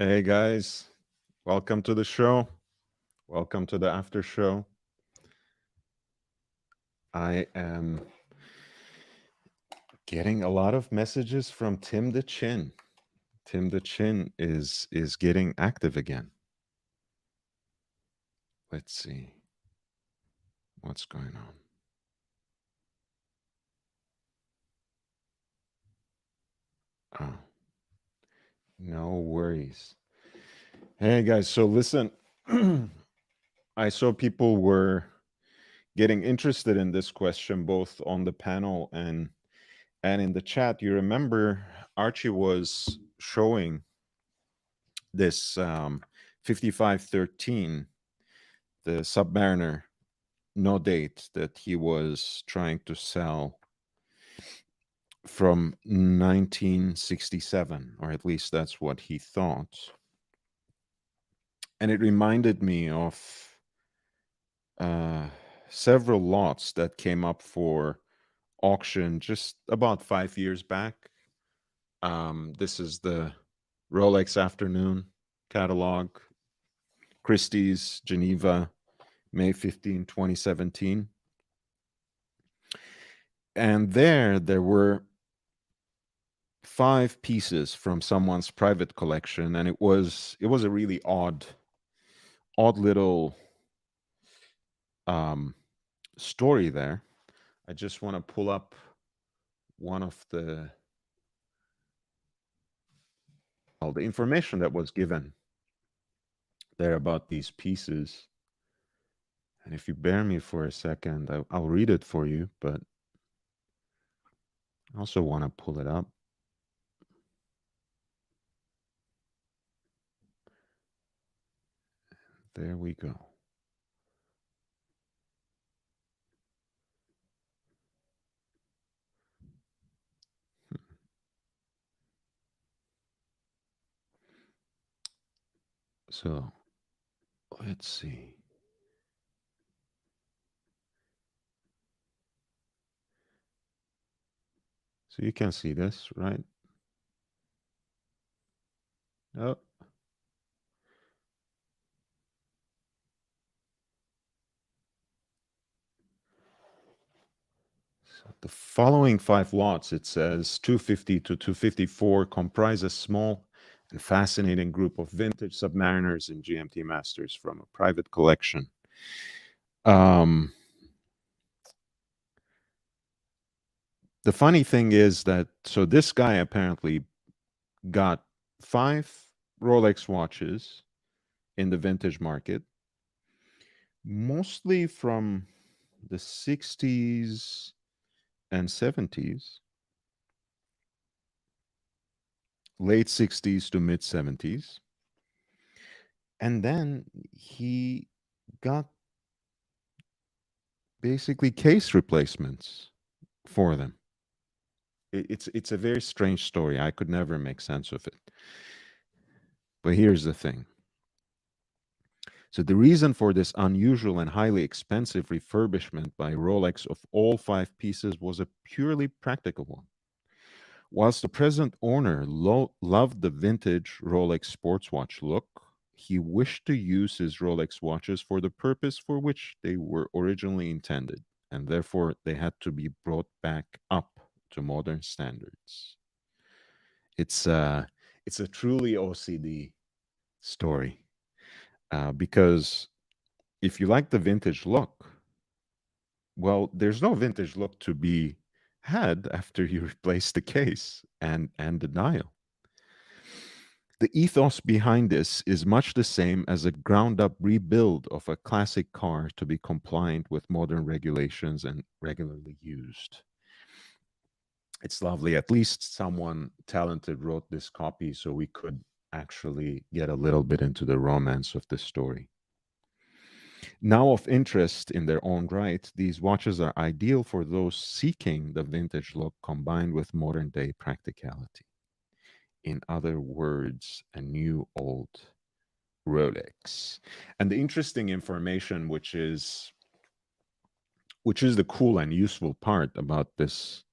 Hey guys, welcome to the show. Welcome to the after show. I am getting a lot of messages from Tim the Chin. Tim the Chin is getting active again. Let's see what's going on. Oh, no worries. Hey guys, so listen, I saw people were getting interested in this question both on the panel and in the chat. You remember Archie was showing this 5513, the Submariner, no date, that he was trying to sell from 1967, or at least that's what he thought. And it reminded me of several lots that came up for auction just about 5 years back. This is the Rolex Afternoon catalog, Christie's, Geneva, May 15, 2017. And there were 5 pieces from someone's private collection, and it was a really odd little story there. I just want to pull up one of the information that was given there about these pieces. And if you bear me for a second, I'll read it for you, but I also want to pull it up. There we go. So let's see. So you can see this, right? Oh. So the following 5 lots, it says 250 to 254, comprise a small and fascinating group of vintage Submariners and GMT Masters from a private collection. The funny thing is that, so this guy apparently got 5 Rolex watches in the vintage market, mostly from the 60s and 70s, late 60s to mid 70s. And then he got basically case replacements for them. It's a very strange story. I could never make sense of it. But here's the thing. So the reason for this unusual and highly expensive refurbishment by Rolex of all 5 pieces was a purely practical one. Whilst the present owner loved the vintage Rolex sports watch look, he wished to use his Rolex watches for the purpose for which they were originally intended, and therefore they had to be brought back up to modern standards. It's a truly OCD story, because if you like the vintage look, well, there's no vintage look to be had after you replace the case and the dial. The ethos behind this is much the same as a ground up rebuild of a classic car to be compliant with modern regulations and regularly used. It's lovely. At least someone talented wrote this copy so we could actually get a little bit into the romance of the story. Now of interest in their own right, these watches are ideal for those seeking the vintage look combined with modern day practicality. In other words, a new old Rolex. And the interesting information, which is the cool and useful part about this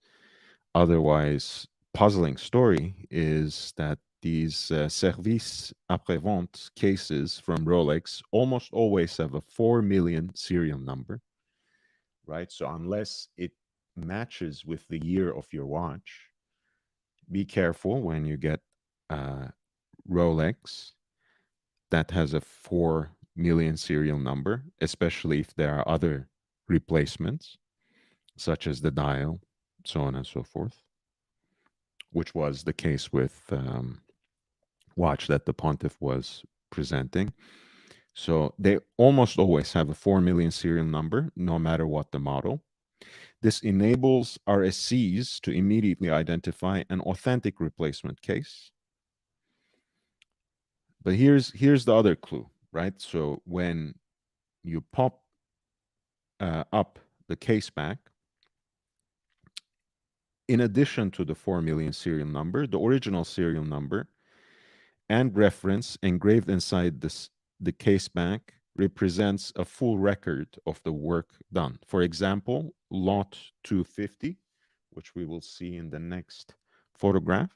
otherwise puzzling story, is that these service après-vente cases from Rolex almost always have a 4 million serial number, right? So unless it matches with the year of your watch, be careful when you get Rolex that has a 4 million serial number, especially if there are other replacements, such as the dial, so on and so forth, which was the case with watch that the Pontiff was presenting. So they almost always have a 4 million serial number, no matter what the model. This enables RSCs to immediately identify an authentic replacement case. But here's the other clue, right? So when you pop up the case back, in addition to the 4 million serial number, the original serial number and reference engraved inside the case back represents a full record of the work done. For example, lot 250, which we will see in the next photograph,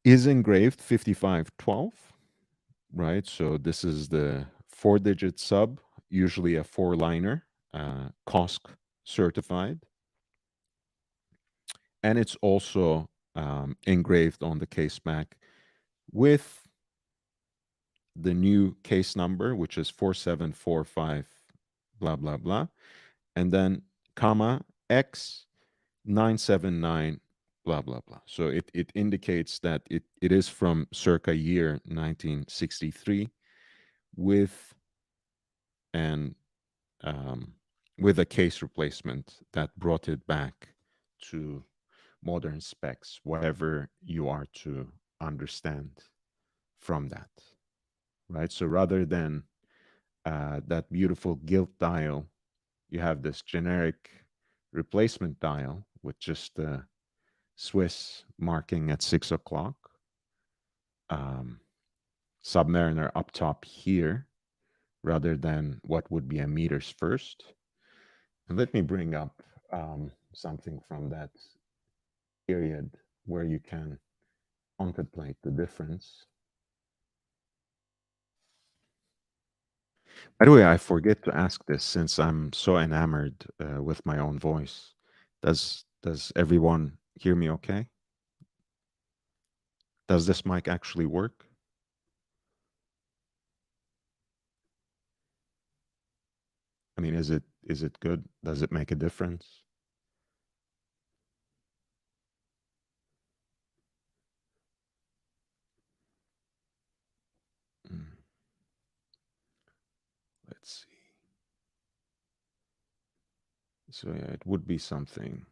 is engraved 5512, right? So this is the 4-digit sub, usually a 4-liner, COSC certified. And it's also engraved on the case back with the new case number, which is 4745, blah, blah, blah. And then comma X 979, blah, blah, blah. So it indicates that it is from circa year 1963 with with a case replacement that brought it back to modern specs, whatever you are to understand from that, right? So rather than that beautiful gilt dial, you have this generic replacement dial with just the Swiss marking at 6 o'clock, Submariner up top here, rather than what would be a meters first. And let me bring up something from that period where you can contemplate the difference. By the way, I forget to ask this since I'm so enamored with my own voice. Does everyone hear me okay? Does this mic actually work? I mean, is it good? Does it make a difference? Let's see. So yeah, it would be something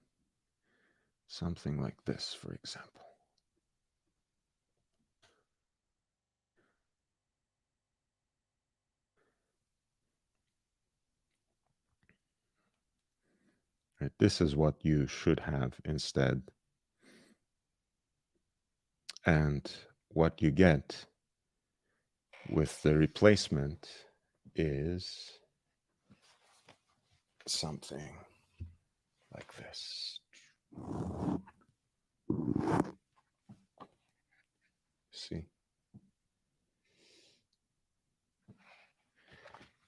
like this, for example. Right, this is what you should have instead. And what you get with the replacement is something like this. See?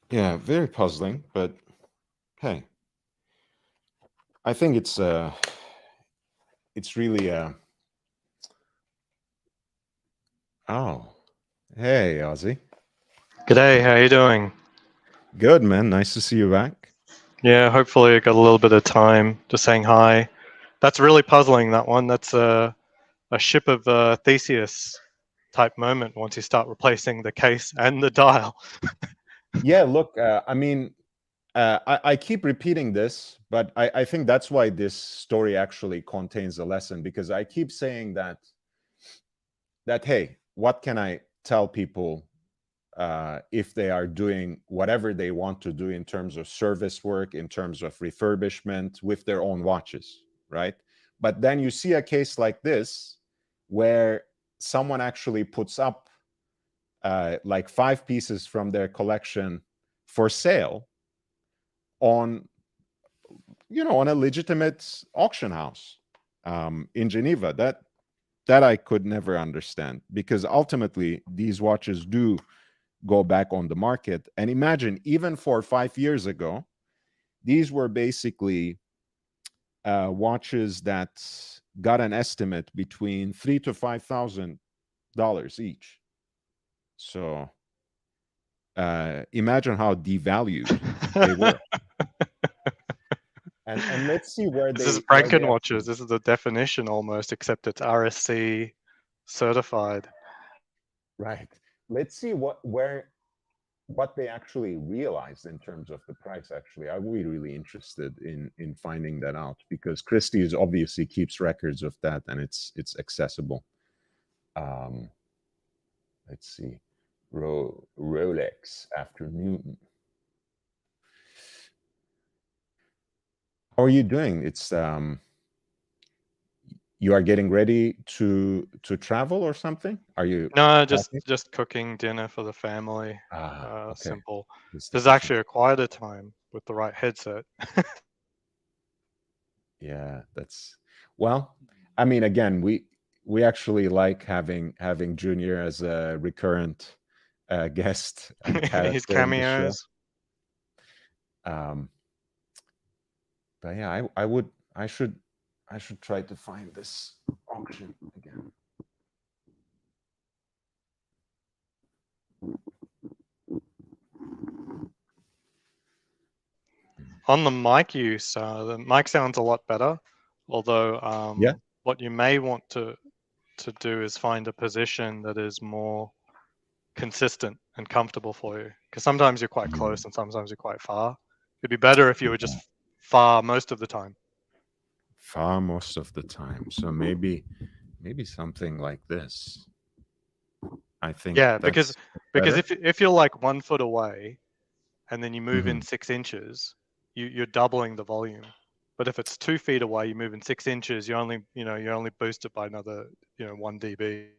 Yeah, very puzzling, but hey, I think it's really oh, hey, Ozzy. G'day, how you doing? Good, man. Nice to see you back. Yeah, hopefully I got a little bit of time just saying hi. That's really puzzling, that one. That's a ship of Theseus type moment once you start replacing the case and the dial. Yeah, look, I mean, I keep repeating this, but I think that's why this story actually contains a lesson, because I keep saying that hey, what can I tell people if they are doing whatever they want to do in terms of service work, in terms of refurbishment with their own watches, right? But then you see a case like this where someone actually puts up like 5 pieces from their collection for sale on, on a legitimate auction house, in Geneva. That I could never understand, because ultimately these watches do go back on the market. And imagine, even for 5 years ago, these were basically watches that got an estimate between $3,000 to $5,000 each. So imagine how devalued they were. And let's see where This is they Franken watches. actually, This is the definition almost, except it's RSC certified. right. Let's see what they actually realized in terms of the price. Actually, I would be really interested in finding that out, because Christie's obviously keeps records of that, and it's accessible. Um, let's see, Rolex afternoon. How are you doing? It's you are getting ready to travel or something? Are you No, packing? just cooking dinner for the family. Okay. Simple. Just the This is kitchen. actually a quieter time with the right headset. Yeah, that's, well, I mean, again, we actually like having Junior as a recurrent guest and His character in the show. cameos. Um, but yeah, I should I should try to find this auction again. On the mic use, the mic sounds a lot better. Although Yeah. what you may want to do is find a position that is more consistent and comfortable for you. Because sometimes you're quite Yeah. close and sometimes you're quite far. It'd be better if you were just far most of the time. Far most of the time. So maybe something like this. I think Yeah, that's because better. if you're like 1 foot away and then you move in Hmm. 6 inches, you're doubling the volume. But if it's 2 feet away, you move in 6 inches, you only boost it by another 1 dB.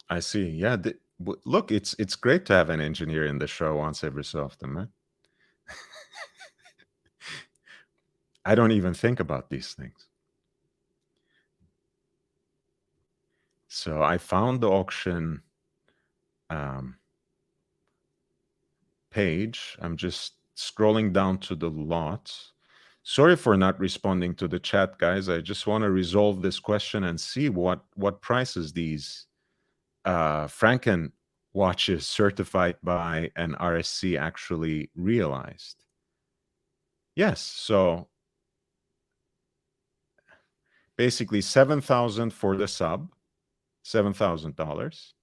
I see. Yeah. Look, it's great to have an engineer in the show once every so often, man. I don't even think about these things. So I found the auction um, page. I'm just scrolling down to the lot. Sorry for not responding to the chat, guys. I just want to resolve this question and see what prices these Franken watches certified by an RSC actually realized. Yes, so basically 7,000 for the sub, $7,000.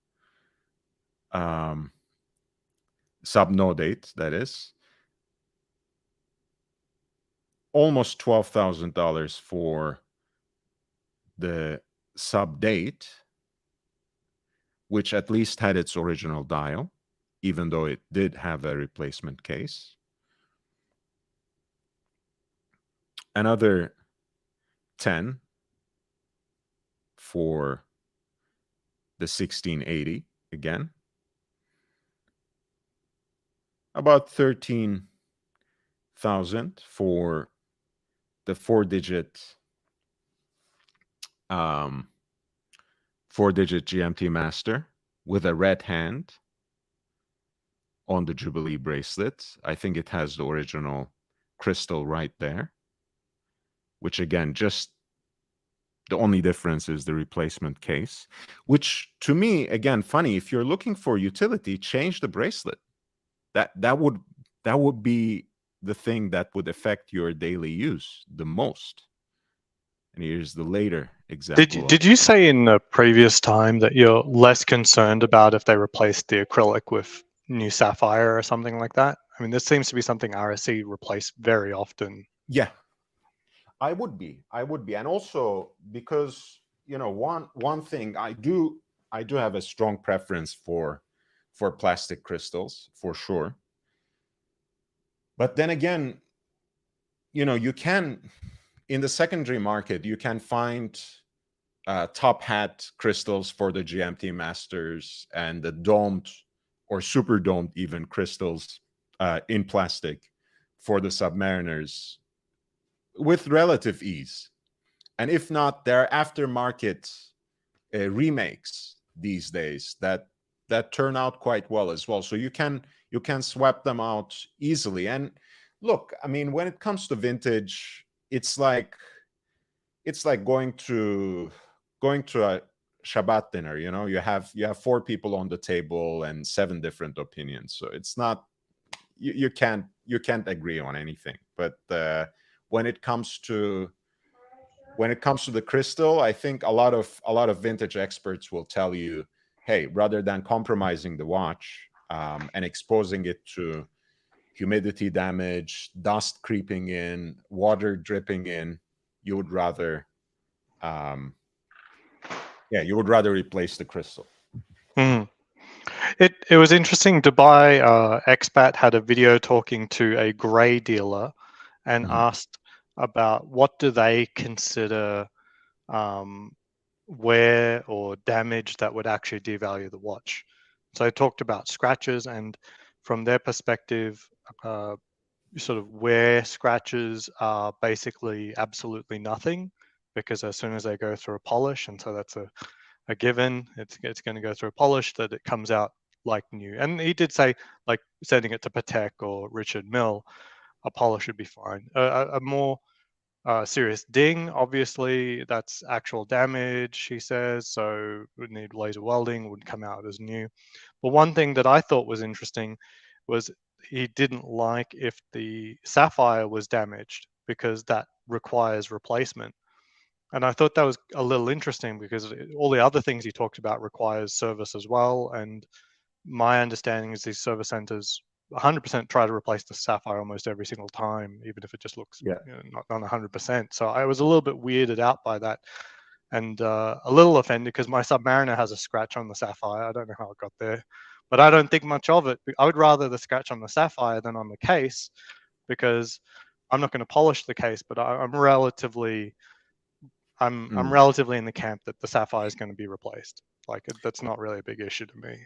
Sub no date, that is. Almost $12,000 for the sub date, which at least had its original dial, even though it did have a replacement case. Another 10 for the 1680 again. About 13,000 for the um, 4-digit GMT master with a red hand on the Jubilee bracelet. I think it has the original crystal right there, which again, just the only difference is the replacement case, which to me, again, funny. If you're looking for utility, change the bracelet. That would be the thing that would affect your daily use the most. And here's the later example of. Did you say in the previous time that you're less concerned about if they replaced the acrylic with new sapphire or something like that? I mean, this seems to be something RSC replace very often. Yeah, I would be, and also because one thing I do have a strong preference for plastic crystals for sure. But then again, you can, in the secondary market, you can find top hat crystals for the GMT masters and the domed or super domed even crystals in plastic for the submariners with relative ease. And if not, there are aftermarket remakes these days that turn out quite well as well. So you can swap them out easily. And look, I mean, when it comes to vintage, it's like going to a Shabbat dinner. You know, you have 4 people on the table and 7 different opinions. So it's not, you can't agree on anything. But when it comes to the crystal, I think a lot of vintage experts will tell you, hey, rather than compromising the watch and exposing it to humidity damage, dust creeping in, water dripping in, you would rather replace the crystal. Mm. It was interesting. Dubai expat had a video talking to a grey dealer and asked about what do they consider wear or damage that would actually devalue the watch. So I talked about scratches, and from their perspective, sort of wear scratches are basically absolutely nothing, because as soon as they go through a polish, and so that's a given, it's going to go through a polish, that it comes out like new. And he did say, like sending it to Patek or Richard Mille, a polish would be fine. A more serious ding, obviously, that's actual damage, he says, so would need laser welding, would come out as new. But one thing that I thought was interesting was he didn't like if the sapphire was damaged, because that requires replacement. And I thought that was a little interesting, because all the other things he talked about requires service as well. And my understanding is these service centers 100% try to replace the sapphire almost every single time, even if it just looks not 100%. So I was a little bit weirded out by that, and a little offended, because my Submariner has a scratch on the sapphire. I don't know how it got there, but I don't think much of it. I would rather the scratch on the sapphire than on the case, because I'm not going to polish the case, but I'm relatively in the camp that the sapphire is going to be replaced. Like, that's not really a big issue to me.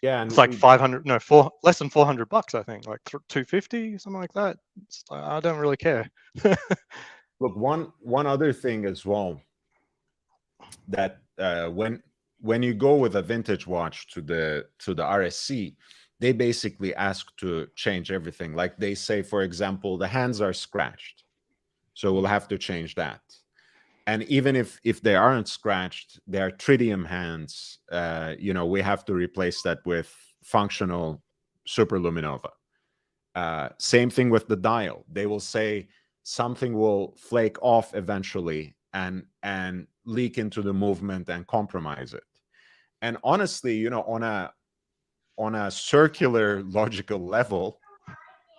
Yeah, and it's like less than $400, I think, like $250, something like that. I don't really care. Look, one other thing as well, that when you go with a vintage watch to the RSC, they basically ask to change everything. Like they say, for example, the hands are scratched, so we'll have to change that. And even if they aren't scratched, they are tritium hands. We have to replace that with functional superluminova. Same thing with the dial. They will say something will flake off eventually and leak into the movement and compromise it. And honestly, on a circular logical level,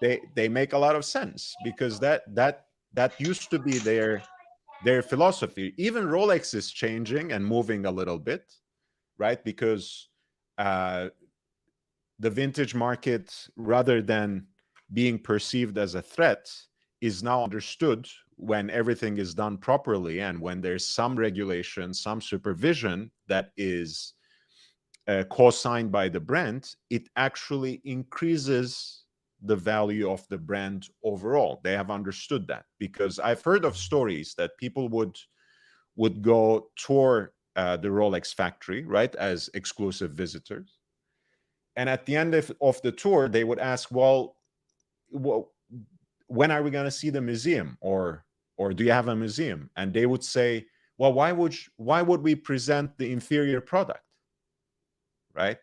they make a lot of sense, because that used to be their philosophy. Even Rolex is changing and moving a little bit, right? Because the vintage market, rather than being perceived as a threat, is now understood when everything is done properly, and when there's some regulation, some supervision that is co-signed by the brand, it actually increases the value of the brand overall. They have understood that, because I've heard of stories that people would go tour the Rolex factory, right, as exclusive visitors. And at the end of the tour, they would ask, well, when are we going to see the museum, or do you have a museum? And they would say, well, why would we present the inferior product, right?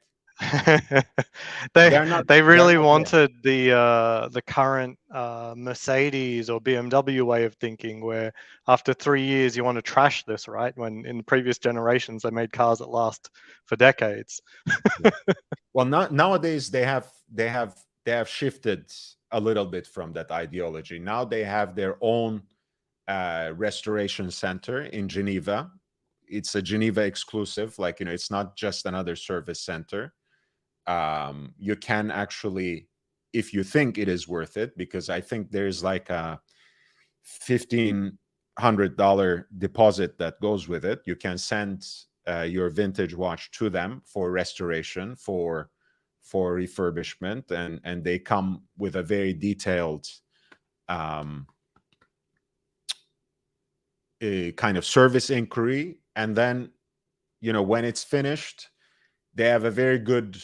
They really wanted the current Mercedes or BMW way of thinking, where after 3 years you want to trash this, right? When in the previous generations they made cars that last for decades. Well, nowadays they have shifted a little bit from that ideology. Now they have their own restoration center in Geneva. It's a Geneva exclusive. Like, it's not just another service center. You can actually, if you think it is worth it, because I think there's like a $1,500 deposit that goes with it. You can send your vintage watch to them for restoration, for refurbishment, and they come with a very detailed kind of service inquiry, and then when it's finished, they have a very good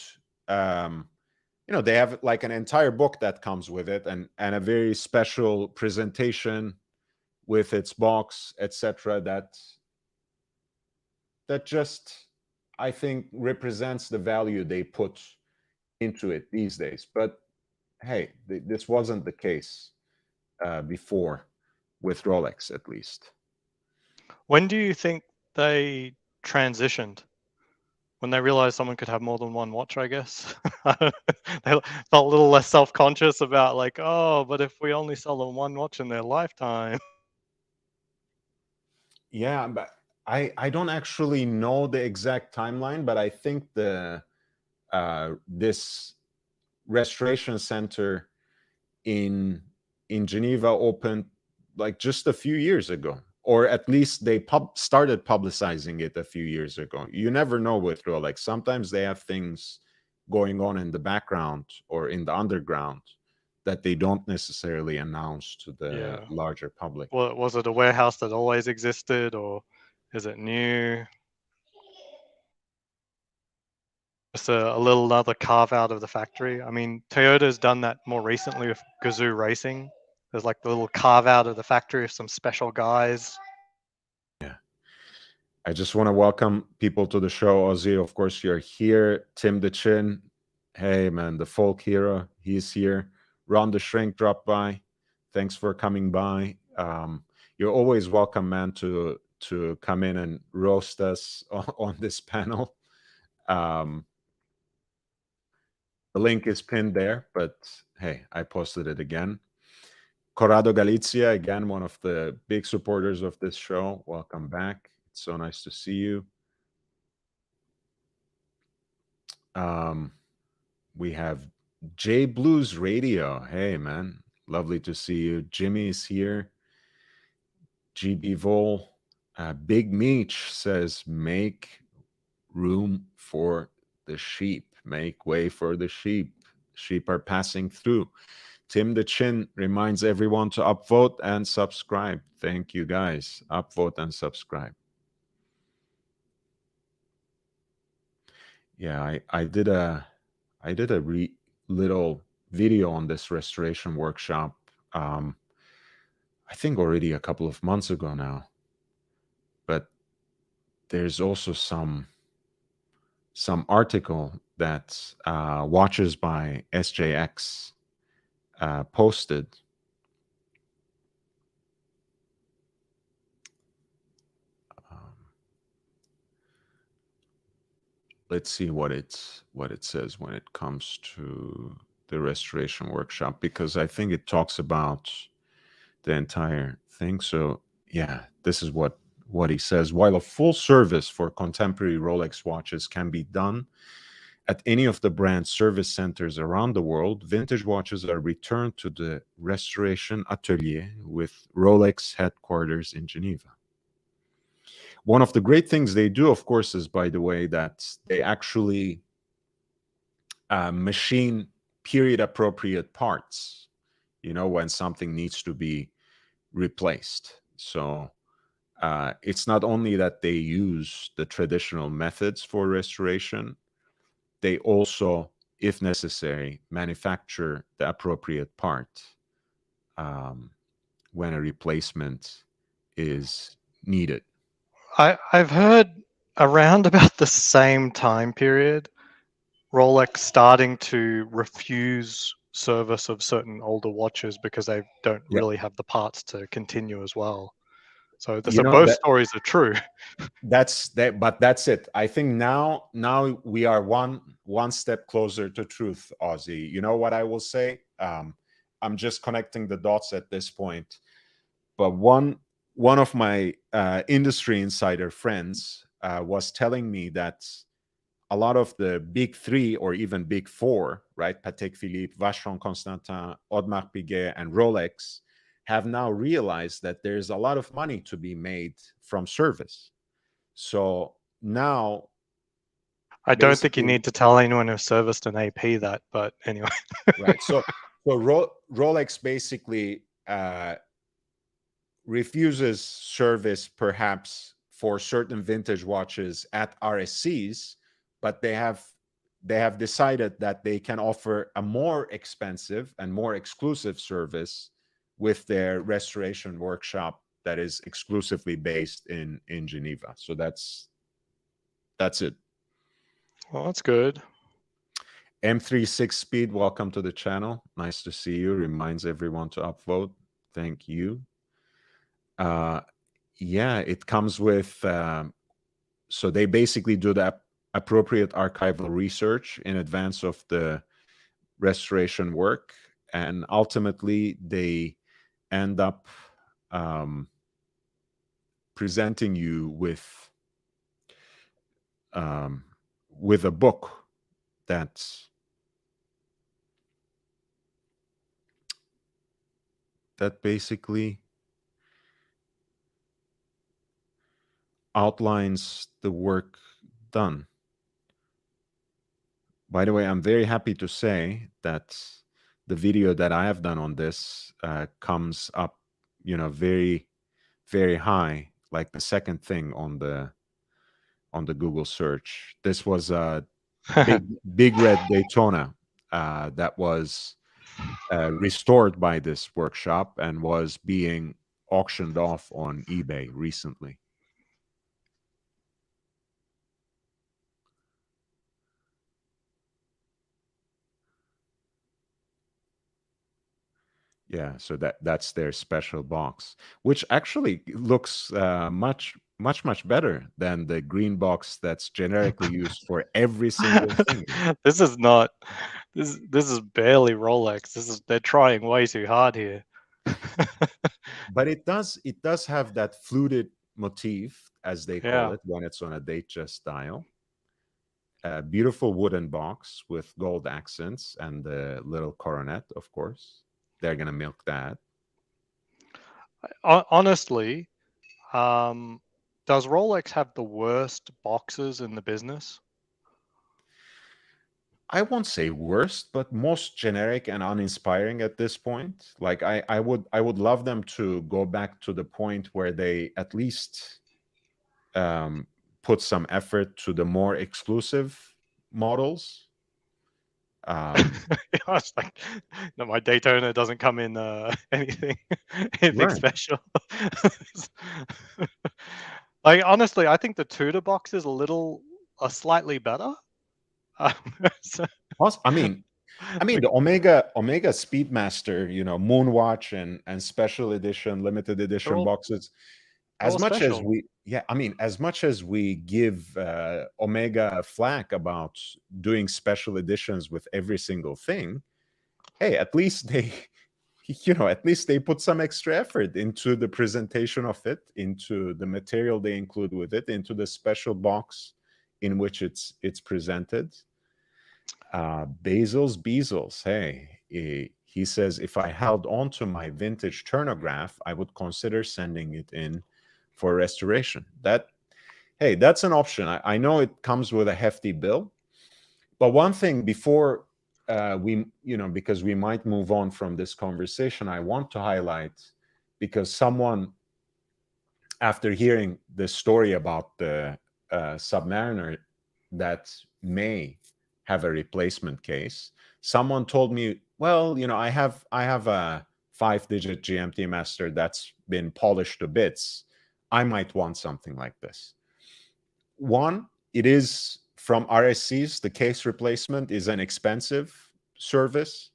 they have like an entire book that comes with it, and a very special presentation with its box, etc. That just, I think, represents the value they put into it these days. But hey, this wasn't the case before, with Rolex at least. When do you think they transitioned? When they realized someone could have more than one watch, I guess. They felt a little less self-conscious about like, oh, but if we only sell them one watch in their lifetime. Yeah, but I don't actually know the exact timeline, but I think this restoration center in Geneva opened like just a few years ago, or at least they started publicizing it a few years ago. You never know with Rolex. Sometimes they have things going on in the background or in the underground that they don't necessarily announce to the larger public. Was it a warehouse that always existed, or is it new? Just a little another carve out of the factory. I mean, Toyota's done that more recently with Gazoo Racing. There's like the little carve out of the factory of some special guys. Yeah. I just want to welcome people to the show. Ozzy, of course, you're here. Tim the Chin. Hey, man, the folk hero. He's here. Ron the Shrink dropped by. Thanks for coming by. You're always welcome, man, to come in and roast us on this panel. The link is pinned there, but hey, I posted it again. Corrado Galizia, again, one of the big supporters of this show. Welcome back. It's so nice to see you. We have J Blues Radio. Hey, man. Lovely to see you. Jimmy is here. GB Vol. Big Meech says, make room for the sheep. Make way for the sheep. Sheep are passing through. Tim the Chin reminds everyone to upvote and subscribe. Thank you, guys. Upvote and subscribe. Yeah, I did a little video on this restoration workshop. I think already a couple of months ago now. But there's also some article that Watches by SJX posted. Let's see what it says when it comes to the restoration workshop, because I think it talks about the entire thing. So yeah, this is what he says. While a full service for contemporary Rolex watches can be done at any of the brand's service centers around the world, vintage watches are returned to the Restoration Atelier with Rolex headquarters in Geneva. One of the great things they do, of course, is, by the way, that they actually machine period-appropriate parts, when something needs to be replaced. So it's not only that they use the traditional methods for restoration, they also, if necessary, manufacture the appropriate part when a replacement is needed. I've heard around about the same time period, Rolex starting to refuse service of certain older watches because they don't really have the parts to continue as well. So both stories are true. That's it. I think now we are one step closer to truth, Ozzy. You know what I will say? I'm just connecting the dots at this point. But one of my industry insider friends was telling me that a lot of the big three, or even big four, right? Patek Philippe, Vacheron Constantin, Audemars Piguet, and Rolex, have now realized that there's a lot of money to be made from service. So now, I don't think you need to tell anyone who serviced an AP that, but anyway. Right. So Rolex basically refuses service perhaps for certain vintage watches at RSCs, but they have decided that they can offer a more expensive and more exclusive service with their restoration workshop that is exclusively based in Geneva. So that's it. Well, that's good. M36 Speed, welcome to the channel. Nice to see you. Reminds everyone to upvote. Thank you. Yeah, it comes with, so they basically do the appropriate archival research in advance of the restoration work. And ultimately, they end up presenting you with a book that basically outlines the work done. By the way, I'm very happy to say that the video that I have done on this comes up, very, very high, like the second thing on the Google search. This was a big red Daytona that was restored by this workshop and was being auctioned off on eBay recently. Yeah, so that's their special box, which actually looks much better than the green box that's generically used for every single thing. This is not. This is barely Rolex. They're trying way too hard here. But it does have that fluted motif, as they call Yeah. it, when it's on a Datejust dial. A beautiful wooden box with gold accents and the little coronet, of course. They're gonna milk that. Honestly, does Rolex have the worst boxes in the business? I won't say worst, but most generic and uninspiring at this point. Like I would love them to go back to the point where they at least put some effort to the more exclusive models. I was like, no, my Daytona doesn't come in anything Right. special. Like honestly, I think the Tudor box is a slightly better. So- I mean, the Omega Speedmaster, Moonwatch and special edition, limited they're edition all boxes. they're all As much as special. we, as much as we give Omega flack about doing special editions with every single thing, hey, at least they, at least they put some extra effort into the presentation of it, into the material they include with it, into the special box in which it's presented. Bezos, hey, he says, if I held on to my vintage turnograph, I would consider sending it in for restoration. Hey, that's an option. I know it comes with a hefty bill, but one thing before we, because we might move on from this conversation, I want to highlight, because someone, after hearing the story about the Submariner that may have a replacement case, someone told me, well, I have a 5-digit GMT master that's been polished to bits. I might want something like this. One, it is from RSCs. The case replacement is an expensive service.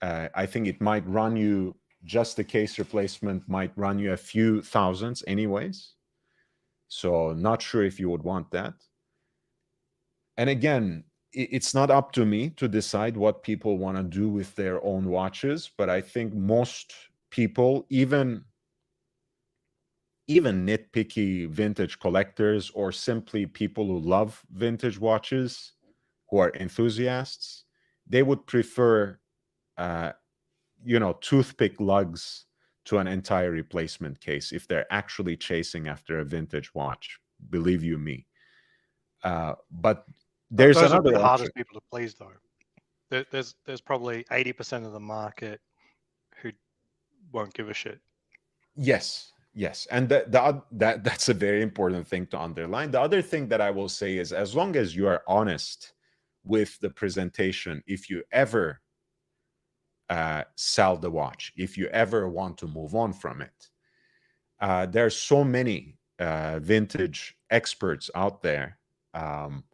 I think it might run you, just the case replacement might run you a few thousands anyways. So not sure if you would want that. And again, it's not up to me to decide what people want to do with their own watches, but I think most people, even nitpicky vintage collectors, or simply people who love vintage watches, who are enthusiasts, they would prefer toothpick lugs to an entire replacement case if they're actually chasing after a vintage watch, believe you me. But there's Those are another the option. hardest people to please, though. There's probably 80% of the market who won't give a shit. Yes, yes, and that's a very important thing to underline. The other thing that I will say is, as long as you are honest with the presentation, if you ever sell the watch, if you ever want to move on from it, there are so many vintage experts out there. Um,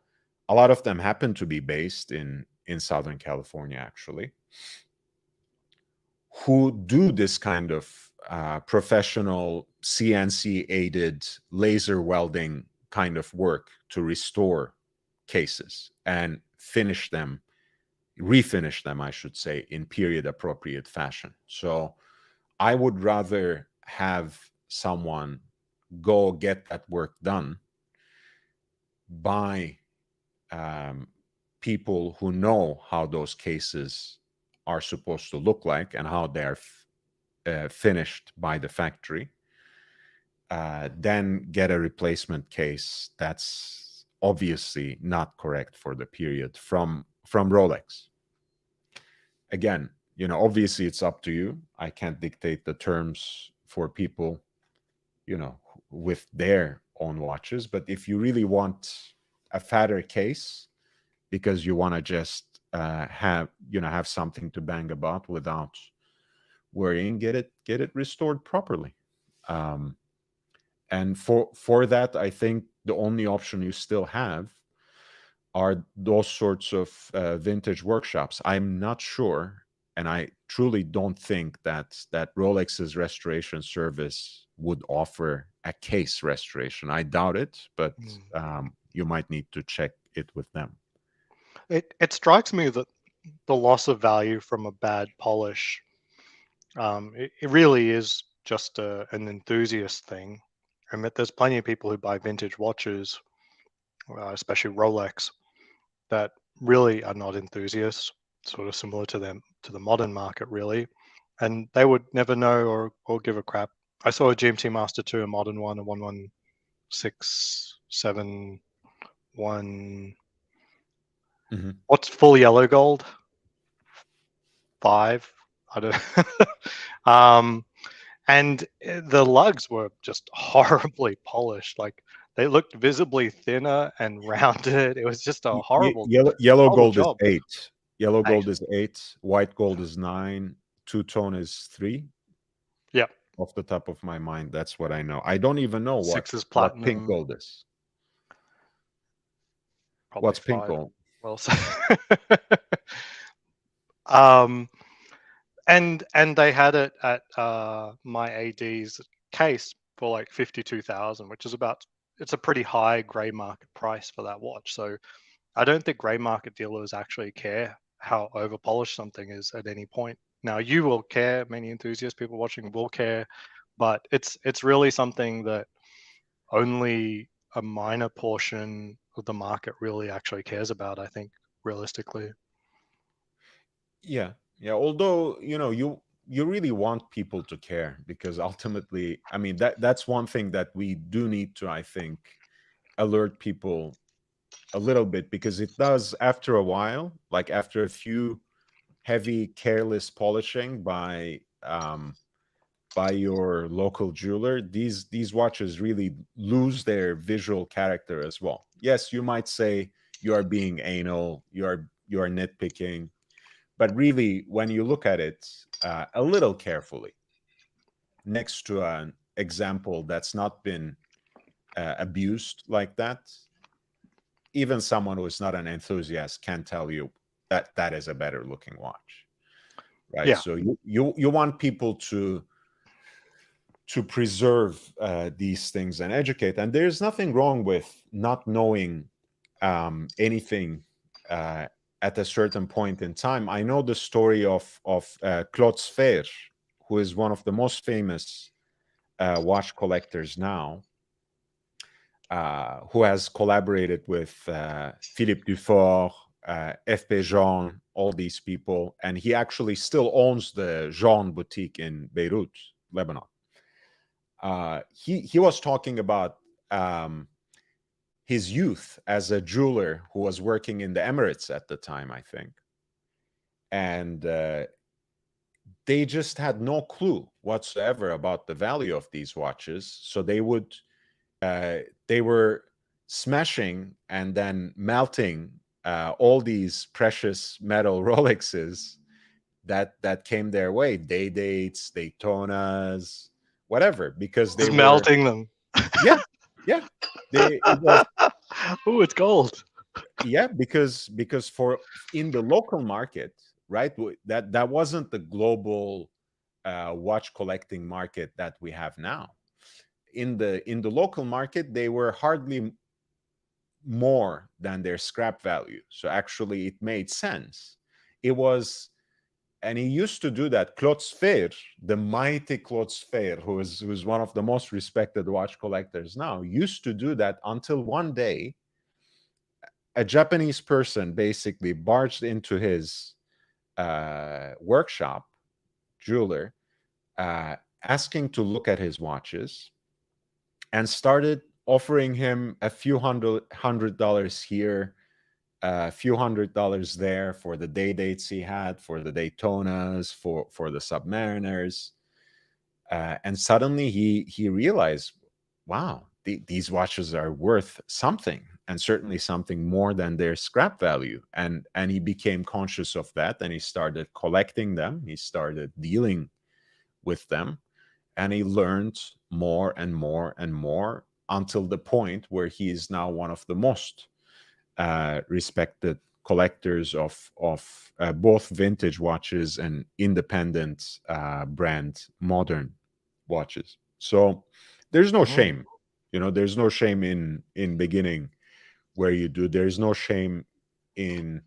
a lot of them happen to be based in Southern California, actually, who do this kind of professional CNC aided laser welding kind of work to restore cases and finish them, refinish them, I should say, in period appropriate fashion. So I would rather have someone go get that work done by people who know how those cases are supposed to look like and how they're finished by the factory, then get a replacement case that's obviously not correct for the period from Rolex. Again, obviously it's up to you. I can't dictate the terms for people, with their own watches. But if you really want a fatter case because you want to just have something to bang about without worrying, get it restored properly. And for that, I think the only option you still have are those sorts of vintage workshops. I'm not sure, and I truly don't think that Rolex's restoration service would offer a case restoration. I doubt it, but you might need to check it with them. It strikes me that the loss of value from a bad polish, it really is just an enthusiast thing. I mean, there's plenty of people who buy vintage watches, especially Rolex, that really are not enthusiasts, sort of similar to the modern market, really, and they would never know or give a crap. I saw a GMT Master 2, a modern one, a 11671. What's full yellow gold? 5. I don't. And the lugs were just horribly polished. Like, they looked visibly thinner and rounded. It was just a horrible Yellow gold job. is 8. Yellow 8. gold is 8. White gold is 9. Two-tone is 3. Yep. Off the top of my mind, that's what I know. I don't even know 6 is what pink platinum. gold is. Probably What's 5. pink gold? Well, so and they had it at my AD's case for like 52,000, which is it's a pretty high grey market price for that watch. So I don't think grey market dealers actually care how over polished something is at any point. Now, you will care, many enthusiasts, people watching will care, but it's really something that only a minor portion of the market really actually cares about, I think, realistically. Yeah. Although, you really want people to care, because ultimately, I mean, that's one thing that we do need to, I think, alert people a little bit, because it does, after a while, like after a few heavy, careless polishing by your local jeweler, these watches really lose their visual character as well. Yes, you might say you are being anal, you are nitpicking, but really, when you look at it a little carefully, next to an example that's not been abused like that, even someone who is not an enthusiast can tell you that is a better looking watch, right? Yeah. So you want people to preserve these things and educate. And there's nothing wrong with not knowing anything at a certain point in time. I know the story of Claude Sfer, who is one of the most famous watch collectors now, who has collaborated with Philippe Dufort, F.P. Jean, all these people. And he actually still owns the Jean boutique in Beirut, Lebanon. He was talking about his youth as a jeweler who was working in the Emirates at the time, I think. And they just had no clue whatsoever about the value of these watches. So they were smashing and then melting all these precious metal Rolexes that came their way, day dates, Daytonas, whatever, because they Just were, melting them. yeah, yeah. It was, Oh, it's gold. yeah, because for in the local market, right? That wasn't the global watch collecting market that we have now. In the local market, they were hardly more than their scrap value. So actually, it made sense. It was, and he used to do that. Claude Sfer, the mighty Claude Sfer, who is one of the most respected watch collectors now, used to do that until one day a Japanese person basically barged into his workshop, jeweler, uh, asking to look at his watches, and started offering him a few hundred dollars here, a few $100 there for the day dates he had, for the Daytonas, for the Submariners, and suddenly he realized, wow, these watches are worth something, and certainly something more than their scrap value. And he became conscious of that, and he started collecting them. He started dealing with them, and he learned more and more and more until the point where he is now one of the most respected collectors of both vintage watches and independent brand modern watches. So there's no Mm. shame, there's no shame in beginning where you do. There's no shame in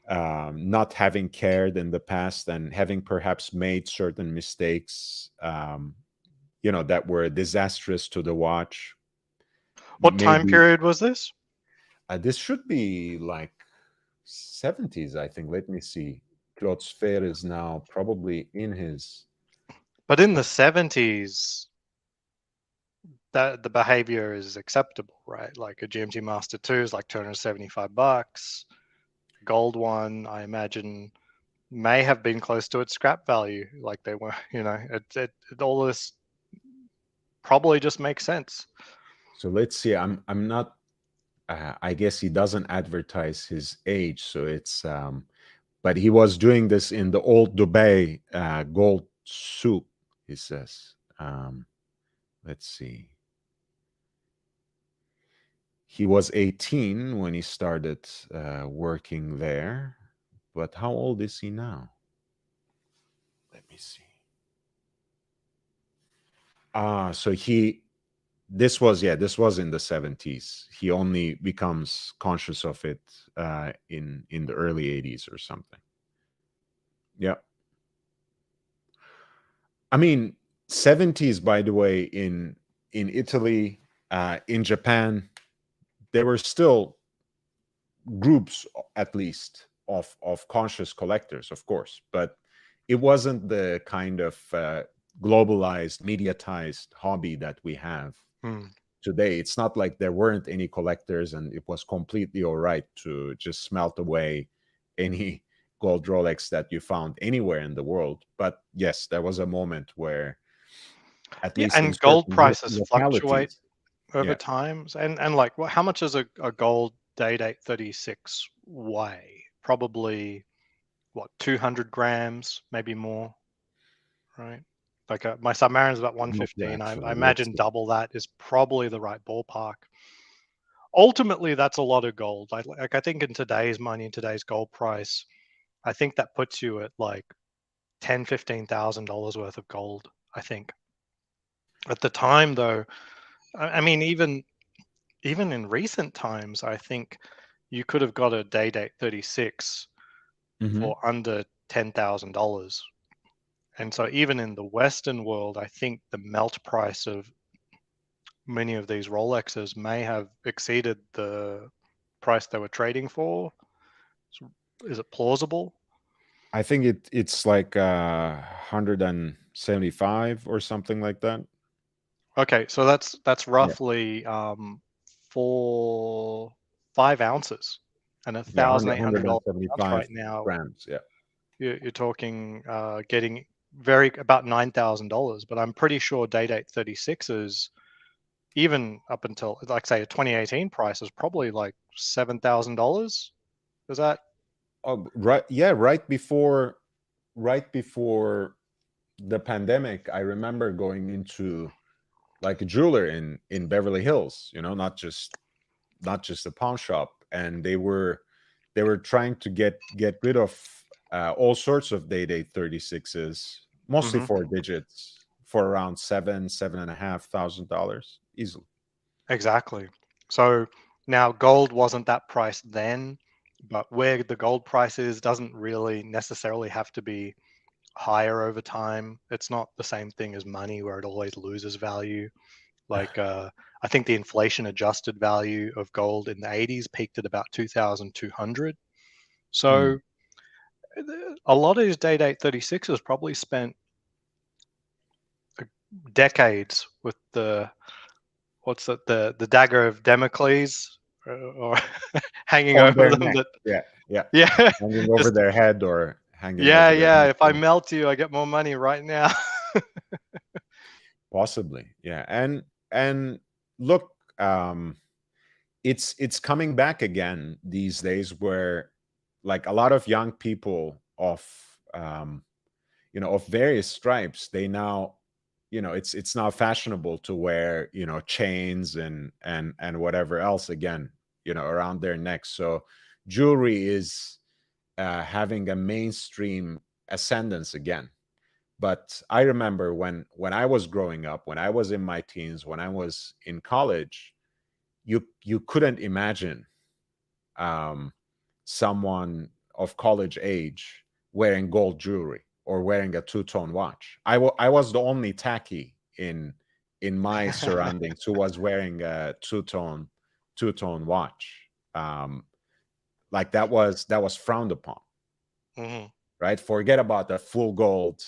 not having cared in the past and having perhaps made certain mistakes, that were disastrous to the watch. What time Maybe period was this? this should be like 70s, I think. Let me see. Claude Sfer is now probably in his. But in the 70s, that the behavior is acceptable, right? Like a GMT Master 2 is like $275. Gold one, I imagine, may have been close to its scrap value. Like they were, all this probably just makes sense. So let's see. I'm not. I guess he doesn't advertise his age, so it's. But he was doing this in the old Dubai gold soup. He says. Let's see. He was 18 when he started working there, but how old is he now? Let me see. So this was in the 70s. He only becomes conscious of it in the early 80s or something. Yeah. I mean, 70s, by the way, in Italy, in Japan, there were still groups, at least, of conscious collectors, of course, but it wasn't the kind of globalized, mediatized hobby that we have today. It's not like there weren't any collectors and it was completely all right to just smelt away any gold Rolex that you found anywhere in the world. But yes, there was a moment where, at Yeah, least in and gold certain prices fluctuate localities, over yeah, time. And like, how much is a gold date 36 weigh? Probably what, 200 grams, maybe more, right? Like my Submariner is about not 115. I actually. Let's imagine see. double that is probably the right ballpark. Ultimately, that's a lot of gold. Like I think in today's money, in today's gold price, I think that puts you at like $10,000-$15,000 worth of gold. I think at the time, though, I mean, even in recent times, I think you could have got a day date 36 Mhm. for under $10,000. And so even in the Western world, I think the melt price of many of these Rolexes may have exceeded the price they were trading for. Is it plausible? I think it's like 175 or something like that. Okay, so that's Yeah. roughly 5 ounces and Yeah, $1,800 ounce 175 right now. grams. Yeah. you're talking getting about $9,000. But I'm pretty sure Day-Date 36s, even up until like say a 2018 price, is probably like $7,000. Is that? Oh, right. Yeah, right before the pandemic, I remember going into like a jeweler in Beverly Hills, not just a pawn shop, and they were trying to get rid of all sorts of Day-Date 36s, mostly Mhm. 4 digits, for around $7,500 easily. Exactly. So now gold wasn't that price then, but where the gold price is doesn't really necessarily have to be higher over time. It's not the same thing as money where it always loses value. Like I think the inflation adjusted value of gold in the 80s peaked at about 2,200. Mm. So a lot of these Day-Date 36s probably spent decades with the what's it, the dagger of Damocles or hanging On over their them. neck. That Yeah, yeah. yeah, Hanging over just their head or hanging yeah, over their yeah. neck. If I Yeah. melt you, I get more money right now. Possibly. Yeah. And look, it's coming back again these days, where like a lot of young people of various stripes, they now, it's now fashionable to wear, chains and whatever else, again, around their necks. So jewelry is having a mainstream ascendance again. But I remember when I was growing up, when I was in my teens, when I was in college, you couldn't imagine um, someone of college age wearing gold jewelry or wearing a two-tone watch. I was the only tacky in my surroundings who was wearing a two-tone watch. Like that was frowned upon, Mhm. right? Forget about the full gold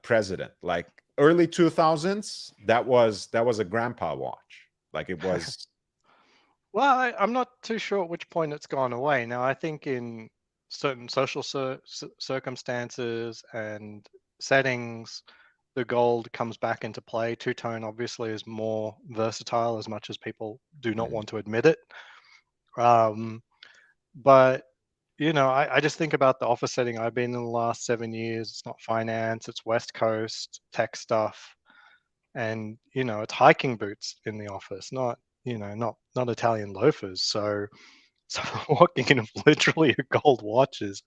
president. Like early 2000s, that was a grandpa watch. Like it was. Well, I'm not too sure at which point it's gone away. Now, I think in certain social circumstances and settings, the gold comes back into play. Two-tone obviously is more versatile, as much as people do not Yeah. want to admit it. Um, but I just think about the office setting I've been in the last 7 years. It's not finance, it's West Coast tech stuff, and it's hiking boots in the office, not Italian loafers. So walking in literally a gold watch is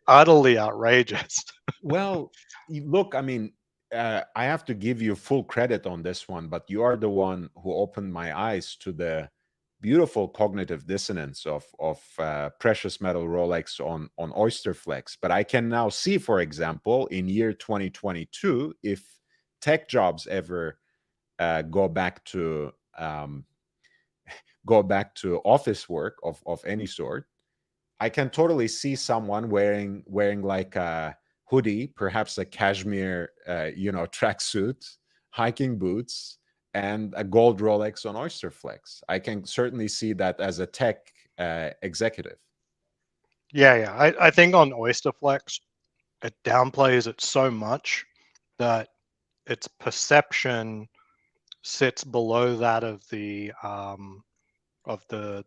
utterly outrageous. Well, look, I mean, I have to give you full credit on this one, but you are the one who opened my eyes to the beautiful cognitive dissonance of precious metal Rolex on Oyster Flex. But I can now see, for example, in year 2022, if tech jobs ever go back to office work of any sort, I can totally see someone wearing like a hoodie, perhaps a cashmere, tracksuit, hiking boots, and a gold Rolex on Oyster Flex. I can certainly see that as a tech executive. Yeah. I think on Oyster Flex, it downplays it so much that its perception sits below that of the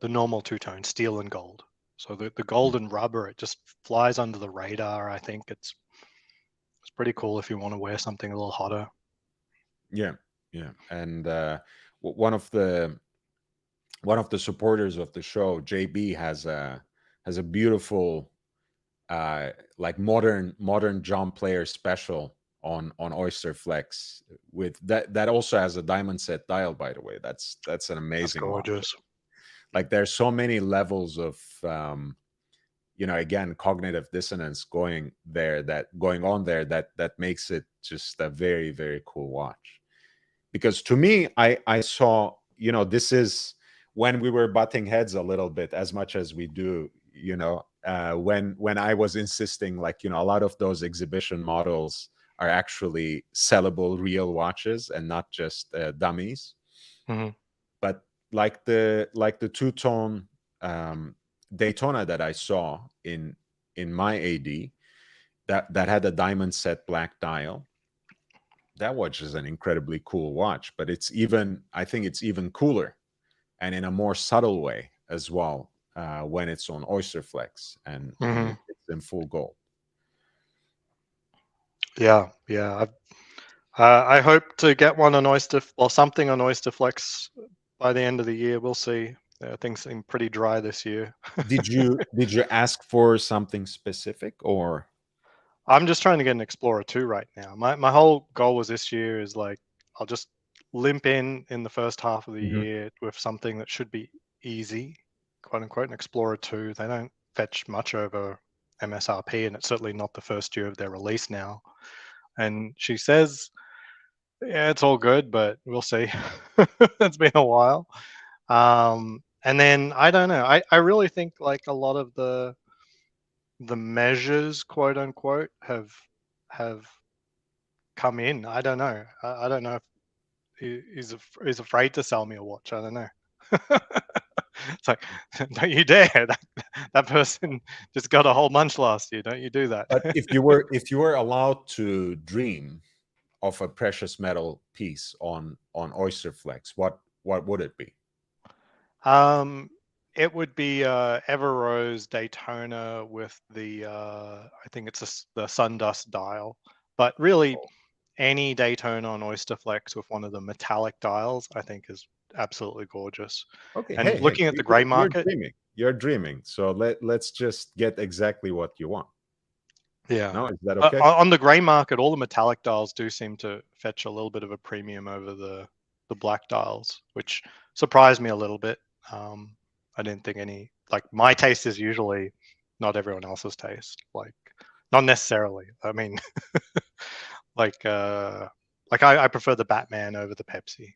normal two-tone steel and gold. So the gold and rubber, it just flies under the radar. I think it's pretty cool if you want to wear something a little hotter. Yeah, yeah, and one of the supporters of the show, JB, has a beautiful like modern John Player special on Oyster Flex, with that also has a diamond set dial, by the way. That's an That's amazing watch. gorgeous. Like there's so many levels of again, cognitive dissonance going on there, that makes it just a very, very cool watch. Because to me, I saw, this is when we were butting heads a little bit, as much as we do, when I was insisting, like, a lot of those exhibition models are actually sellable real watches and not just dummies. Hmm. But like the two-tone Daytona that I saw in my AD, that had a diamond set black dial. That watch is an incredibly cool watch, but I think it's even cooler and in a more subtle way as well when it's on Oyster Flex and it's in full gold. Yeah. I hope to get one on something on Oyster Flex by the end of the year. We'll see. Things seem pretty dry this year. Did you ask for something specific or? I'm just trying to get an Explorer 2 right now. My whole goal was this year is like I'll just limp in the first half of the year with something that should be easy, quote unquote, an Explorer 2. They don't fetch much over MSRP, and it's certainly not the first year of their release now. And she says, yeah, it's all good, but we'll see. It's been a while. And then I don't know. I really think like a lot of the measures, quote unquote, have come in. I don't know. I don't know if he's afraid to sell me a watch. I don't know. It's like, don't you dare! That person just got a whole bunch last year. Don't you do that? But if you were allowed to dream of a precious metal piece on Oyster Flex, what would it be? It would be Everose Daytona with the I think it's the Sundust dial, but really any Daytona on Oyster Flex with one of the metallic dials, I think is absolutely gorgeous. Okay, And looking at the gray market, you're dreaming. So let's just get exactly what you want. yeah. No, is that okay? On the gray market, all the metallic dials do seem to fetch a little bit of a premium over the black dials, which surprised me a little bit. I didn't think like my taste is usually not everyone else's taste. Like not necessarily. I mean, like I prefer the Batman over the Pepsi.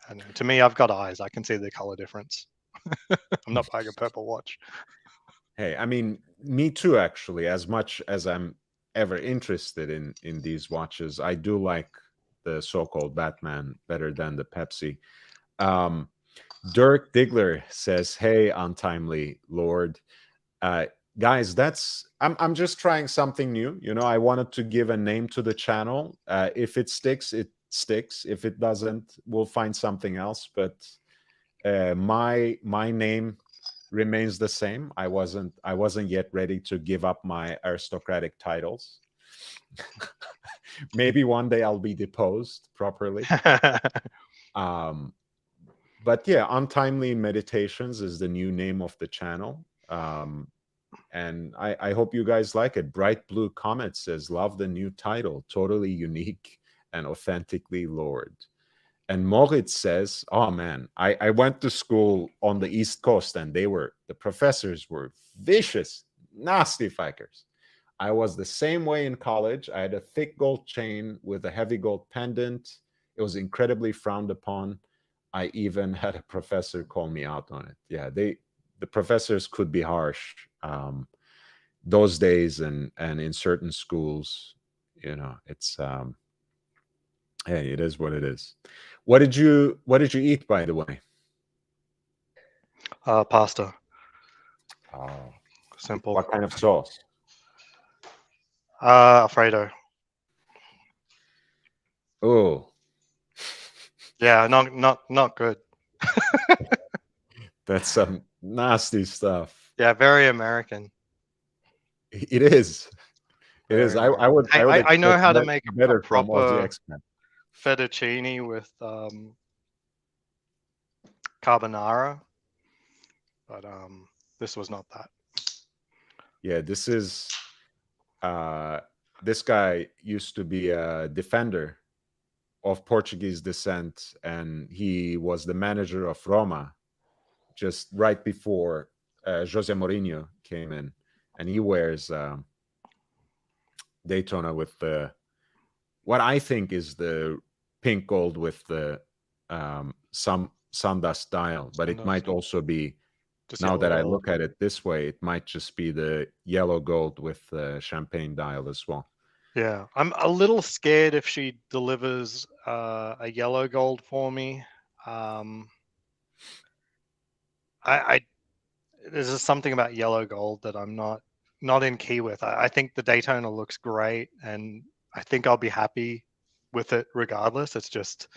And to me, I've got eyes. I can see the color difference. I'm not buying a purple watch. Hey, I mean, me too, actually. As much as I'm ever interested in these watches, I do like the so-called Batman better than the Pepsi. Dirk Diggler says, "Hey, untimely Lord, guys, I'm just trying something new. You know, I wanted to give a name to the channel. If it sticks, it sticks. If it doesn't, we'll find something else. But my name remains the same. I wasn't yet ready to give up my aristocratic titles. Maybe one day I'll be deposed properly. But yeah, Untimely Meditations is the new name of the channel. And I hope you guys like it. Bright Blue Comet says, love the new title, totally unique and authentically Lord. And Moritz says, oh man, I went to school on the East Coast and the professors were vicious, nasty fuckers. I was the same way in college. I had a thick gold chain with a heavy gold pendant. It was incredibly frowned upon. I even had a professor call me out on it. Yeah, the professors could be harsh those days, and in certain schools, you know, it's hey, it is what it is. What did you eat, by the way? Pasta. Oh, Simple. what kind of sauce? Alfredo. Oh, yeah, not good. That's some nasty stuff. Yeah, very American. It is. It is. I would. I know how to make better a proper from fettuccine with carbonara, but this was not that. Yeah, this is. This guy used to be a defender of Portuguese descent, and he was the manager of Roma just right before Jose Mourinho came in, and he wears Daytona with the what I think is the pink gold with the some Sundust dial, but it might also be. Just now that I look at it this way, it might just be the yellow gold with the champagne dial as well. Yeah, I'm a little scared if she delivers a yellow gold for me. There's just something about yellow gold that I'm not not in key with. I think the Daytona looks great, and I think I'll be happy with it regardless. It's just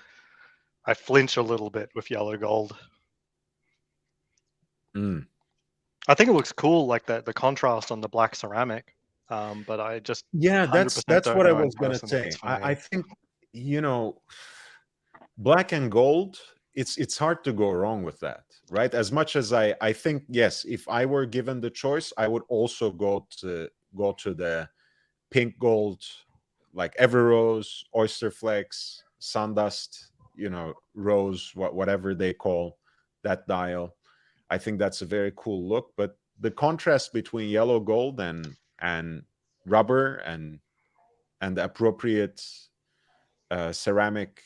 I flinch a little bit with yellow gold. I think it looks cool, like the contrast on the black ceramic. But I just 100% That's don't what I know was in gonna person if say. it's for me. I think, you know, black and gold, it's hard to go wrong with that, right? As much as I think, yes, if I were given the choice, I would also go to the pink gold, like Everrose, Oyster Flex, Sundust, you know, Rose, whatever they call that dial. I think that's a very cool look. But the contrast between yellow gold and rubber and the appropriate ceramic.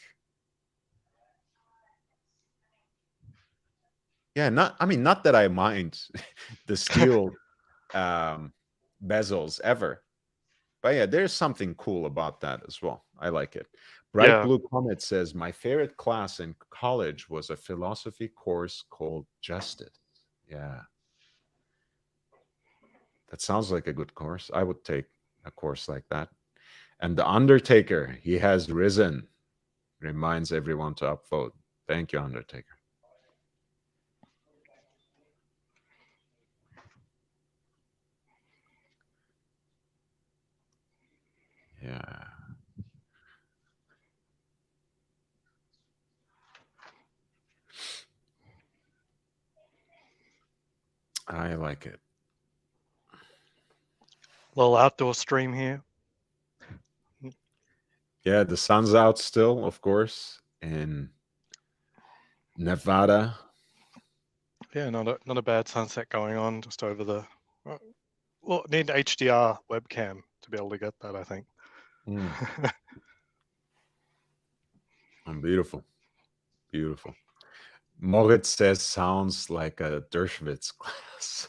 Yeah, not that I mind the steel bezels ever, but yeah, there's something cool about that as well. I like it. Bright Yeah. Blue Comet says, my favorite class in college was a philosophy course called Justice. Yeah. That sounds like a good course. I would take a course like that. And the Undertaker, he has risen, reminds everyone to upvote. Thank you, Undertaker. Yeah. I like it. Little outdoor stream here. Yeah, the sun's out still, of course, in Nevada. Yeah, not a bad sunset going on just over the. Well, need HDR webcam to be able to get that, I think. Beautiful. Beautiful. Moritz says sounds like a Dershowitz class.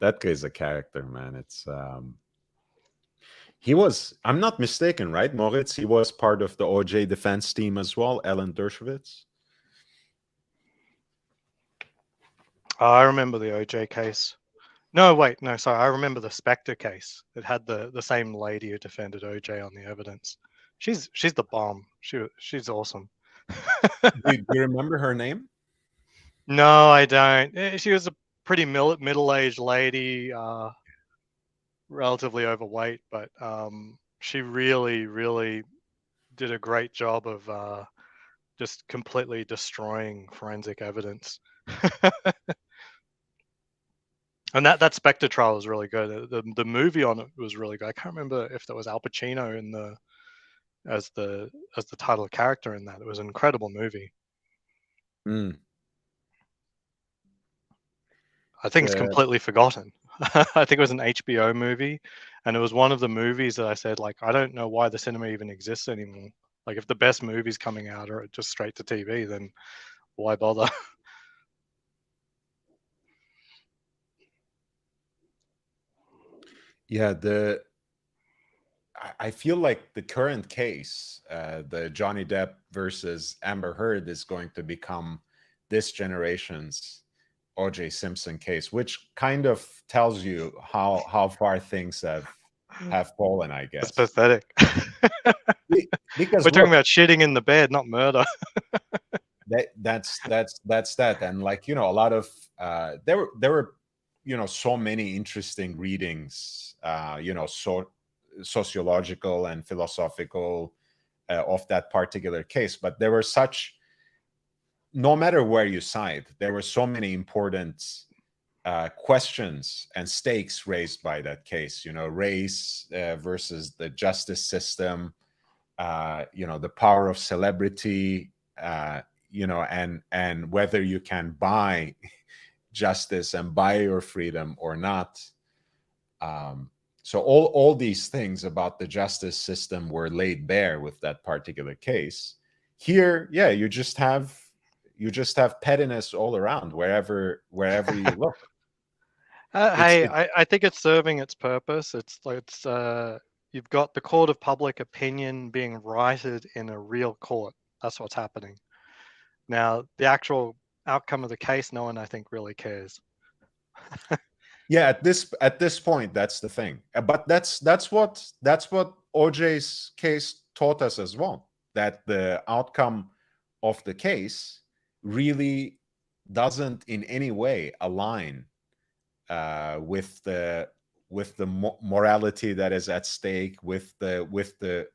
That guy's a character, man. It's he was, I'm not mistaken, right? Moritz, he was part of the OJ defense team as well, Alan Dershowitz. I remember the OJ case. No, wait, no, sorry. I remember the Spectre case. It had the same lady who defended OJ on the evidence. She's the bomb. She's awesome. Do you remember her name? No, I don't. She was a pretty middle-aged lady, relatively overweight, but she really did a great job of just completely destroying forensic evidence. And that Spectre trial was really good. The movie on it was really good. I can't remember if there was Al Pacino in the as the title character in that. It was an incredible movie. I think it's completely forgotten. I think it was an HBO movie, and it was one of the movies that I said, like, I don't know why the cinema even exists anymore. Like, if the best movies coming out are just straight to TV, then why bother? Yeah, I feel like the current case, the Johnny Depp versus Amber Heard, is going to become this generation's O.J. Simpson case, which kind of tells you how far things have fallen, I It's guess. pathetic. Because We're talking look, about shitting in the bed, not murder. that's that, and like, you know, a lot of there were, you know, so many interesting readings, you know, sociological and philosophical of that particular case, but there were such, no matter where you side, there were so many important questions and stakes raised by that case. You know, race versus the justice system. You know, the power of celebrity. You know, and whether you can buy justice and buy your freedom or not. So all these things about the justice system were laid bare with that particular case. Here, yeah, you just have pettiness all around wherever you look. Hey, I think it's serving its purpose. It's you've got the court of public opinion being righted in a real court. That's what's happening. Now, the actual outcome of the case, no one, I think, really cares. Yeah, at this point, that's the thing. But that's what OJ's case taught us as well. That the outcome of the case really doesn't in any way align with the morality that is at stake, with the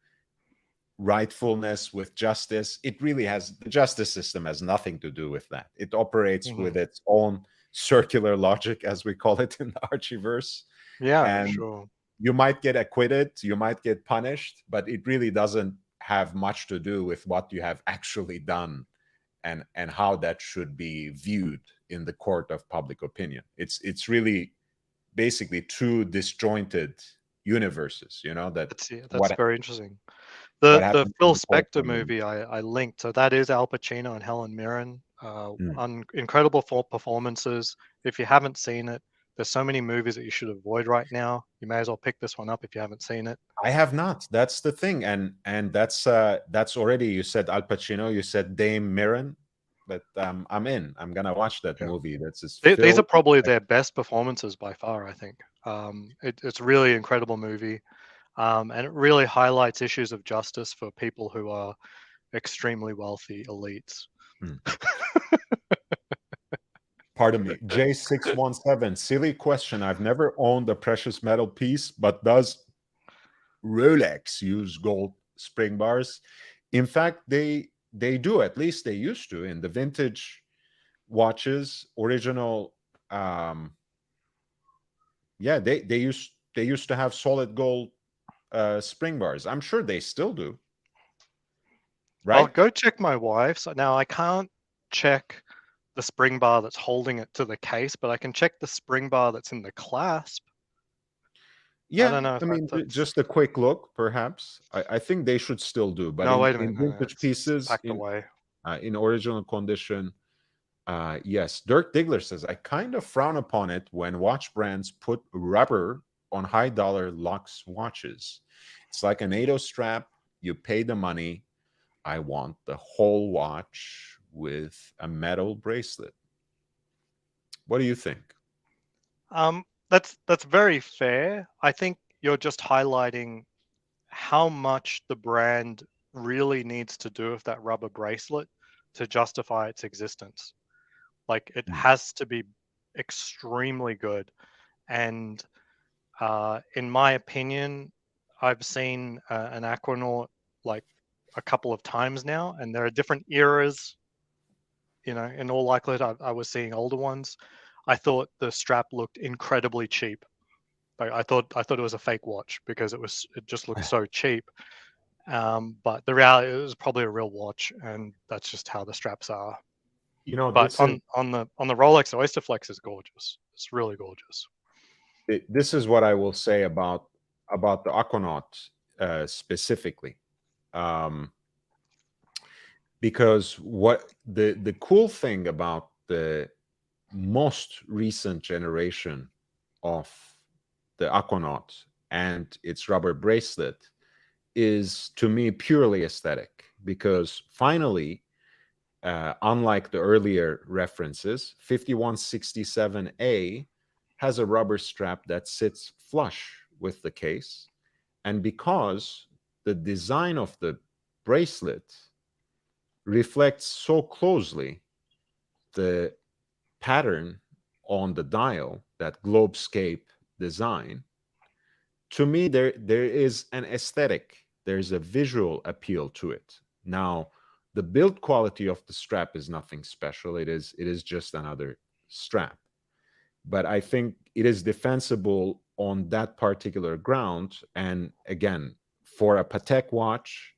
rightfulness, with justice. It really has, the justice system has nothing to do with that. It operates Hmm. with its own circular logic, as we call it in the Archieverse. Yeah, And sure. you might get acquitted, you might get punished, but it really doesn't have much to do with what you have actually done, and how that should be viewed in the court of public opinion. It's really basically two disjointed universes, that That's what very interesting. what The happens in Phil the Spector courtroom. movie I linked, so that is Al Pacino and Helen Mirren. Mm. Incredible performances. If you haven't seen it, there's so many movies that you should avoid right now. You may as well pick this one up if you haven't seen it. I have not. That's the thing, and that's already. You said Al Pacino. You said Dame Mirren. But I'm in. I'm gonna watch that Yeah. movie. That's just These are Phil. probably their best performances by far, I think. It's really incredible movie, and it really highlights issues of justice for people who are extremely wealthy elites. Hmm. Pardon me. J617. Silly question. I've never owned a precious metal piece, but does Rolex use gold spring bars? In fact, they do. At least they used to in the vintage watches. Original. Yeah, they used to have solid gold spring bars. I'm sure they still do, I'll right? go check my wife's. Now I can't check the spring bar that's holding it to the case, but I can check the spring bar that's in the clasp. I Yeah, don't know if I mean, that's. just a quick look, perhaps. I think they should still do, but No, in wait a minute. in No, vintage it's pieces, packed away. in original condition, yes. Dirk Diggler says, I kind of frown upon it when watch brands put rubber on high dollar Lux watches. It's like an NATO strap. You pay the money. I want the whole watch with a metal bracelet. What do you think? That's very fair. I think you're just highlighting how much the brand really needs to do with that rubber bracelet to justify its existence. Like it Mm. has to be extremely good. And in my opinion, I've seen an Aquanaut like a couple of times now, and there are different eras. In all likelihood, I was seeing older ones. I thought the strap looked incredibly cheap. Like I thought it was a fake watch because it just looked so cheap. But the reality, it was probably a real watch, and that's just how the straps are. But This is on the Rolex, the Oyster Flex is gorgeous. It's really gorgeous. this is what I will say about the Aquanaut specifically, um, because what the cool thing about the most recent generation of the Aquanaut and its rubber bracelet is, to me, purely aesthetic, because finally, unlike the earlier references, 5167A has a rubber strap that sits flush with the case. And because the design of the bracelet reflects so closely the pattern on the dial, that globescape design, to me there is an aesthetic, there's a visual appeal to it. Now, the build quality of the strap is nothing special. It is just another strap, but I think it is defensible on that particular ground. And again, for a Patek watch,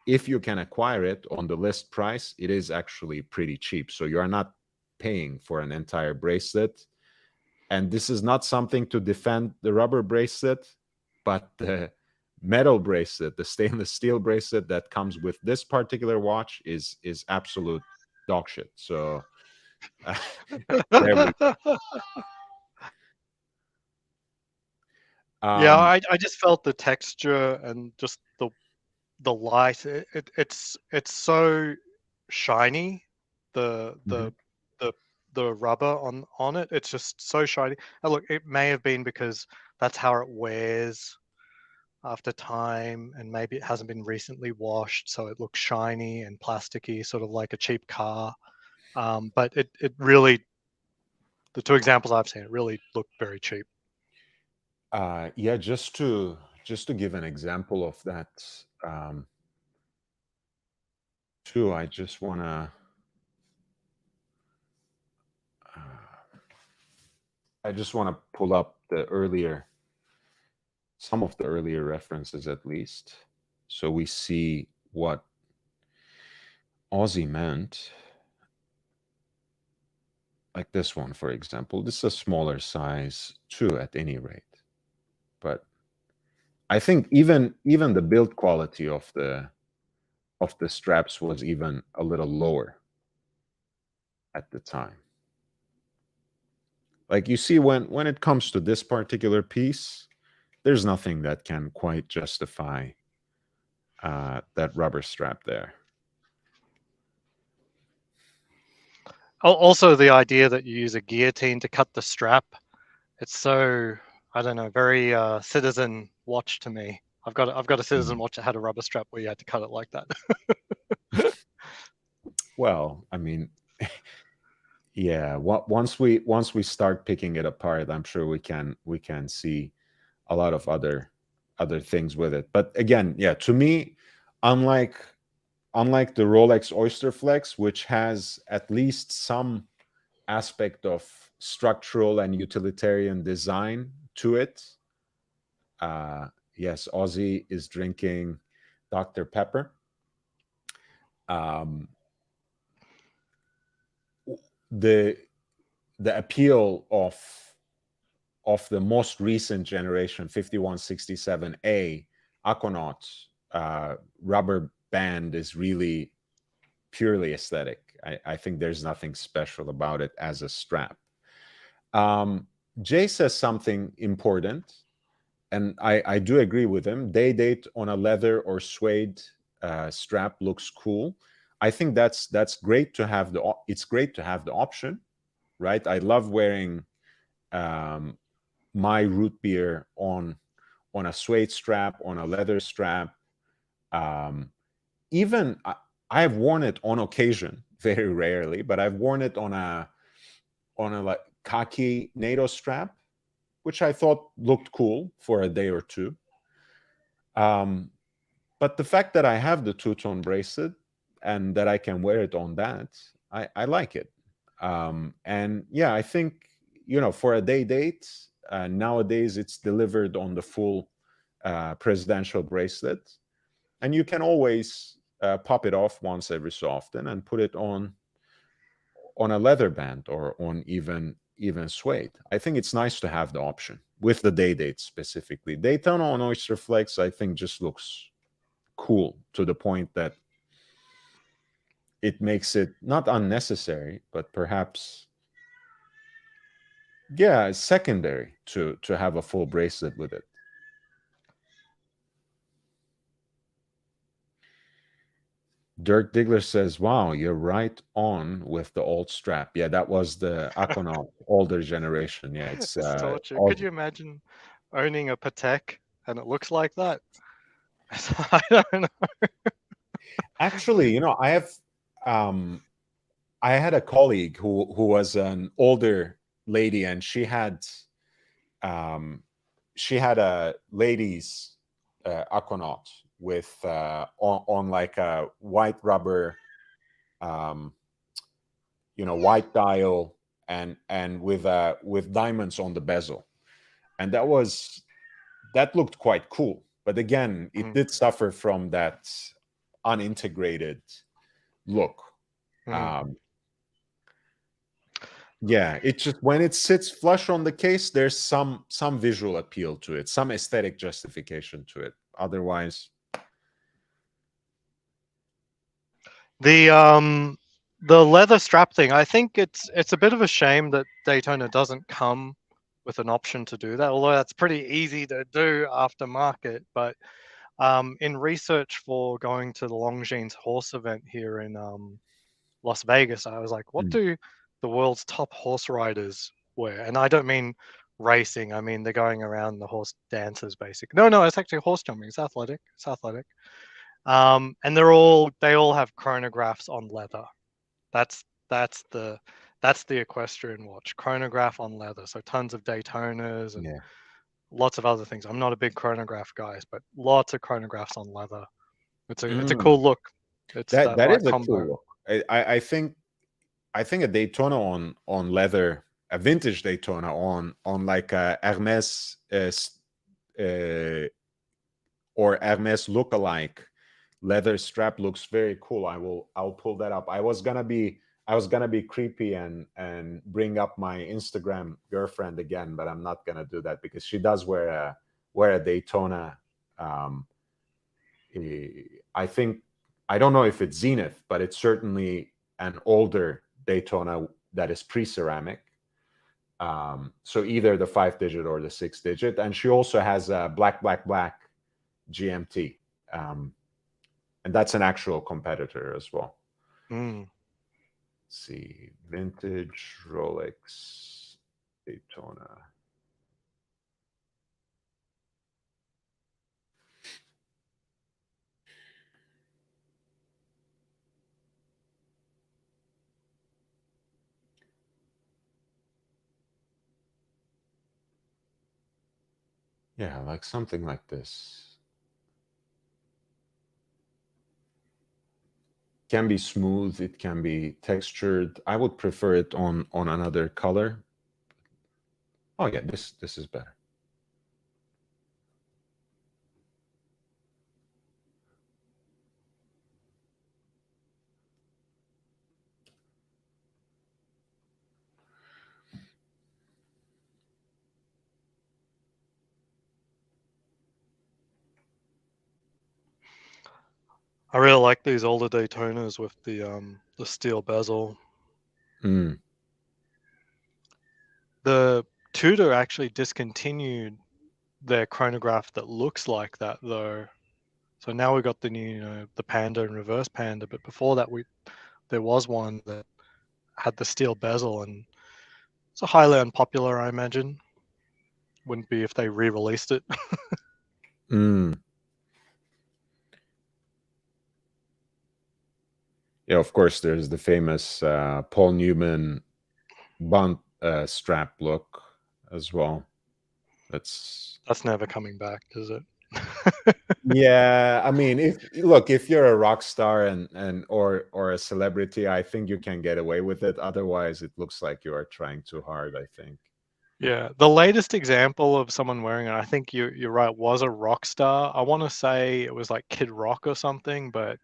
if you can acquire it on the list price, it is actually pretty cheap, so you are not paying for an entire bracelet. And this is not something to defend the rubber bracelet, but the metal bracelet, the stainless steel bracelet that comes with this particular watch is absolute dog shit. So there we go. Yeah, I just felt the texture and just the light. It's so shiny. The Mhm. the the the rubber on it. It's just so shiny. And look, it may have been because that's how it wears after time, and maybe it hasn't been recently washed, so it looks shiny and plasticky, sort of like a cheap car. But it really, the two examples I've seen, it really looked very cheap. Yeah, just to give an example of that, too, I just wanna. I just want to pull up some of the earlier references at least, so we see what Aussie meant. Like this one, for example. This is a smaller size too, at any rate. But I think even the build quality of the straps was even a little lower at the time. Like you see, when it comes to this particular piece, there's nothing that can quite justify that rubber strap there. Also, the idea that you use a guillotine to cut the strap, it's so, I don't know, very Citizen Watch to me. I've got a Citizen Watch that had a rubber strap where you had to cut it like that. Well, I mean, yeah. Once we start picking it apart, I'm sure we can see a lot of other things with it. But again, yeah, to me, unlike the Rolex Oyster Flex, which has at least some aspect of structural and utilitarian design to it. Yes, Aussie is drinking Dr. Pepper. Um, the appeal of the most recent generation 5167A Aquanaut rubber band is really purely aesthetic. I think there's nothing special about it as a strap. Jay says something important, and I do agree with him. Day date on a leather or suede strap looks cool. I think that's great to have it's great to have the option, right? I love wearing my root beer on a suede strap, on a leather strap. Even I have worn it on occasion, very rarely, but I've worn it on a like khaki NATO strap, which I thought looked cool for a day or two. But the fact that I have the two-tone bracelet and that I can wear it on that, I like it. And yeah, I think, for a day date, nowadays it's delivered on the full presidential bracelet. And you can always pop it off once every so often and put it on a leather band or on even suede. I think it's nice to have the option with the day date specifically. Daytona on Oyster Flex, I think, just looks cool to the point that it makes it not unnecessary, but perhaps, yeah, secondary to have a full bracelet with it. Dirk Diggler says, "Wow, you're right on with the old strap." Yeah, that was the Aquanaut older generation. Yeah, it's It's torture. all. Could you imagine owning a Patek and it looks like that? I don't know. Actually, I had a colleague who was an older lady, and she had a ladies Aquanaut with on like a white rubber, um, white dial, and with diamonds on the bezel, and that looked quite cool. But again, it did suffer from that unintegrated look. Um, yeah, it just, when it sits flush on the case, there's some visual appeal to it, some aesthetic justification to it. Otherwise, The leather strap thing, I think it's a bit of a shame that Daytona doesn't come with an option to do that, although that's pretty easy to do aftermarket. But in research for going to the Longines horse event here in Las Vegas, I was like, what Mm. do the world's top horse riders wear. And I don't mean racing. I mean they're going around the horse dances, basically. No, it's actually horse jumping. It's athletic. It's athletic. And they all have chronographs on leather. That's the equestrian watch, chronograph on leather. So tons of Daytonas and Yeah. lots of other things. I'm not a big chronograph guy, but lots of chronographs on leather. It's a Mm. cool look. It's that That right is a combo. cool look. I think a Daytona on leather, a vintage Daytona on like a Hermes or Hermes look-alike leather strap looks very cool. I'll pull that up. I was gonna be creepy and bring up my Instagram girlfriend again, but I'm not gonna do that because she does wear a Daytona. I think, I don't know if it's Zenith, but it's certainly an older Daytona that is pre-ceramic. So either the 5-digit or the 6-digit, and she also has a black GMT, and that's an actual competitor as well. Mm. Let's see, vintage Rolex Daytona. Yeah, like something like this. Can be smooth, it can be textured. I would prefer it on another color. Oh yeah, this is better. I really like these older Daytonas with the steel bezel. Mm. The Tudor actually discontinued their chronograph that looks like that though. So now we got the new, the Panda and reverse Panda, but before that there was one that had the steel bezel, and it's a highly unpopular, I imagine. Wouldn't be if they re-released it. Mm. Yeah, of course, there's the famous Paul Newman bun strap look as well. That's never coming back, is it? Yeah, I mean, if you're a rock star or a celebrity, I think you can get away with it. Otherwise, it looks like you are trying too hard, I think. Yeah, the latest example of someone wearing it, I think you're right, was a rock star. I want to say it was like Kid Rock or something, but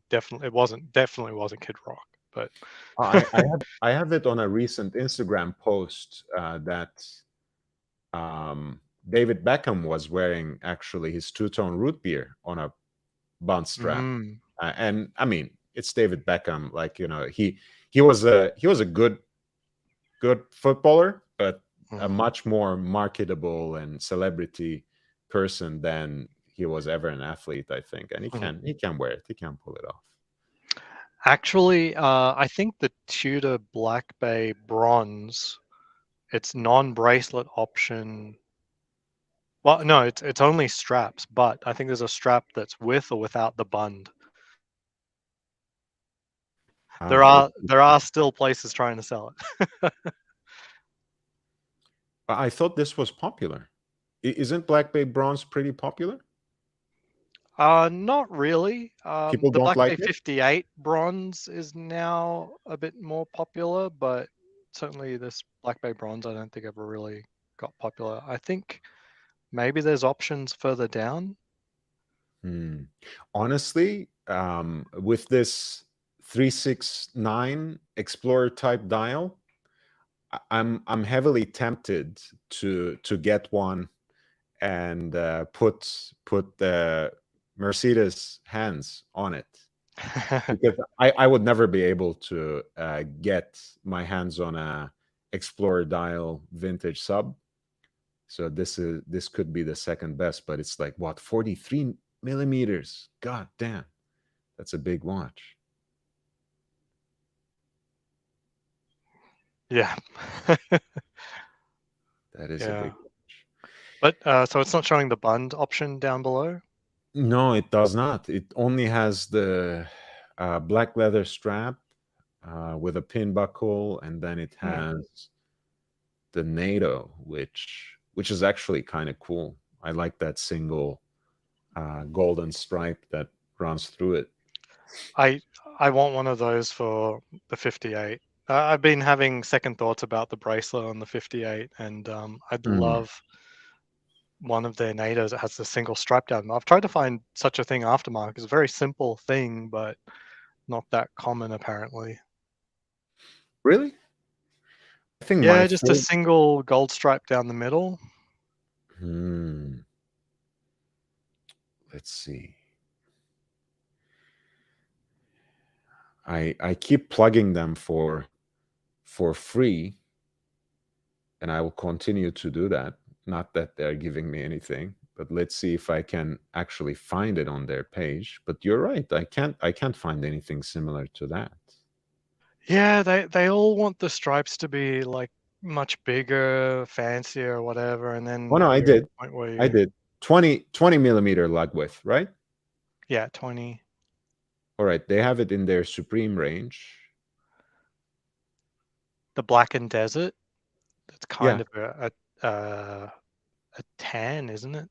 definitely wasn't Kid Rock. But I have it on a recent Instagram post that David Beckham was wearing actually his two-tone root beer on a bun strap. mm, And I mean, it's David Beckham. Like, he was a good footballer, but a mm, much more marketable and celebrity person than he was ever an athlete, I think. And he mm. can wear it. He can pull it off. Actually, I think the Tudor Black Bay Bronze, it's non-bracelet option. Well, no, it's only straps, but I think there's a strap that's with or without the bund. There Let's are see. there are still places trying to sell it. I thought this was popular. Isn't Black Bay Bronze pretty popular? Not really. People The don't Black like Bay it? 58 bronze is now a bit more popular, but certainly this Black Bay bronze I don't think ever really got popular. I think maybe there's options further down. Hmm. Honestly, with this 369 Explorer type dial, I'm heavily tempted to get one and put the Mercedes hands on it, because I would never be able to get my hands on a Explorer dial vintage sub. So this could be the second best, but it's like what, 43 millimeters? God damn, that's a big watch. Yeah. That is a Yeah. big watch. But so it's not showing the bund option down below? No, it does not. It only has the black leather strap with a pin buckle, and then it Hmm. has the NATO, which is actually kind of cool. I like that single golden stripe that runs through it. I I want one of those for the 58. I've been having second thoughts about the bracelet on the 58, and I'd Mm. love one of their NATOs that has the single stripe down. I've tried to find such a thing aftermarket. It's a very simple thing, but not that common apparently. Really? I think my Yeah, just a favorite. single gold stripe down the middle. Hmm. Let's see. I keep plugging them for free, and I will continue to do that. Not that they're giving me anything, but let's see if I can actually find it on their page. But you're right, I can't find anything similar to that. Yeah, they all want the stripes to be like much bigger, fancier, whatever, and Oh then no, I you're at did. the point where I you, did. 20 millimeter lug width, right? yeah, 20. All right, they have it in their Supreme range. The Blackened Desert, that's kind Yeah, of a tan, isn't it?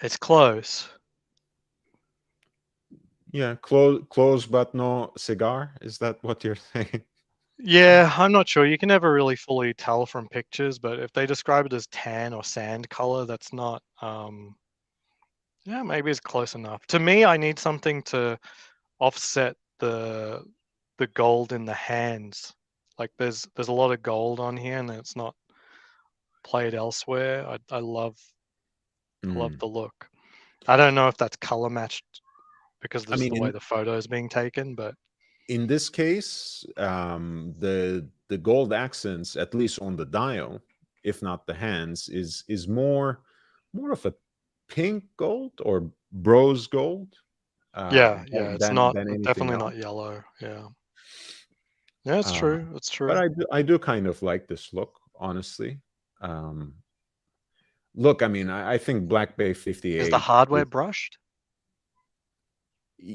It's close. yeah, close but no cigar. Is that what you're saying? Yeah, I'm not sure. You can never really fully tell from pictures, but if they describe it as tan or sand color, that's not yeah, maybe it's close enough. To me, I need something to offset the gold in the hands. Like there's a lot of gold on here and it's not played elsewhere. I love Mm. the look. I don't know if that's color matched because I this is mean, the way the photo is being taken, but in this case, the gold accents, at least on the dial, if not the hands, is more of a pink gold or rose gold yeah, yeah, it's not than anything definitely else. not yellow. Yeah. Yeah, it's Uh, true. It's but true. I do kind of like this look, honestly. Um, Look, I mean, I think Black Bay Is the 58 hardware is, brushed?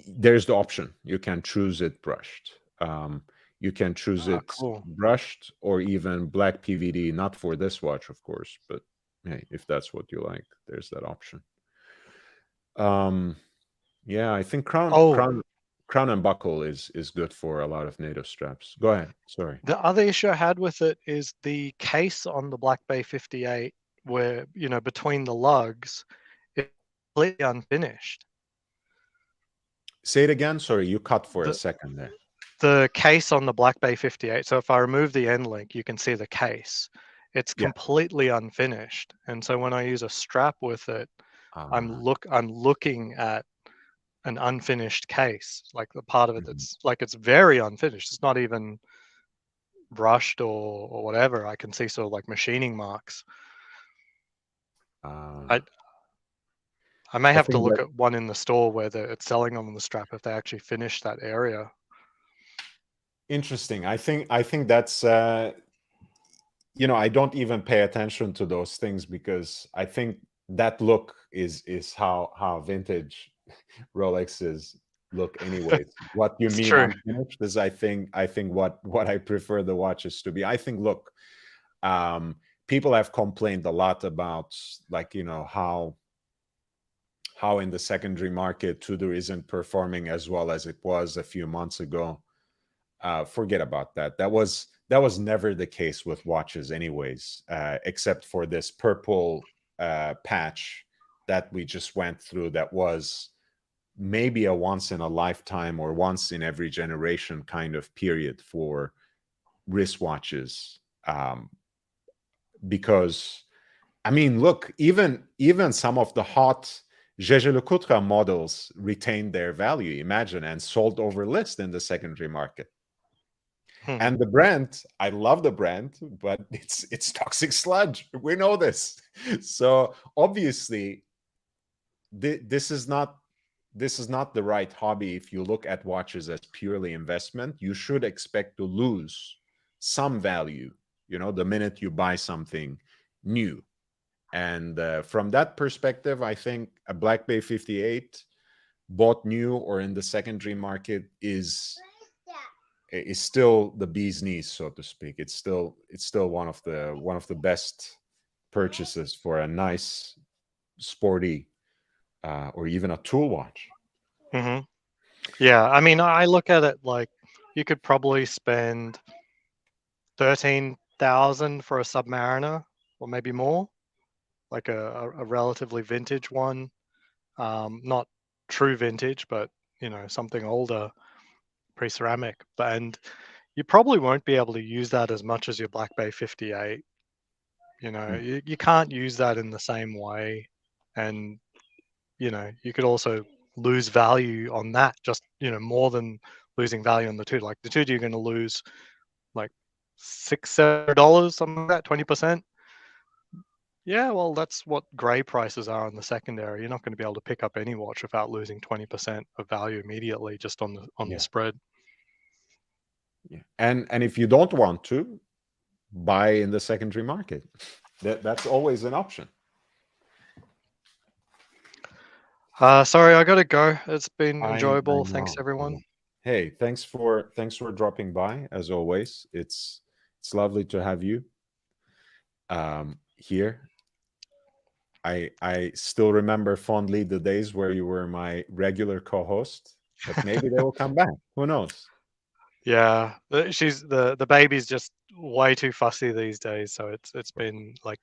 there's the option. You can choose it brushed. You can choose Ah, it cool. brushed or even black PVD, not for this watch, of course, but hey, if that's what you like, there's that option. Um, yeah, I think Oh, crown and buckle is good for a lot of native straps. Go ahead. Sorry. the other issue I had with it is the case on the Black Bay 58, where, between the lugs, it's completely unfinished. Say it again. Sorry, you cut for a The second there. the case on the Black Bay 58, so if I remove the end link, you can see the case. It's Yeah. completely unfinished. And so when I use a strap with it, Uh, I'm looking at an unfinished case, like the part of it mhm. that's like it's very unfinished. It's not even brushed or whatever. I can see sort of like machining marks. uh, I I may I have to think look that at one in the store where it's selling them on the strap if they actually finish that area. interesting. I think that's I don't even pay attention to those things because I think that look is how vintage Rolexes look anyways. What you It's mean true. unfinished is I think what I prefer the watches to be. I think look, um people have complained a lot about, like, how in the secondary market Tudor isn't performing as well as it was a few months ago. Forget about that. That was never the case with watches, anyways, except for this purple patch that we just went through. That was maybe a once in a lifetime or once in every generation kind of period for wristwatches. Because I mean, look, even some of the hot Jaeger-LeCoultre models retained their value. Imagine, and sold over list in the secondary market. Hmm. And the brand, I love the brand, but it's toxic sludge. We know this. So obviously, this is not this is not the right hobby. If you look at watches as purely investment, you should expect to lose some value, the minute you buy something new. And from that perspective, I think a Black Bay 58 bought new or in the secondary market is still the bee's knees, so to speak. It's still one of the best purchases for a nice sporty or even a tool watch. Mm-hmm. Yeah, I mean, I look at it like you could probably spend 13,000 for a Submariner, or maybe more, like a relatively vintage one. Not true vintage, but something older, pre-ceramic. And you probably won't be able to use that as much as your Black Bay 58. You can't use that in the same way, and you could also lose value on that, just more than losing value on the two. Like the two, you're going to lose like $6-7, something like that, 20%. Yeah, well, that's what grey prices are on the secondary. You're not going to be able to pick up any watch without losing 20% of value immediately just on the spread. Yeah. And if you don't want to buy in the secondary market, that's always an option. Sorry, I gotta go. It's been I enjoyable. Thanks, know. everyone. Hey, thanks for dropping by. As always, it's lovely to have you here. I still remember fondly the days where you were my regular co-host, but maybe they will come back. Who knows? Yeah, the baby's just way too fussy these days, so it's been like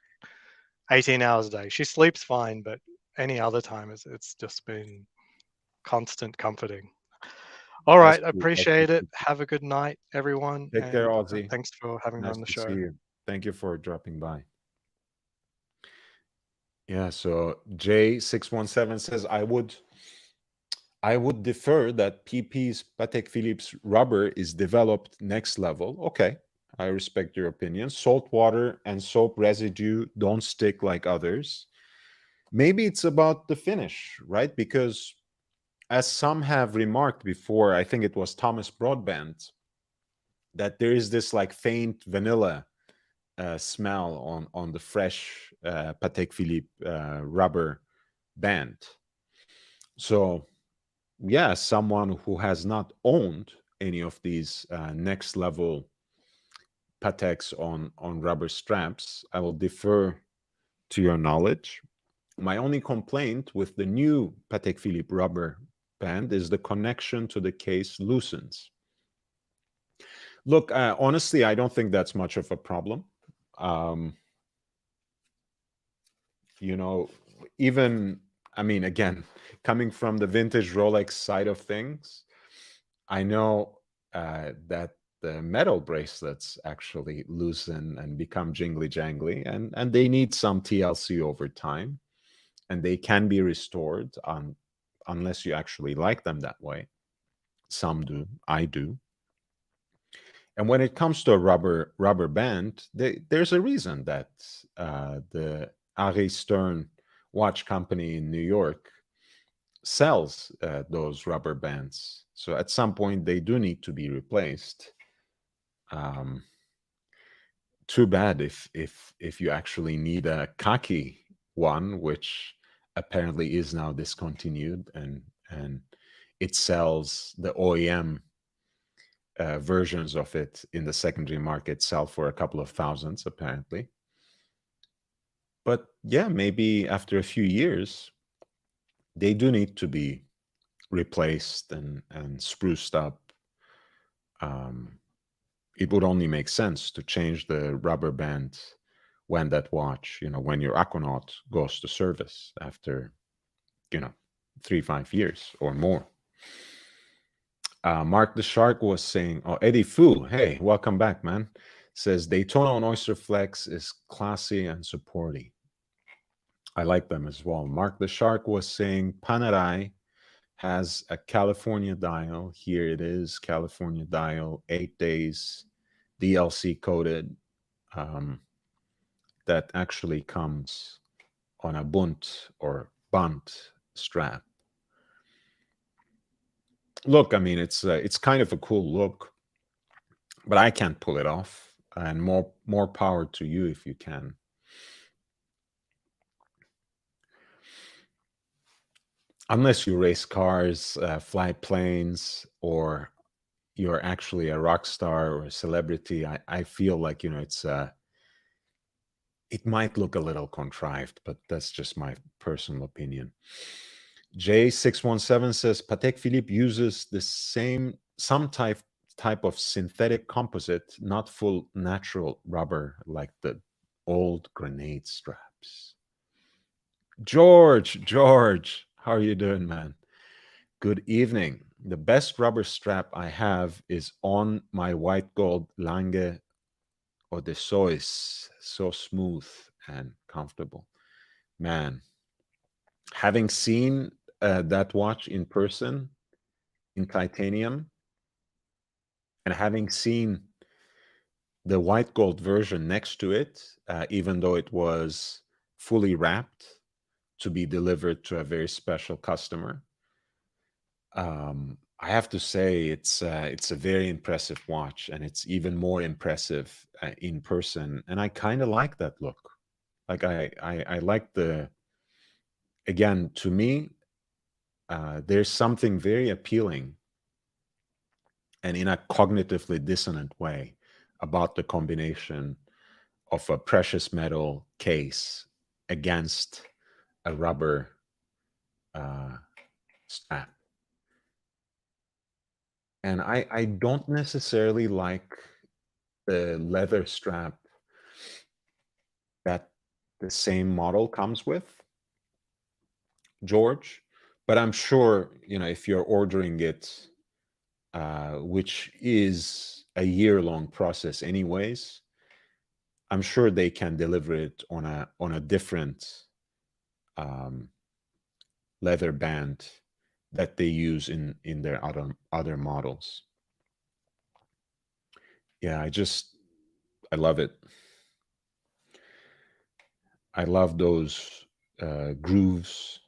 18 hours a day. She sleeps fine, but any other time it's just been constant comforting. All right, appreciate it. Have a good night, everyone, Take care, and Ozzy. thanks for having me Nice on the to show. see you. Thank you for dropping by. Yeah, so J617 says I would defer that PP's Patek Philippe's rubber is developed next level. Okay, I respect your opinion. Salt water and soap residue don't stick like others. Maybe it's about the finish, right? Because as some have remarked before, I think it was Thomas Broadbent, that there is this like faint vanilla smell on the fresh Patek Philippe rubber band. So yeah, someone who has not owned any of these next level Pateks on rubber straps, I will defer to your knowledge. My only complaint with the new Patek Philippe rubber band is the connection to the case loosens. Look, honestly, I don't think that's much of a problem. You know, even, I mean, again, coming from the vintage Rolex side of things, I know that the metal bracelets actually loosen and become jingly jangly, and they need some TLC over time, and they can be restored unless you actually like them that way. Some do, I do. And when it comes to a rubber band, there's a reason that the Ari Stern watch company in New York sells those rubber bands. So at some point they do need to be replaced. Too bad if you actually need a khaki one, which apparently is now discontinued, and it sells the OEM versions of it in the secondary market sell for a couple of thousands apparently. But yeah, maybe after a few years they do need to be replaced and spruced up. It would only make sense to change the rubber band when that watch, when your Aquanaut goes to service after 3-5 years or more. Mark the Shark was saying, oh, Eddie Fu, hey, welcome back, man. Says Daytona on Oyster Flex is classy and supporty. I like them as well. Mark the Shark was saying Panerai has a California dial. Here it is, California dial, 8 days, DLC coded. That actually comes on a bunt or bunt strap. Look, I mean, it's kind of a cool look, but I can't pull it off. And more power to you if you can. Unless you race cars, fly planes, or you're actually a rock star or a celebrity, I feel like, it might look a little contrived, but that's just my personal opinion. J617 says Patek Philippe uses the same some type of synthetic composite, not full natural rubber like the old grenade straps. George, how are you doing, man? Good evening. The best rubber strap I have is on my white gold Lange Odysseus. So smooth and comfortable. Man, having seen that watch in person in titanium and having seen the white gold version next to it, even though it was fully wrapped to be delivered to a very special customer, I have to say it's a very impressive watch, and it's even more impressive in person. And I kind of like that look. Like I like the again to me, there's something very appealing and in a cognitively dissonant way about the combination of a precious metal case against a rubber uh, strap. And I don't necessarily like the leather strap that the same model comes with, George. But I'm sure, if you're ordering it, which is a year-long process anyways, I'm sure they can deliver it on a different um, leather band that they use in their other models. Yeah, I love it. I love those grooves,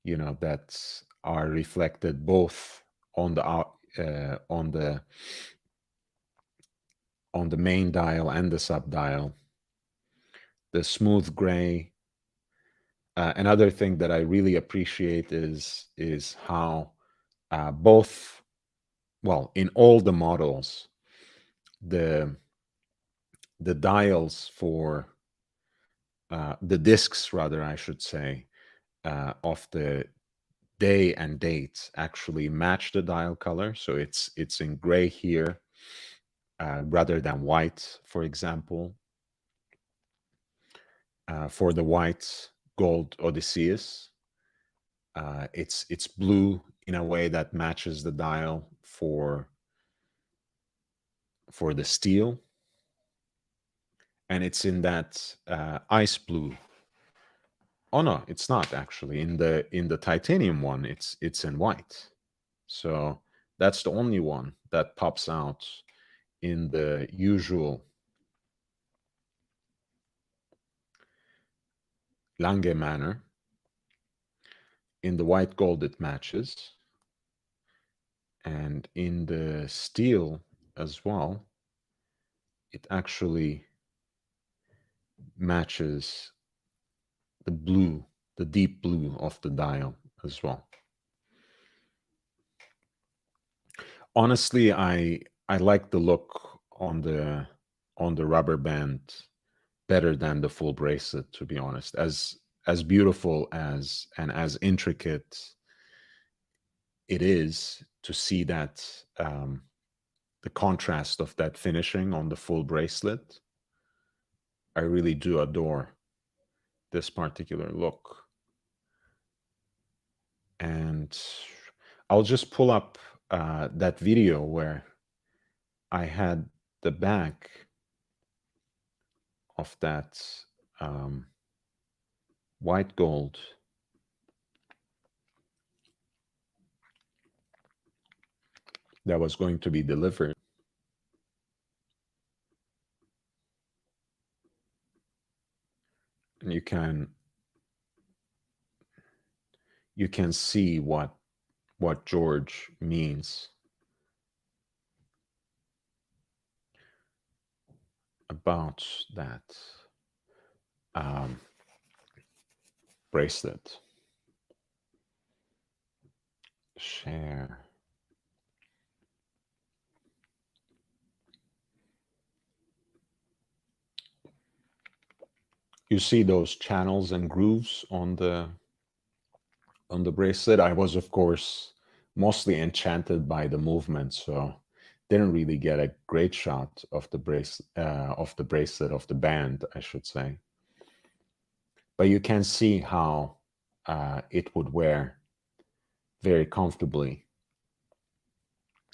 that are reflected both on the on the main dial and the sub dial. The smooth gray. Another thing that I really appreciate is how both, well, in all the models, the the dials for the discs, rather, I should say, of the day and date actually match the dial color. So it's in gray here rather than white, for example. For the white gold Odysseus, it's blue in a way that matches the dial for the steel, and it's in that ice blue. Oh no, it's not actually in the titanium one. It's in white. So that's the only one that pops out in the usual Lange manner. In the white gold, it matches, and in the steel as well, it actually matches the blue, the deep blue of the dial as well. Honestly, I like the look on the rubber band better than the full bracelet, to be honest. As beautiful as and as intricate it is to see that the contrast of that finishing on the full bracelet, I really do adore this particular look. And I'll just pull up that video where I had the back of that um, white gold that was going to be delivered. And you can see what what George means about that bracelet. Share. You see those channels and grooves on the bracelet. I was, of course, mostly enchanted by the movement, so didn't really get a great shot of the bracelet, of the band, I should say. But you can see how it would wear very comfortably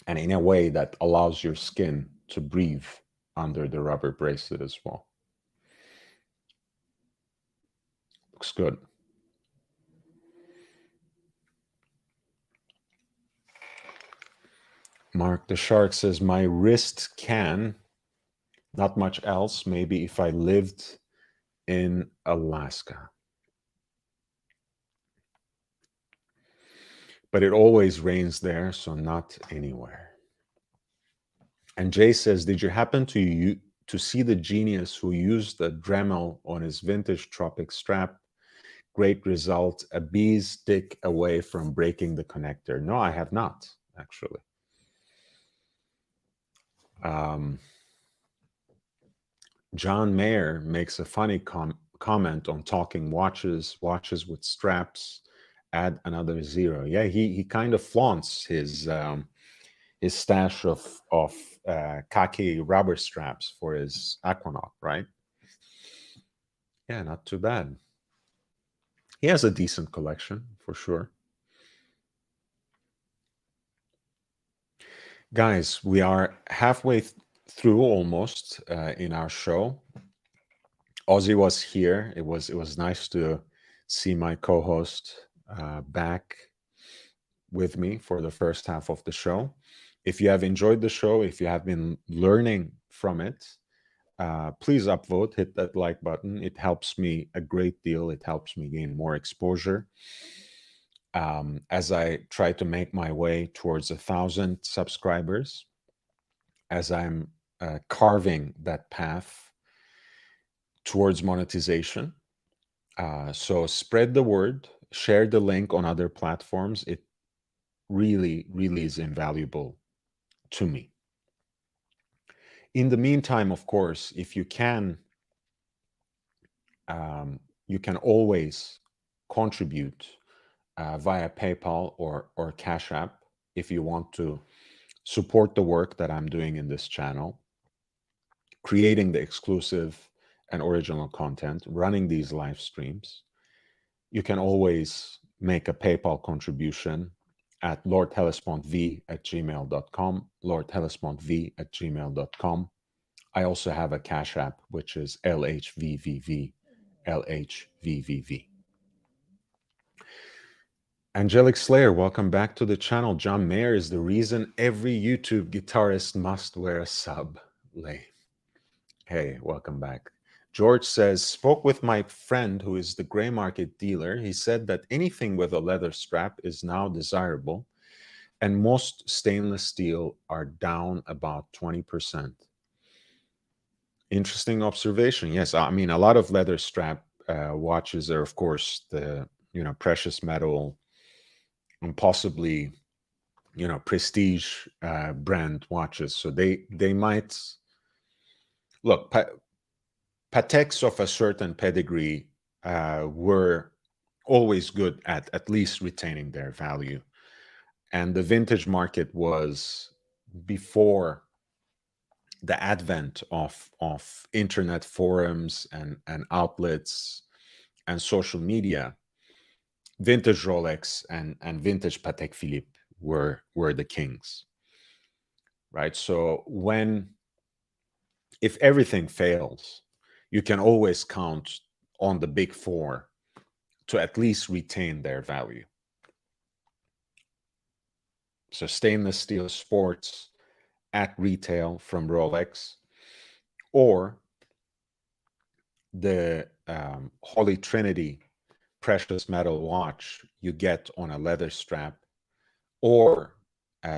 and in a way that allows your skin to breathe under the rubber bracelet as well. Looks good. Mark the Shark says, my wrist can, not much else, maybe if I lived in Alaska. But it always rains there, so not anywhere. And Jay says, did you happen to see the genius who used the Dremel on his vintage Tropic strap? Great result, a bee's dick away from breaking the connector. No, I have not, actually. John Mayer makes a funny comment on talking watches with straps, add another zero. Yeah, he kind of flaunts his stash of khaki rubber straps for his Aquanaut, right? Yeah, not too bad. He has a decent collection, for sure. Guys, we are halfway through almost in our show. Ozzy was here. It was nice to see my co-host back with me for the first half of the show. If you have enjoyed the show, if you have been learning from it, please upvote, hit that like button. It helps me a great deal. It helps me gain more exposure as I try to make my way towards 1,000 subscribers, as I'm carving that path towards monetization. So spread the word, share the link on other platforms. It really, really is invaluable to me. In the meantime, of course, if you can always contribute via PayPal or Cash App if you want to support the work that I'm doing in this channel, creating the exclusive and original content, running these live streams. You can always make a PayPal contribution at lordhellespontv@gmail.com, lordhellespontv@gmail.com. I also have a Cash App, which is LHVVV, LHVVV. Angelic Slayer, welcome back to the channel. John Mayer is the reason every YouTube guitarist must wear a sub. Lame. Hey, welcome back. George says, spoke with my friend who is the gray market dealer. He said that anything with a leather strap is now desirable, and most stainless steel are down about 20%. Interesting observation. Yes, I mean, a lot of leather strap watches are, of course, the precious metal and possibly prestige brand watches. So they might look. Pateks of a certain pedigree were always good at least retaining their value. And the vintage market was, before the advent of internet forums and outlets and social media, vintage Rolex and vintage Patek Philippe were the kings, right? So if everything fails, you can always count on the big four to at least retain their value. So stainless steel sports at retail from Rolex, or the Holy Trinity precious metal watch you get on a leather strap or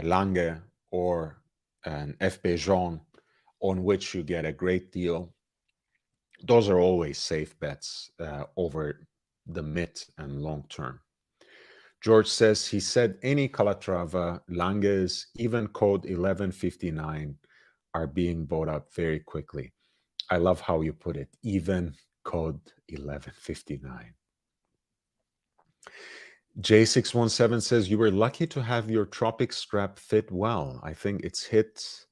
Lange or an FP Jaune, on which you get a great deal. Those are always safe bets over the mid and long term. George says he said any Calatrava, Langes, even code 1159 are being bought up very quickly. I love how you put it, even code 1159. J617 says you were lucky to have your Tropic strap fit well. I think it's hit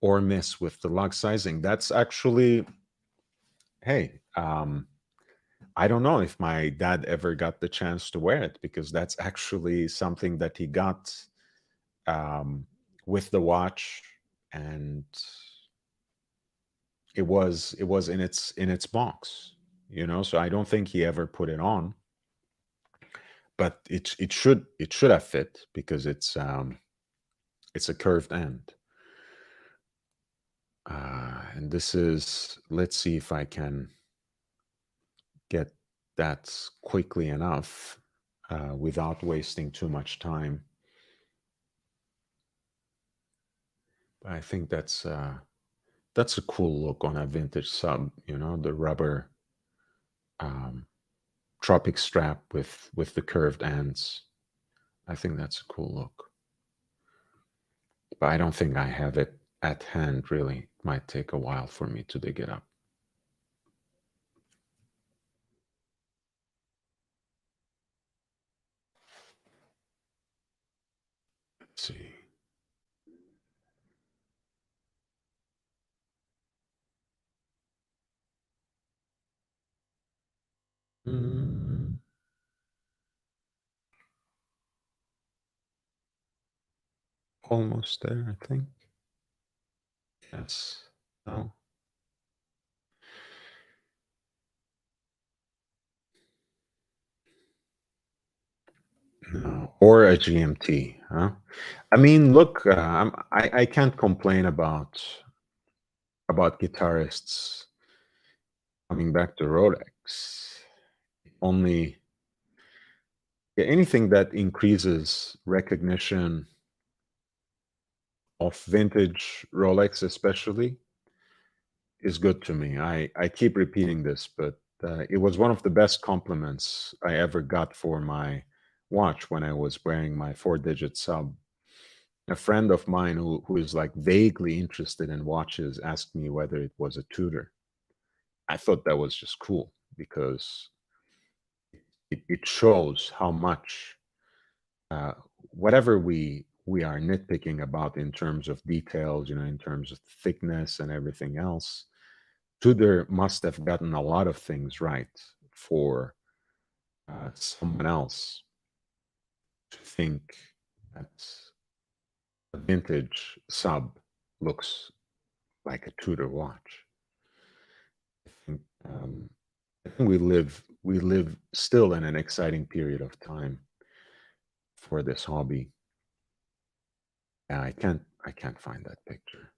or miss with the lug sizing. That's actually, hey, I don't know if my dad ever got the chance to wear it, because that's actually something that he got with the watch, and it was in its box, you know. So I don't think he ever put it on, but it should have fit, because it's a curved end. And this is, let's see if I can get that quickly enough without wasting too much time. But I think that's a cool look on a vintage sub, you know, the rubber Tropic strap with the curved ends. I think that's a cool look. But I don't think I have it at hand, really. It might take a while for me to dig it up. Let's see. Mm, almost there, I think. Yes. No. No. Or a GMT, huh? I mean, look, I can't complain about guitarists coming back to Rolex. Only, yeah, anything that increases recognition of vintage Rolex, especially, is good to me. I keep repeating this, but it was one of the best compliments I ever got for my watch when I was wearing my 4-digit sub. A friend of mine who is like vaguely interested in watches asked me whether it was a Tudor. I thought that was just cool, because it shows how much uh, whatever we are nitpicking about in terms of details, you know, in terms of thickness and everything else, Tudor must have gotten a lot of things right for someone else to think that a vintage sub looks like a Tudor watch. I think, I think we live still in an exciting period of time for this hobby. Yeah, I can't find that picture.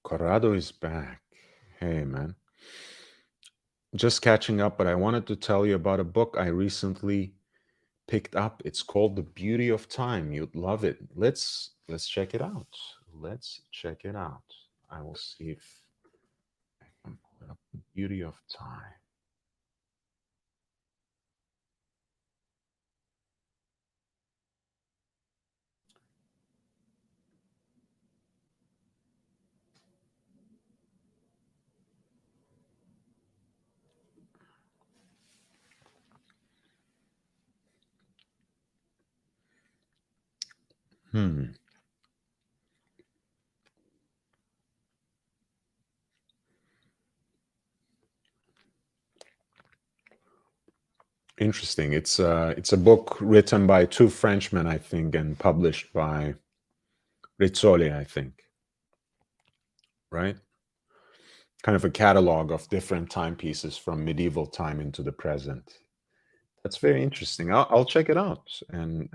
Corrado is back. Hey, man. Just catching up, but I wanted to tell you about a book I recently picked up. It's called The Beauty of Time. You'd love it. Let's check it out. Let's check it out. I will see if I can pull up The Beauty of Time. Hmm. Interesting. It's a book written by two Frenchmen, I think, and published by Rizzoli, I think. Right? Kind of a catalog of different timepieces from medieval time into the present. That's very interesting. I'll check it out, and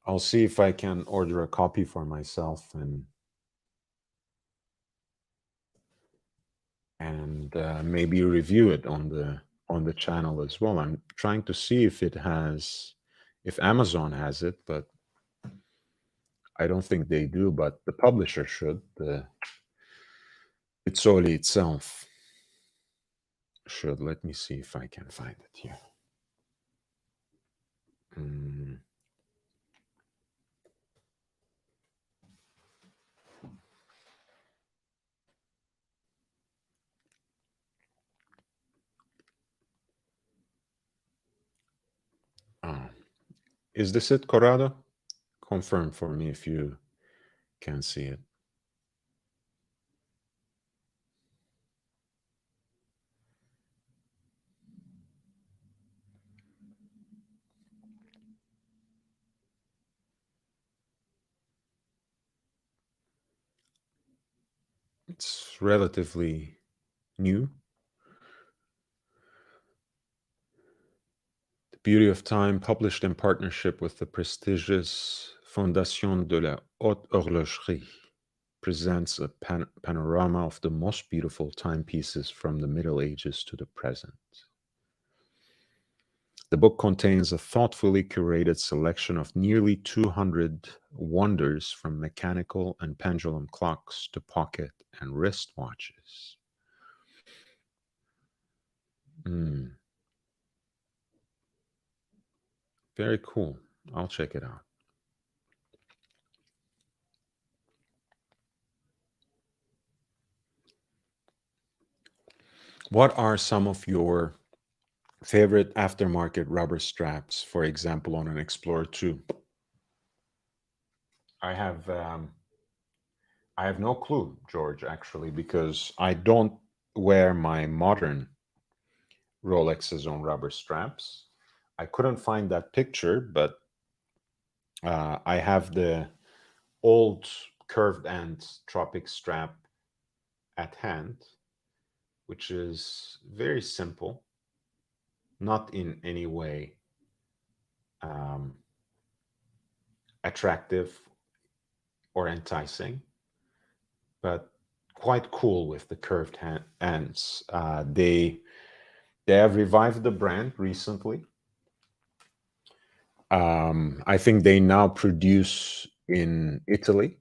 I'll see if I can order a copy for myself, and maybe review it on on the channel as well. I'm trying to see if Amazon has it, but I don't think they do, but the publisher should. The Pizzoli itself should. Let me see if I can find it here. Oh. Is this it, Corrado? Confirm for me if you can see it. It's relatively new. The Beauty of Time, published in partnership with the prestigious Fondation de la Haute Horlogerie, presents a panorama of the most beautiful timepieces from the Middle Ages to the present. The book contains a thoughtfully curated selection of nearly 200 wonders, from mechanical and pendulum clocks to pocket and wrist watches. Very cool. I'll check it out. What are some of your favorite aftermarket rubber straps, for example, on an Explorer 2? I have no clue, George, actually, because I don't wear my modern Rolexes on rubber straps. I couldn't find that picture, but I have the old curved end Tropic strap at hand, which is very simple, not in any way attractive or enticing, but quite cool with the curved ends. They have revived the brand recently. I think they now produce in Italy,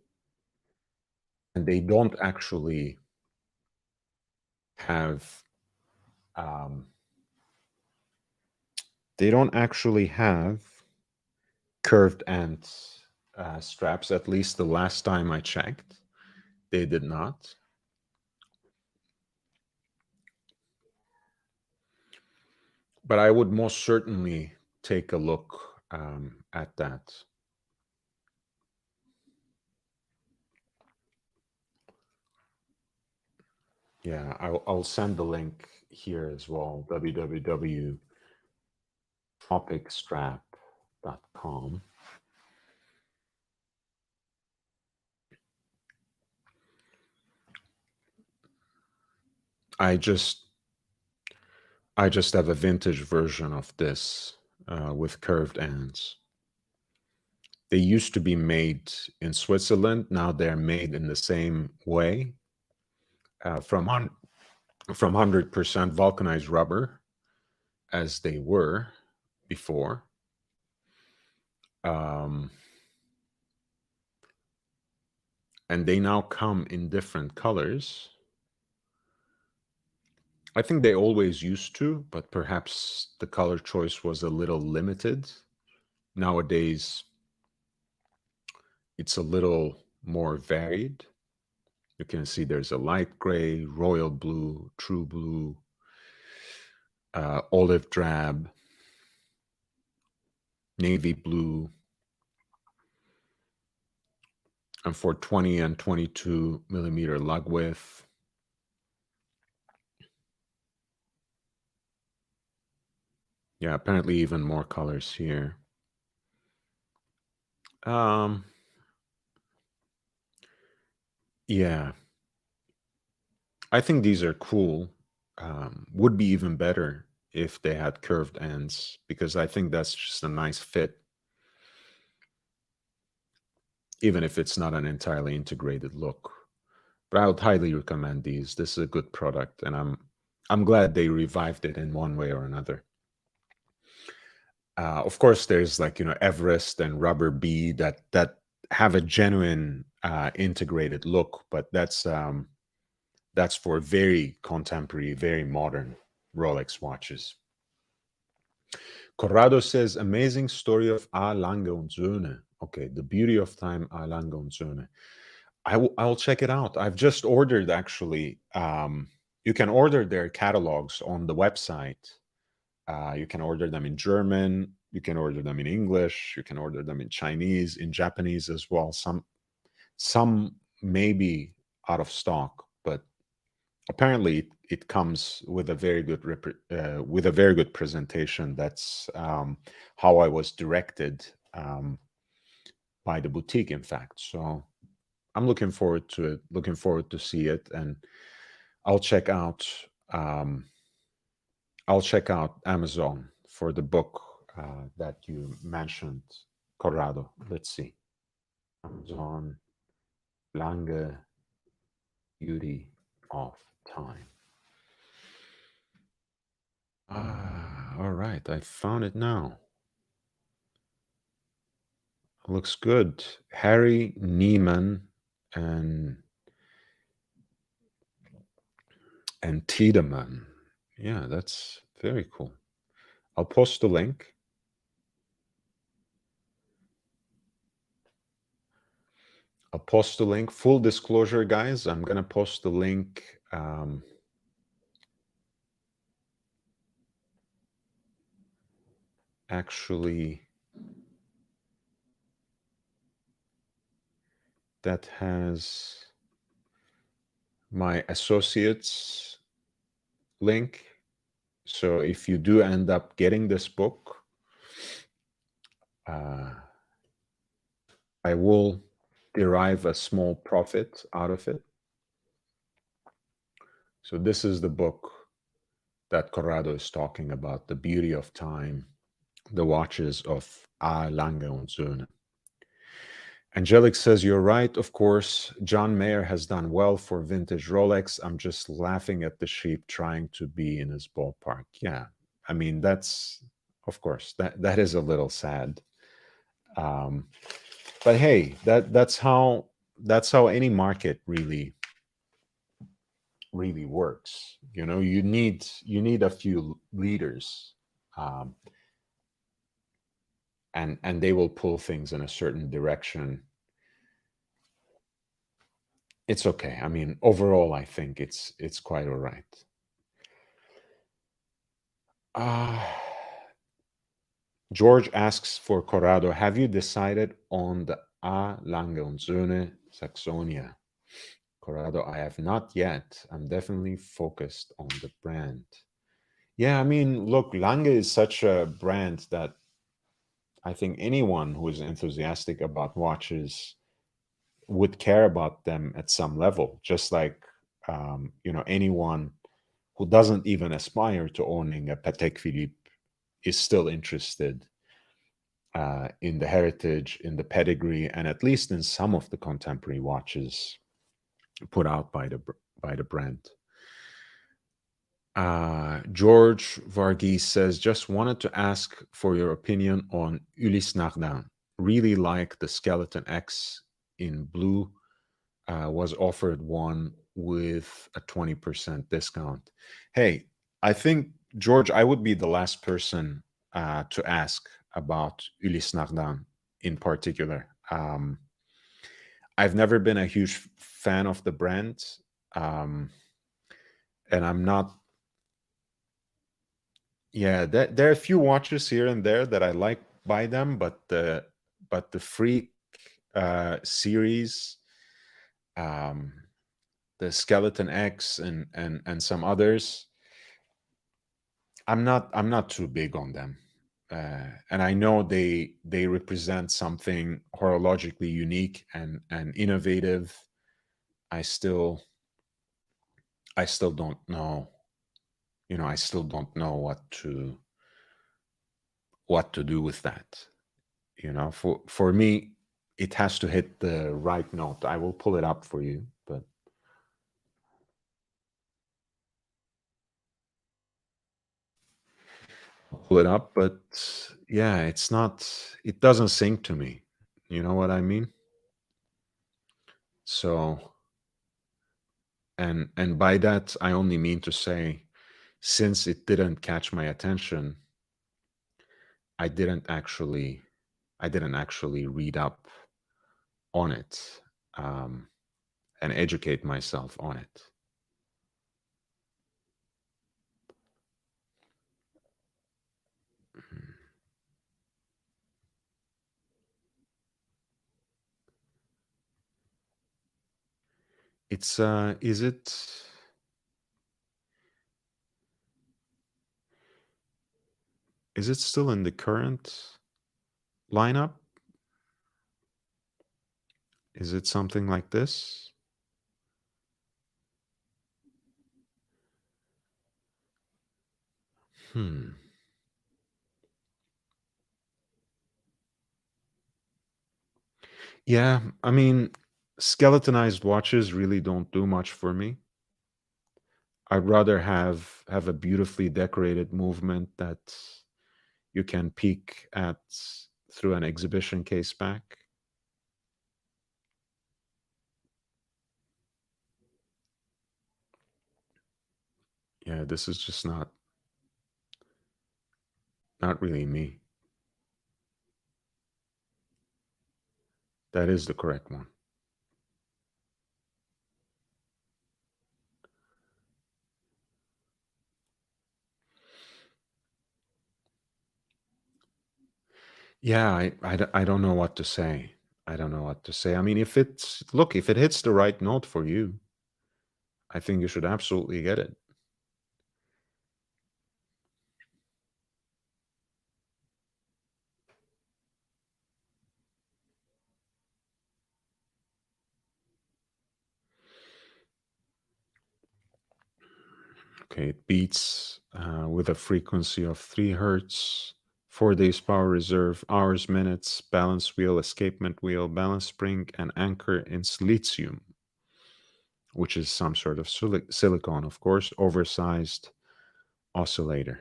and they don't actually have curved end straps. At least the last time I checked, they did not. But I would most certainly take a look at that. Yeah, I'll send the link here as well, www.tropicstrap.com. I just have a vintage version of this with curved ends. They used to be made in Switzerland. Now they're made in the same way from 100% vulcanized rubber as they were before. And they now come in different colors. I think they always used to, but perhaps the color choice was a little limited. Nowadays, it's a little more varied. You can see there's a light gray, royal blue, true blue, olive drab, navy blue. And for 20 and 22 millimeter lug width. Yeah, apparently even more colors here. Yeah, I think these are cool. Would be even better if they had curved ends, because I think that's just a nice fit, even if it's not an entirely integrated look. But I would highly recommend these. This is a good product, and I'm glad they revived it in one way or another. Of course, there's like, Everest and Rubber B that have a genuine integrated look, but that's for very contemporary, very modern Rolex watches. Corrado says, amazing story of A. Lange und Söhne. Okay, the beauty of time, A. Lange und Söhne. I'll check it out. I've just ordered, actually. You can order their catalogs on the website. You can order them in German. You can order them in English. You can order them in Chinese, in Japanese as well. Some may be out of stock, but apparently it comes with a very good presentation. That's how I was directed by the boutique, in fact. So I'm looking forward to it. Looking forward to see it, and I'll check out Amazon for the book that you mentioned, Corrado. Let's see. Amazon, Lange, Beauty of Time. All right, I found it now. Looks good. Harry Neiman and Tiedemann. Yeah, that's very cool. I'll post the link. I'll post the link. Full disclosure, guys, I'm going to post the link. Actually, that has my associates link. So if you do end up getting this book, I will derive a small profit out of it. So this is the book that Corrado is talking about, The Beauty of Time, the watches of A. Lange und Söhne. Angelic says, you're right, of course. John Mayer has done well for vintage Rolex. I'm just laughing at the sheep trying to be in his ballpark. Yeah, I mean, that's, of course, that is a little sad. But hey, that's how any market really works. You need a few leaders, and they will pull things in a certain direction. It's okay. I mean, overall, I think it's quite all right. George asks for Corrado, have you decided on the A. Lange und Söhne Saxonia? Corrado, I have not yet. I'm definitely focused on the brand. Yeah, I mean, look, Lange is such a brand that I think anyone who is enthusiastic about watches would care about them at some level, just like, anyone who doesn't even aspire to owning a Patek Philippe is still interested in the heritage, in the pedigree, and at least in some of the contemporary watches put out by the brand. George Varghese says, just wanted to ask for your opinion on Ulysse Nardin. Really like the Skeleton X in blue. Was offered one with a 20% discount. Hey, I think, George, I would be the last person to ask about Ulysse Nardin in particular. I've never been a huge fan of the brand, and I'm not. Yeah, there are a few watches here and there that I like by them, but the Freak series, the Skeleton X, and some others, I'm not too big on them. And I know they represent something horologically unique and innovative. I still don't know. I still don't know what to do with that. For me, it has to hit the right note. I will pull it up for you, but pull it up, but yeah, it's not. It doesn't sink to me. You know what I mean? So, and by that, I only mean to say, since it didn't catch my attention, I didn't actually, I didn't actually read up on it um, and educate myself on it. It's is it still in the current lineup? Is it something like this? Hmm. Yeah, I mean, skeletonized watches really don't do much for me. I'd rather have a beautifully decorated movement that you can peek at through an exhibition case back. Yeah, this is just not really me. That is the correct one. Yeah, I don't know what to say. I don't know what to say. I mean, if it's look, if it hits the right note for you, I think you should absolutely get it. Okay, it beats with a frequency of 3 hertz, 4 days power reserve, hours, minutes, balance wheel, escapement wheel, balance spring, and anchor in silicium, which is some sort of silicon, of course, oversized oscillator.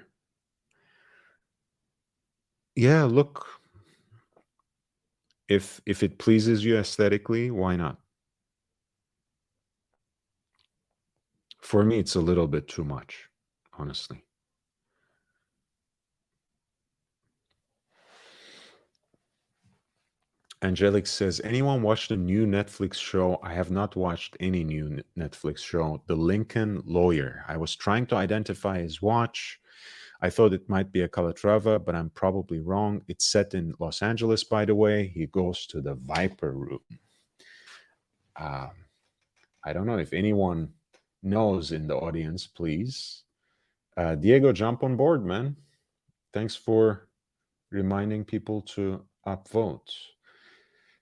Yeah, look, if it pleases you aesthetically, why not? For me, it's a little bit too much, honestly. Angelic says, anyone watch the new Netflix show? I have not watched any new Netflix show. The Lincoln Lawyer. I was trying to identify his watch. I thought it might be a Calatrava, but I'm probably wrong. It's set in Los Angeles, by the way. He goes to the Viper Room. Um, I don't know if anyone knows in the audience, please. Diego, jump on board, man. Thanks for reminding people to upvote.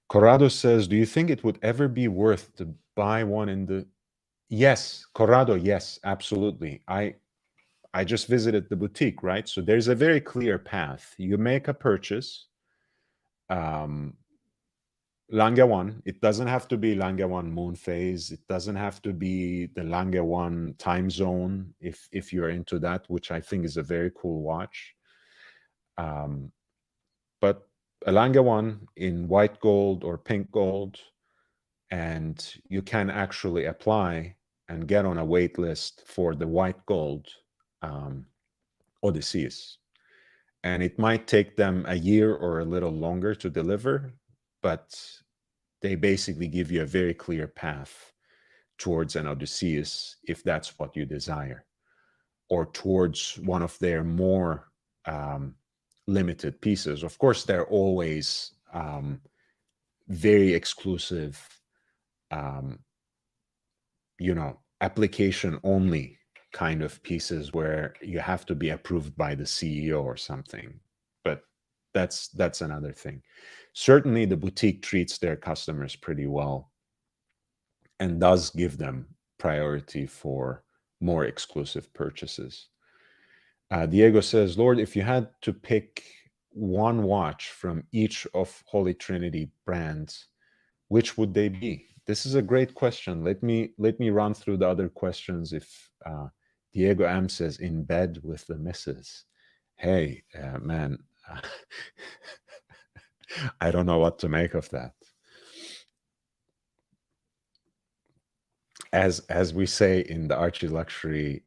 Corrado says, do you think it would ever be worth to buy one in the... Yes, Corrado, yes, absolutely. I just visited the boutique, right? So there's a very clear path. You make a purchase, um, Lange one. It doesn't have to be Lange one Moonface. It doesn't have to be the Lange one time zone if you're into that, which I think is a very cool watch. But a Lange one in white gold or pink gold, and you can actually apply and get on a wait list for the white gold um, Odysseus. And it might take them a year or a little longer to deliver, but they basically give you a very clear path towards an Odysseus if that's what you desire, or towards one of their more limited pieces. Of course, they're always very exclusive, um, application only kind of pieces where you have to be approved by the CEO or something. But that's another thing. Certainly, the boutique treats their customers pretty well and does give them priority for more exclusive purchases. Diego says, Lord, if you had to pick one watch from each of Holy Trinity brands, which would they be? This is a great question. Let me run through the other questions. If Diego M says, in bed with the missus, Hey, man, I don't know what to make of that. As we say in the Archie Luxury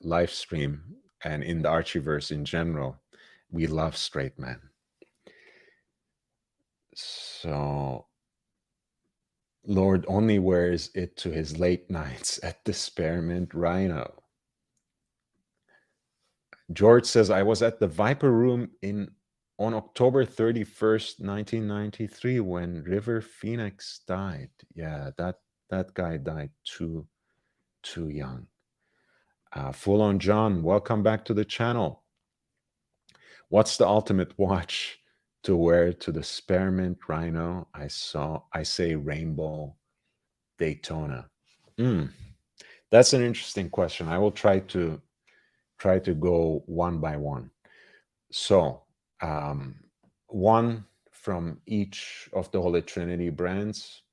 live stream and in the Archieverse in general, we love straight men. So Lord only wears it to his late nights at the Spearmint Rhino. George says, I was at the Viper Room on October 31st, 1993, when River Phoenix died. Yeah, that guy died too young. Full on John, welcome back to the channel. What's the ultimate watch to wear to the Spearmint Rhino? I say Rainbow Daytona. That's an interesting question. I will try to go one by one. So one from each of the Holy Trinity brands.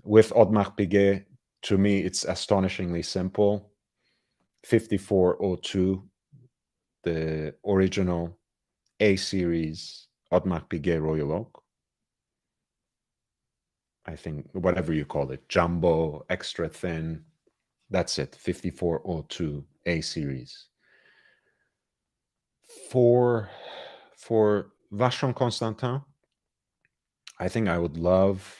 With Audemars Piguet, to me, it's astonishingly simple. 5402, the original A-series Audemars Piguet Royal Oak. I think whatever you call it, jumbo, extra thin, that's it, 5402 A-series. For Vacheron Constantin, I think I would love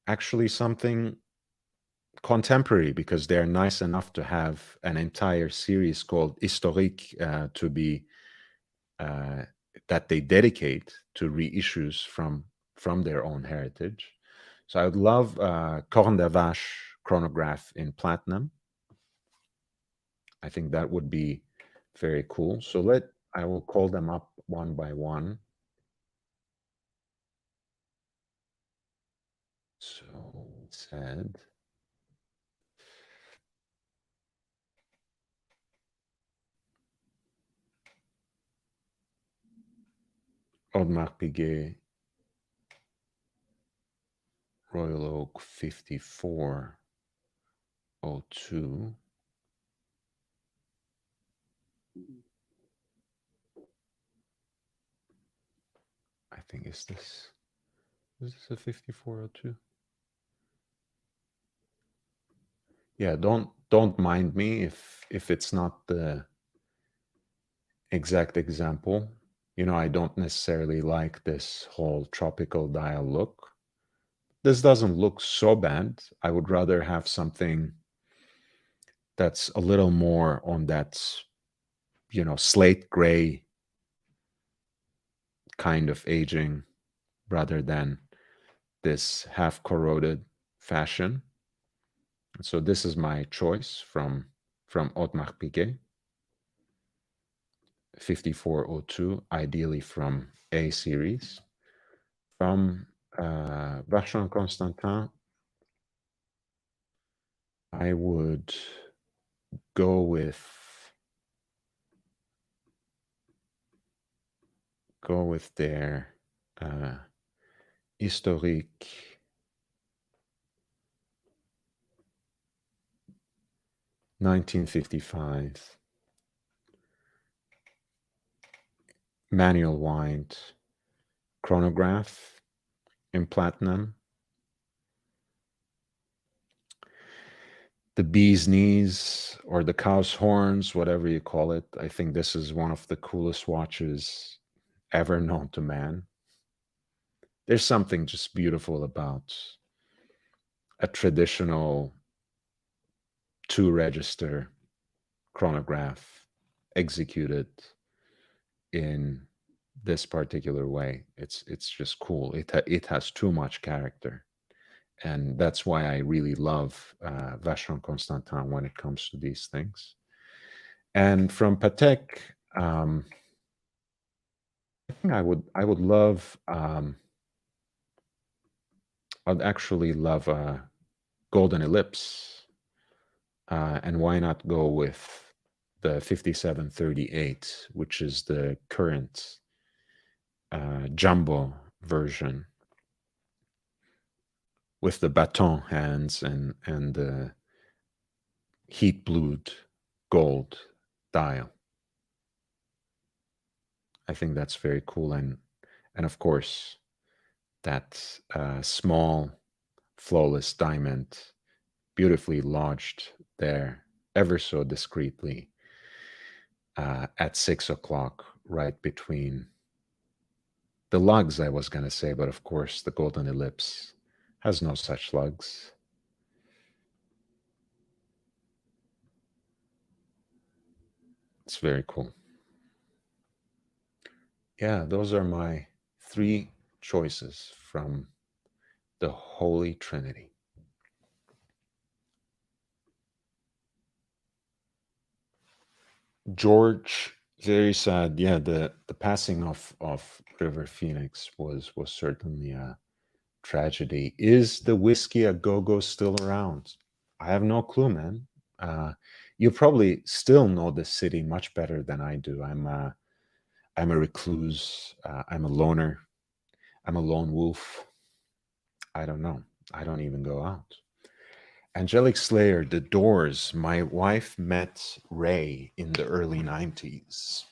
actually something contemporary, because they're nice enough to have an entire series called Historique to be that they dedicate to reissues from their own heritage. So I would love Corne de Vache chronograph in platinum. I think that would be very cool. So I will call them up one by one. So it said Audemars Piguet Royal Oak 5402. I think is this a 5402? Yeah, don't mind me if it's not the exact example. You know, I don't necessarily like this whole tropical dial look. This doesn't look so bad. I would rather have something that's a little more on that, you know, slate gray kind of aging rather than this half corroded fashion. So this is my choice from Audemars Piguet 5402, ideally from A series. From Vacheron Constantin, I would go with their Historique 1955 manual wind chronograph in platinum. The bee's knees or the cow's horns, whatever you call it. I think this is one of the coolest watches ever known to man. There's something just beautiful about a traditional two-register chronograph executed in this particular way. It's just cool. It has too much character, and that's why I really love Vacheron Constantin when it comes to these things. And from Patek, I think I would love. I'd actually love a Golden Ellipse, and why not go with the 5738, which is the current jumbo version with the baton hands and the heat blued gold dial. I think that's very cool. And of course, that small, flawless diamond, beautifully lodged there, ever so discreetly, at 6 o'clock, right between the lugs, I was going to say, but of course, the golden ellipse has no such lugs. It's very cool. Yeah, those are my three choices from the Holy Trinity. George, very sad. Yeah, the passing of River Phoenix was certainly a tragedy. Is the whiskey a go-go still around? I have no clue, man. You probably still know the city much better than I do. I'm a recluse. I'm a loner. I'm a lone wolf. I don't know. I don't even go out. Angelic Slayer, The Doors. My wife met Ray in the early 90s.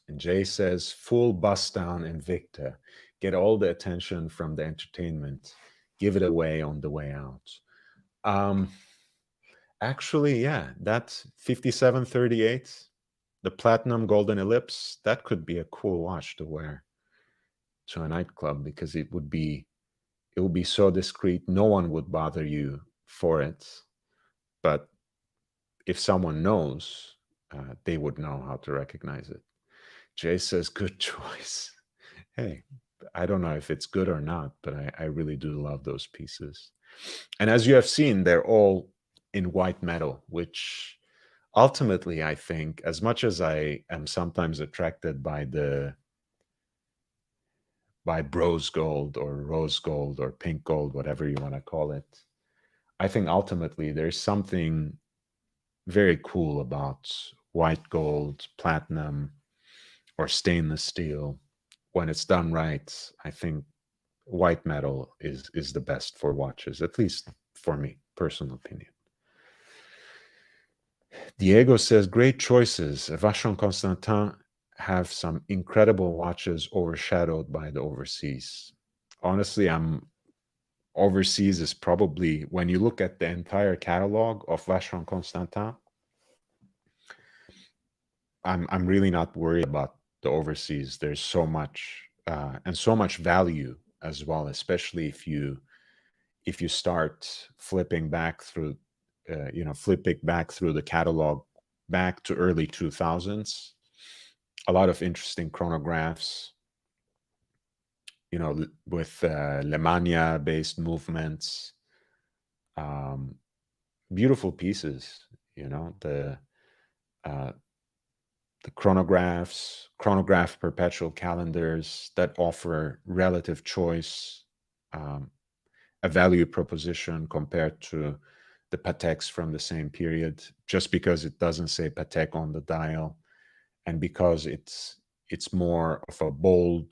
And Jay says, full bust down Invicta. Get all the attention from the entertainment. Give it away on the way out. Um, Actually, yeah, that 5738, the platinum golden ellipse, that could be a cool watch to wear to a nightclub because it would be so discreet, no one would bother you for it. But if someone knows, they would know how to recognize it. Jay says, good choice. Hey, I don't know if it's good or not, but I really do love those pieces. And as you have seen, they're all in white metal, which ultimately, I think, as much as I am sometimes attracted by bros gold or rose gold or pink gold, whatever you want to call it, I think ultimately there's something very cool about white gold, platinum, or stainless steel. When it's done right, I think white metal is the best for watches, at least for me, personal opinion. Diego says, great choices. Vacheron Constantin have some incredible watches overshadowed by the overseas. Honestly, I'm overseas is probably, when you look at the entire catalog of Vacheron Constantin, I'm really not worried about the overseas. There's so much and so much value as well, especially if you start flipping back through, flipping back through the catalog back to early 2000s. A lot of interesting chronographs, with Lemania based movements, um, beautiful pieces. Uh, the chronograph perpetual calendars that offer relative choice, um, a value proposition compared to the Pateks from the same period, just because it doesn't say Patek on the dial, and because it's more of a bold,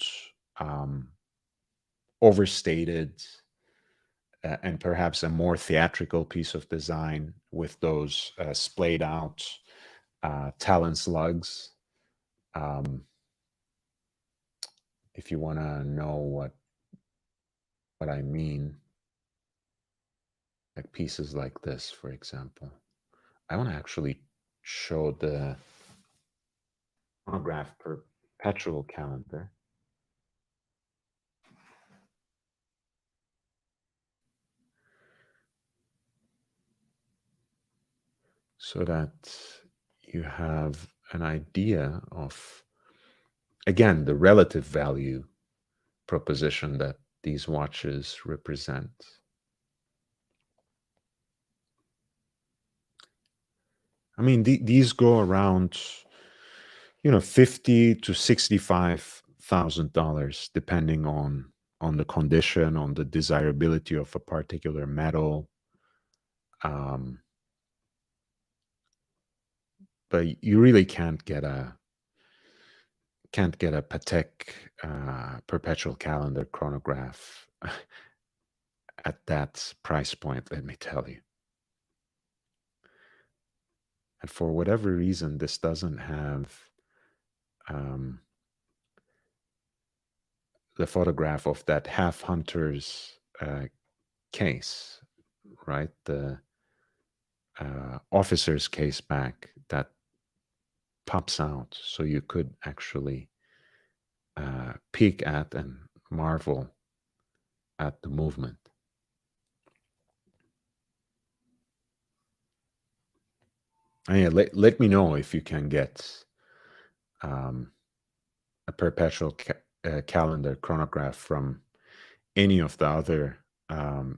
um, overstated, and perhaps a more theatrical piece of design with those splayed out talon slugs. Um, if you want to know what I mean, like pieces like this, for example, I want to actually show the chronograph perpetual calendar. So that you have an idea of, again, the relative value proposition that these watches represent. I mean, these go around, $50,000 to $65,000, depending on the condition, on the desirability of a particular metal. Um, but you really can't get a Patek perpetual calendar chronograph at that price point. Let me tell you. And for whatever reason, this doesn't have the photograph of that half hunter's case, right? The officer's case back that pops out, so you could actually peek at and marvel at the movement. And yeah, let me know if you can get a perpetual calendar chronograph from any of the other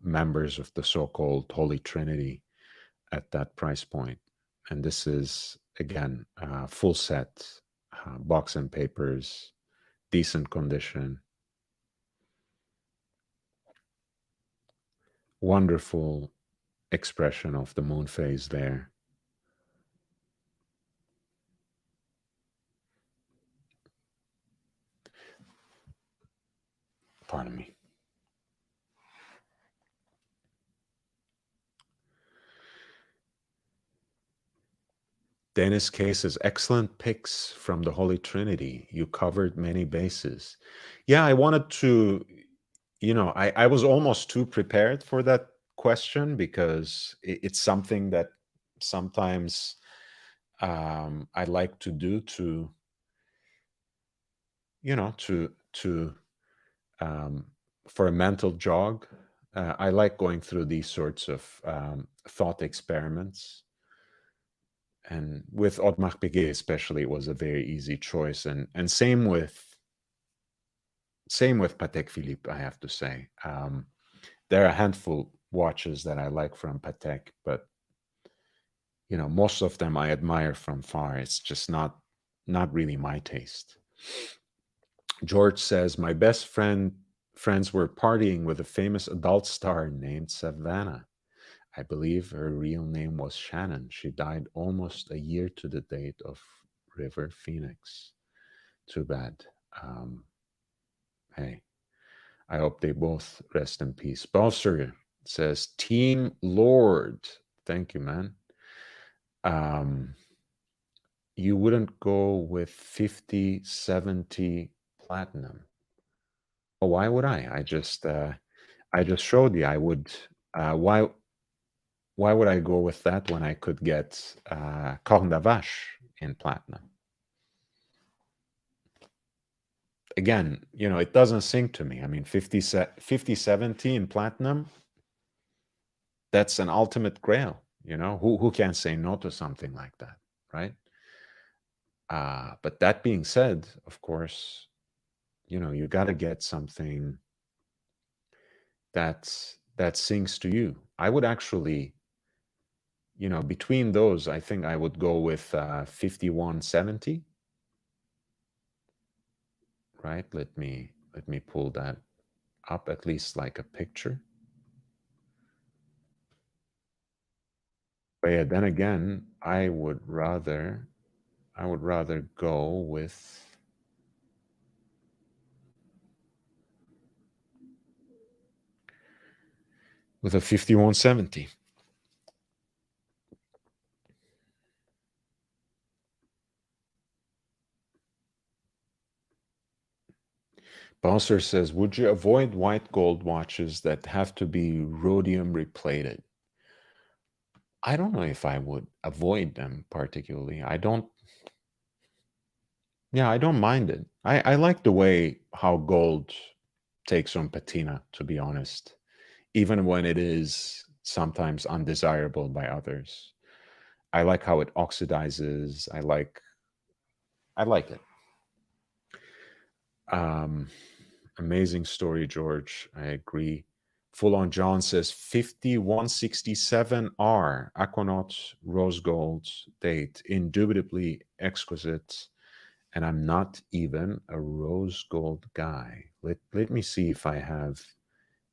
members of the so-called Holy Trinity at that price point. And this is, again, full set, box and papers, decent condition. Wonderful expression of the moon phase there. Pardon me. Dennis Case's excellent picks from the Holy Trinity. You covered many bases. Yeah, I wanted to, I was almost too prepared for that question because it's something that sometimes I like to do to, for a mental jog. I like going through these sorts of thought experiments. And with Audemars Piguet especially, it was a very easy choice. And same with Patek Philippe, I have to say. There are a handful watches that I like from Patek, but most of them I admire from far. It's just not really my taste. George says, my best friends were partying with a famous adult star named Savannah. I believe her real name was Shannon. She died almost a year to the date of River Phoenix. Too bad. Hey, I hope they both rest in peace. Bowser says, Team Lord. Thank you, man. You wouldn't go with 50/70 platinum. Oh, why would I? I just showed you I would. Why would I go with that when I could get Corne d'Avache in platinum? Again, it doesn't sink to me. I mean, 50/70 in platinum, that's an ultimate grail. Who can say no to something like that, right? But that being said, of course, you got to get something that sings to you. I would actually, between those, I think I would go with 51/70. Right? Let me pull that up, at least like a picture. But yeah, then again, I would rather go with a 51/70. Bowser says, would you avoid white gold watches that have to be rhodium replated? I don't know if I would avoid them particularly. I don't mind it. I like the way how gold takes on patina, to be honest, even when it is sometimes undesirable by others. I like how it oxidizes. I like it. Amazing story, George. I agree. Full on John says 5167R Aquanaut rose gold date, indubitably exquisite. And I'm not even a rose gold guy. Let me see if I have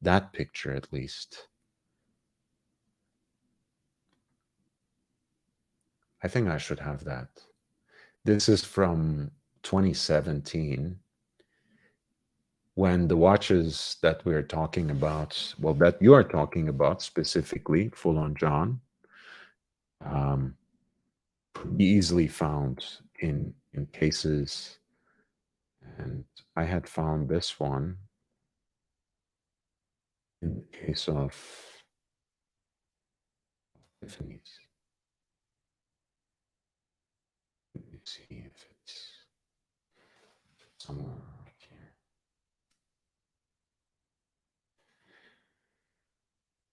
that picture at least. I think I should have that. This is from 2017, when the watches that we're talking about, well, that you are talking about specifically, Full on John, easily found in cases And I had found this one in the case of Tiffany's. Let me see if it's somewhere around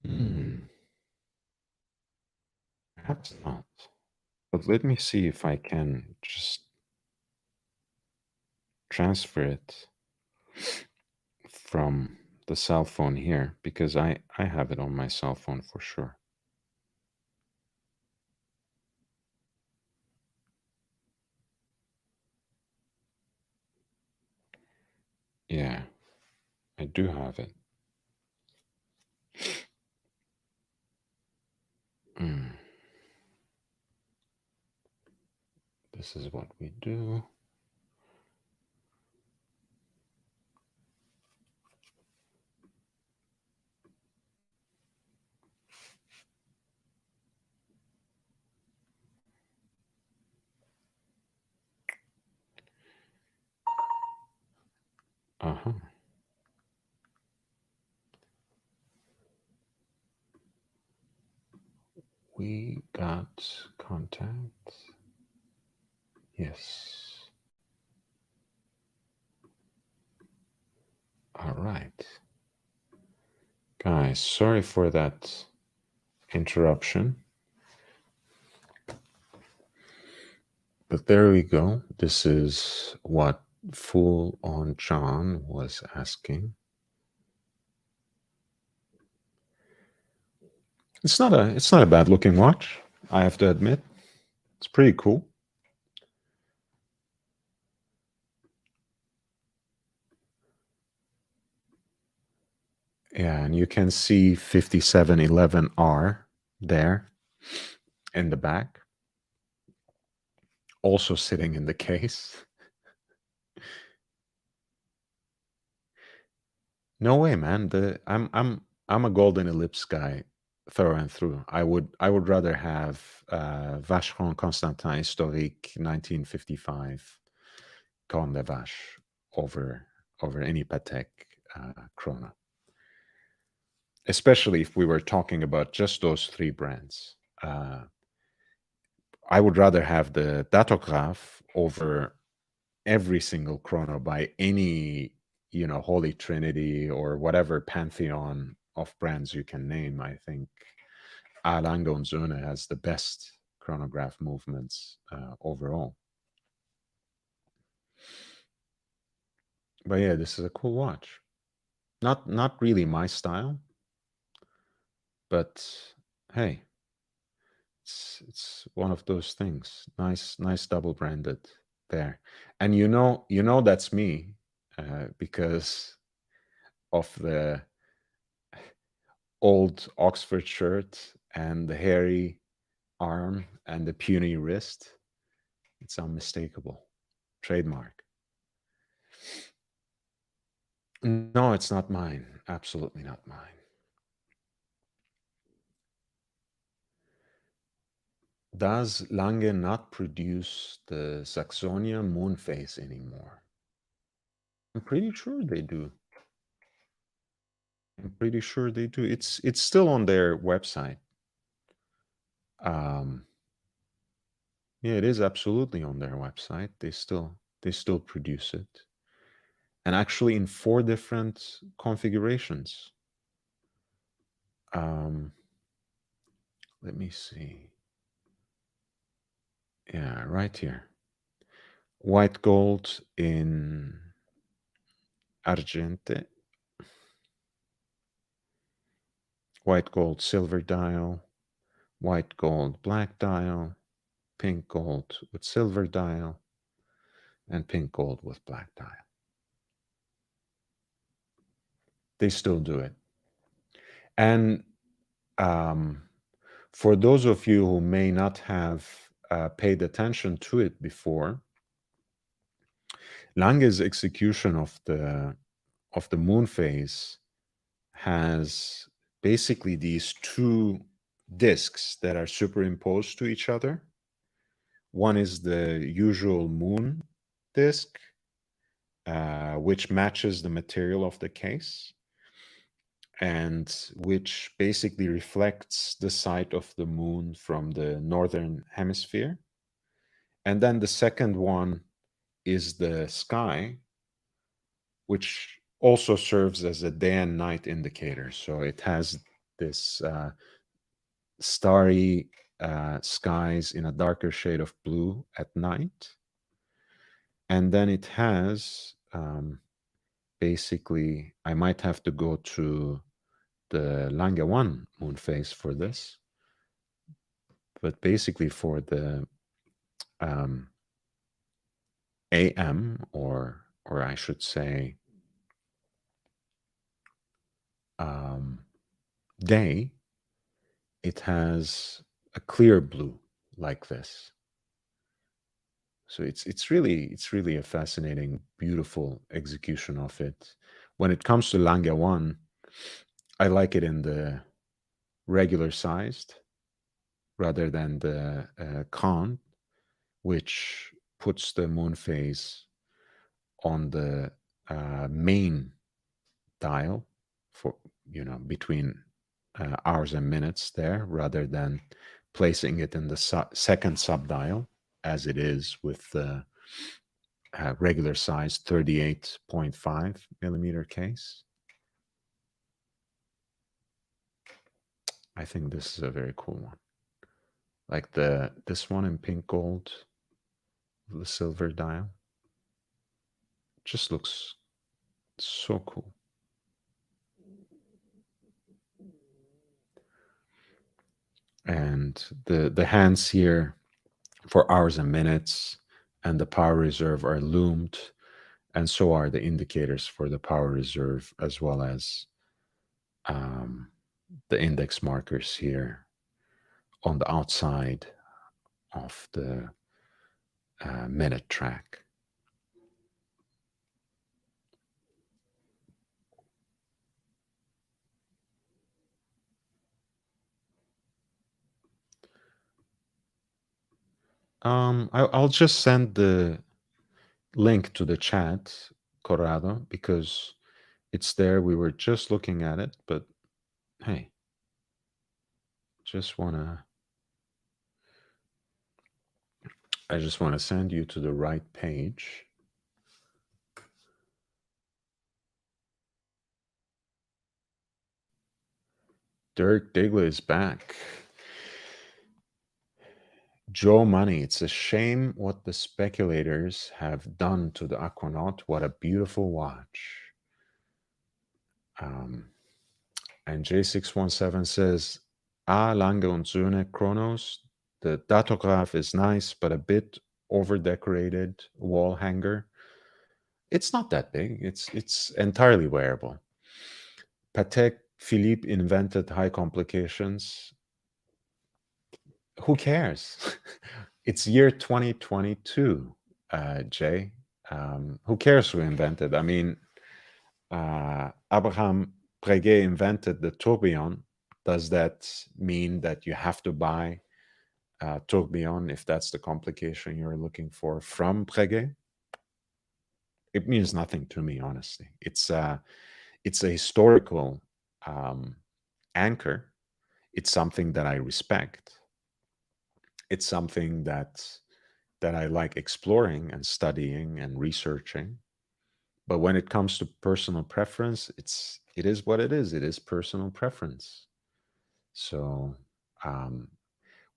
here. Perhaps not. But let me see if I can just transfer it from the cell phone here, because I have it on my cell phone for sure. Yeah, I do have it. This is what we do. Uh-huh. We got contact. Yes. All right. Guys, sorry for that interruption. But there we go. This is what Full on John was asking. It's not a bad looking watch, I have to admit. It's pretty cool. Yeah, and you can see 5711R there in the back, also sitting in the case. No way, man. I'm a golden ellipse guy through and through. I would rather have Vacheron Constantin Historique 1955 Corne de Vache over any Patek Chrono. Especially if we were talking about just those three brands. I would rather have the Datograph over every single chrono by any, Holy Trinity or whatever pantheon of brands you can name. I think Lange and Söhne has the best chronograph movements overall. But yeah, this is a cool watch. Not really my style, but hey, it's one of those things. Nice double branded there. And that's me because of the old Oxford shirt and the hairy arm and the puny wrist. It's unmistakable. Trademark. No, it's not mine. Absolutely not mine. Does Lange not produce the Saxonia Moonface anymore? I'm pretty sure they do. I'm pretty sure they do. It's still on their website. Yeah, it is absolutely on their website. They still produce it. And actually in 4 different configurations. Let me see. Yeah, right here. White gold in argente. White gold silver dial. White gold black dial. Pink gold with silver dial. And pink gold with black dial. They still do it. And for those of you who may not have paid attention to it before, Lange's execution of the Moonface has basically these 2 discs that are superimposed to each other. One is the usual moon disc, which matches the material of the case and which basically reflects the sight of the moon from the northern hemisphere. And then the second one is the sky, which also serves as a day and night indicator. So it has this starry skies in a darker shade of blue at night. And then it has basically, I might have to go to the Lange 1 Moonface for this, but basically for the AM, or I should say day, it has a clear blue like this. So it's really a fascinating, beautiful execution of it. When it comes to Lange 1, I like it in the regular sized rather than the con, which puts the moon phase on the main dial for, between hours and minutes there, rather than placing it in the second subdial as it is with the regular size 38.5 millimeter case. I think this is a very cool one. Like this one in pink gold, the silver dial. Just looks so cool. And the hands here for hours and minutes and the power reserve are loomed, and so are the indicators for the power reserve, as well as the index markers here on the outside of the minute track. I'll just send the link to the chat, Corrado, because it's there. We were just looking at it, but hey, I just want to send you to the right page. Dirk Diggler is back. Joe Money, it's a shame what the speculators have done to the Aquanaut. What a beautiful watch. And J617 says, Lange und Söhne Chronos. The datograph is nice, but a bit over-decorated wall hanger. It's not that big. It's entirely wearable. Patek Philippe invented high complications. Who cares? It's year 2022, Jay. Who cares who invented? I mean, Abraham Breguet invented the tourbillon. Does that mean that you have to buy tourbillon if that's the complication you're looking for from Breguet? It means nothing to me, honestly. It's a historical anchor. It's something that I respect. It's something that I like exploring and studying and researching. But when it comes to personal preference, it is what it is. It is personal preference. So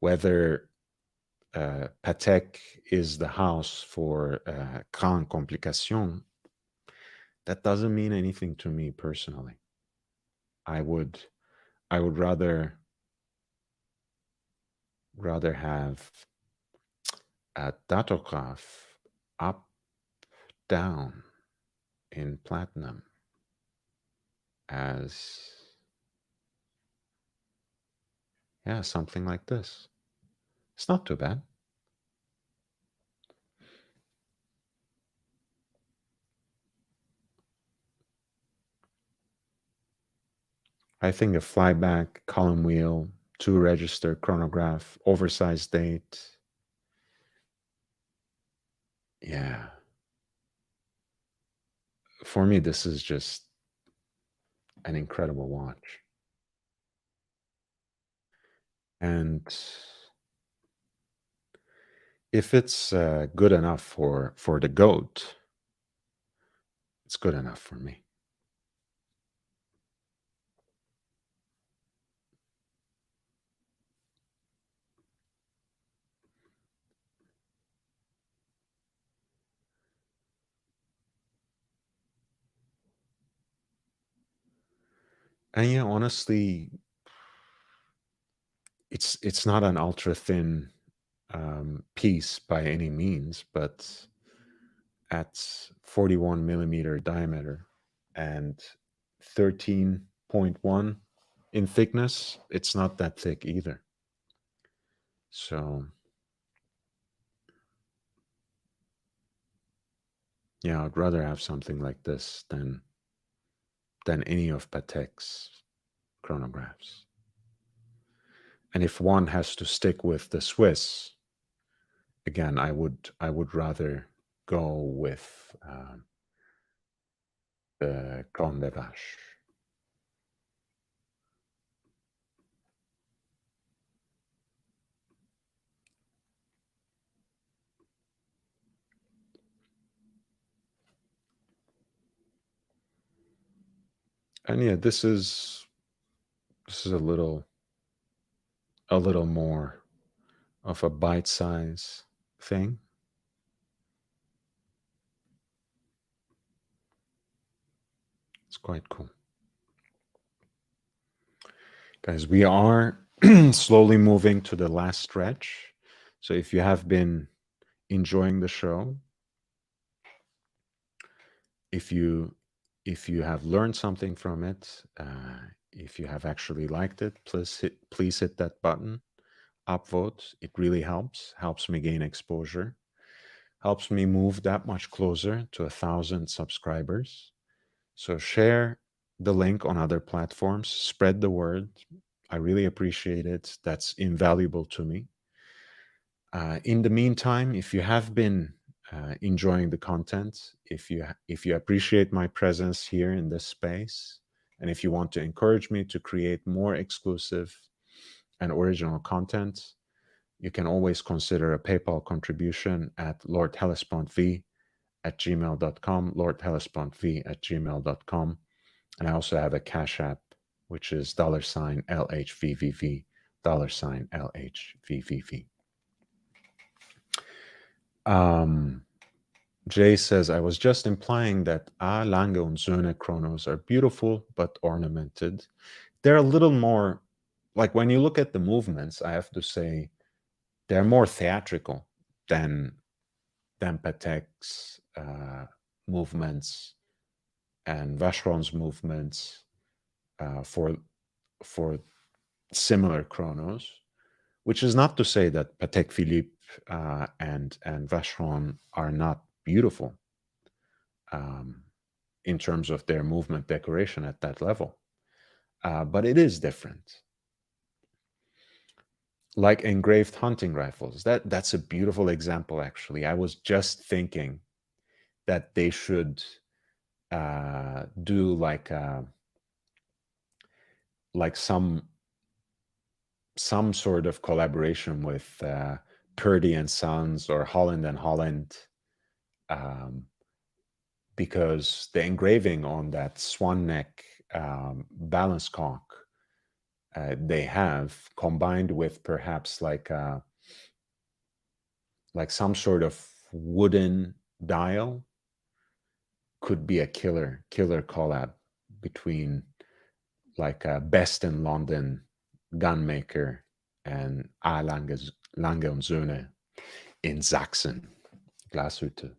whether Patek is the house for Grand Complication, that doesn't mean anything to me personally. I would rather have a datograph up, down in platinum as, something like this. It's not too bad. I think a flyback, column wheel, 2-register chronograph, oversized date. Yeah. for me, this is just an incredible watch. And if it's good enough for the goat, it's good enough for me. And yeah, honestly, it's not an ultra thin piece by any means, but at 41 millimeter diameter and 13.1 in thickness, it's not that thick either. So yeah, I'd rather have something like this than any of Patek's chronographs. And if one has to stick with the Swiss, again, I would rather go with the Comte de Vache. And yeah, this is a little more of a bite size thing. It's quite cool. Guys, we are slowly moving to the last stretch. So if you have been enjoying the show, if you have learned something from it, if you have actually liked it, please hit that button, upvote. It really helps me gain exposure, helps me move that much closer to 1,000 subscribers. So share the link on other platforms, spread the word. I really appreciate it. That's invaluable to me. In the meantime, if you have been enjoying the content, if you appreciate my presence here in this space, and if you want to encourage me to create more exclusive and original content, you can always consider a PayPal contribution at lordhellespontv@gmail.com, lordhellespontv@gmail.com. And I also have a Cash App, which is $LHVVV, $LHVVV. Jay says, I was just implying that Lange und Söhne chronos are beautiful but ornamented. They're a little more, like when you look at the movements, I have to say, they're more theatrical than Patek's movements and Vacheron's movements for similar chronos, which is not to say that Patek Philippe and Vacheron are not beautiful in terms of their movement decoration at that level, but it is different. Like engraved hunting rifles, that's a beautiful example. Actually, I was just thinking that they should do like some sort of collaboration with Purdy and Sons or Holland and Holland, because the engraving on that swan neck balance cock they have, combined with perhaps like some sort of wooden dial, could be a killer collab between like a Best in London gunmaker and Lange und Söhne in Sachsen, Glashütte.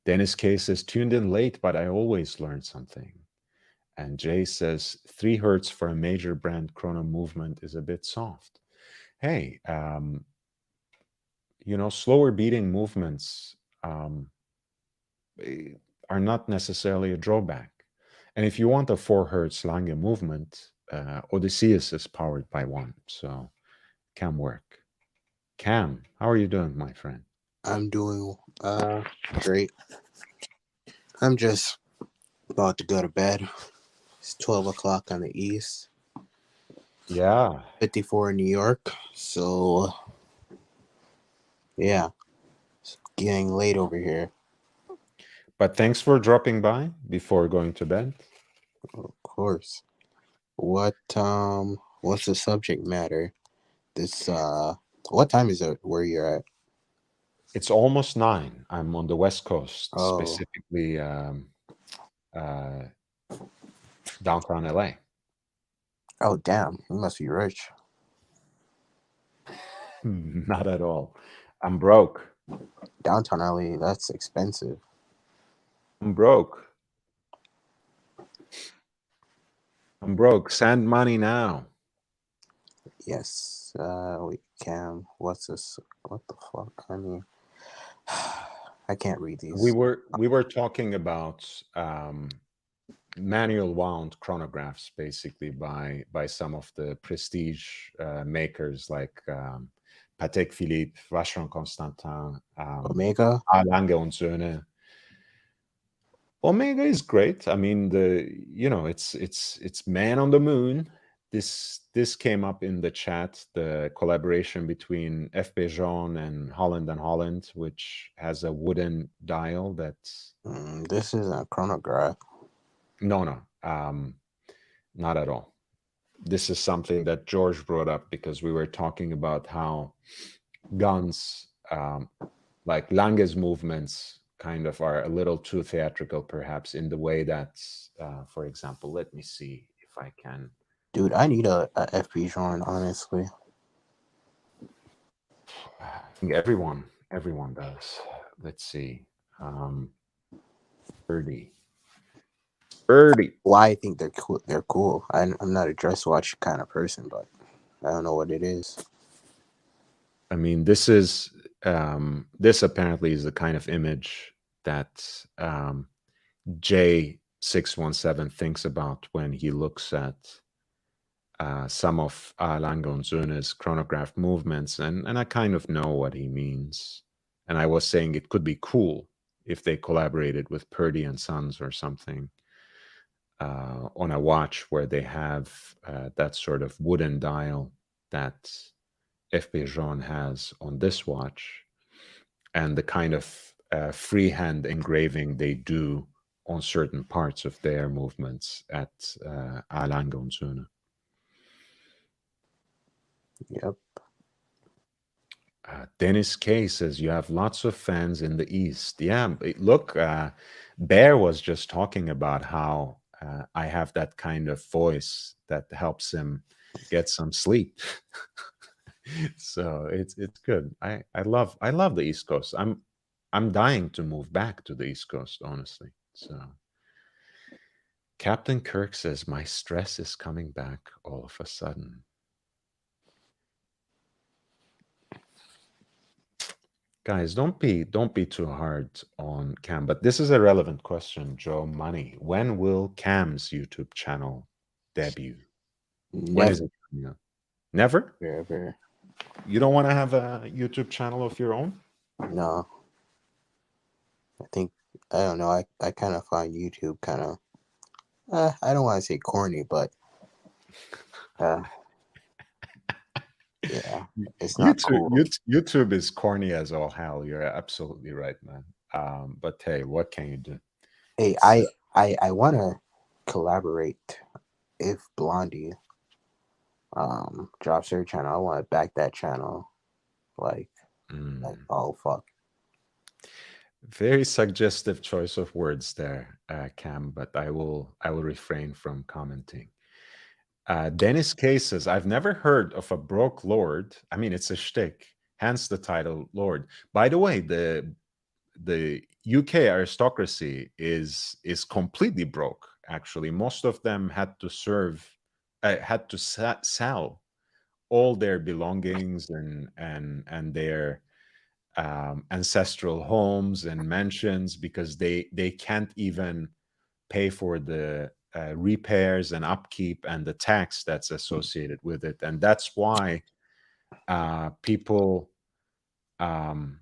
Dennis K says, tuned in late, but I always learn something. And Jay says, 3 hertz for a major brand chrono movement is a bit soft. Hey, slower beating movements are not necessarily a drawback. And if you want a 4 hertz Lange movement, Odysseus is powered by 1, so can work. Cam, how are you doing, my friend? I'm doing great. I'm just about to go to bed. It's 12 o'clock on the east, Yeah. 54 in New York. So, yeah, it's getting late over here. But thanks for dropping by before going to bed. Of course. What's the subject matter? This, what time is it where you're at? It's almost 9. I'm on the West Coast, Oh, specifically uh, downtown LA. oh, damn. You must be rich. Not at all. I'm broke. Downtown LA, that's expensive. I'm broke. I'm broke. Send money now. Yes. We can. What's this? What the fuck? I mean, I can't read We these. were we were talking about manual wound chronographs, basically by some of the prestige makers like Patek Philippe, Vacheron Constantin, Omega? Lange und Söhne. Omega is great. I mean, it's Man on the Moon. This came up in the chat. The collaboration between FP Jean and Holland, which has a wooden dial. That's This isn't a chronograph. no, not at all. This is something that George brought up because we were talking about how guns, like Lange's movements, kind of are a little too theatrical, perhaps, in the way that, for example, let me see if I can. Dude, I need a FP Joint, honestly. I think everyone does. Let's see. 30. 30. Why I think they're cool. They're cool. I'm not a dress watch kind of person, but I don't know what it is. I mean, this apparently is the kind of image that J617 thinks about when he looks at some of Lange und Söhne's chronograph movements, and I kind of know what he means. And I was saying it could be cool if they collaborated with Purdy and Sons or something on a watch where they have that sort of wooden dial that FP Jean has on this watch, and the kind of freehand engraving they do on certain parts of their movements at Lange und Söhne. Yep. Dennis K says you have lots of fans in the East. Yeah, look, Bear was just talking about how I have that kind of voice that helps him get some sleep. So it's good. I love the East Coast. I'm dying to move back to the East Coast, honestly. So Captain Kirk says my stress is coming back all of a sudden. Guys, don't be too hard on Cam, but this is a relevant question, Joe Money. When will Cam's YouTube channel debut? When is Never, it coming up? Never? ever. You don't want to have a YouTube channel of your own? No. I think I don't know. I kind of find YouTube kind of. I don't want to say corny, but uh, yeah, it's not YouTube, cool. YouTube is corny as all hell. You're absolutely right, man. But hey, what can you do? Hey, It's I want to collaborate if Blondie drops her channel. I want to back that channel. Like, mm, oh fuck. very suggestive choice of words there, Cam. But I will refrain from commenting. Dennis K says, I've never heard of a broke lord. I mean, it's a shtick, hence the title Lord. By the way, the UK aristocracy is completely broke. Actually, most of them had to sell all their belongings and their ancestral homes and mansions because they can't even pay for the repairs and upkeep and the tax that's associated with it, and that's why people um,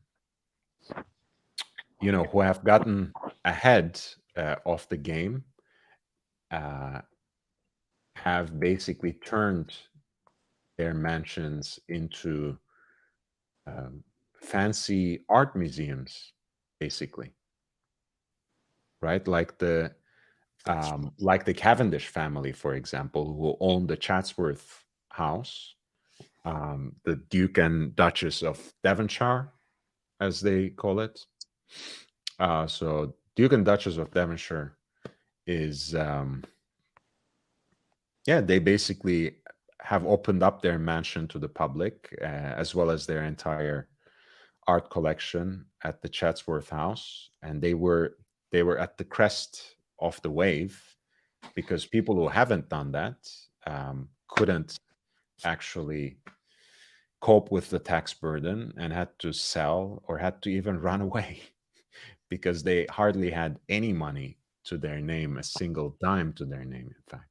who have gotten ahead of the game have basically turned their mansions into fancy art museums, basically, right? Like the Cavendish family, for example, who owned the Chatsworth house, the Duke and Duchess of Devonshire, as they call it. So Duke and Duchess of Devonshire is, they basically have opened up their mansion to the public, as well as their entire art collection at the Chatsworth house, and they were at the crest of the wave, because people who haven't done that couldn't actually cope with the tax burden and had to sell or had to even run away because they hardly had any money to their name, a single dime to their name, in fact.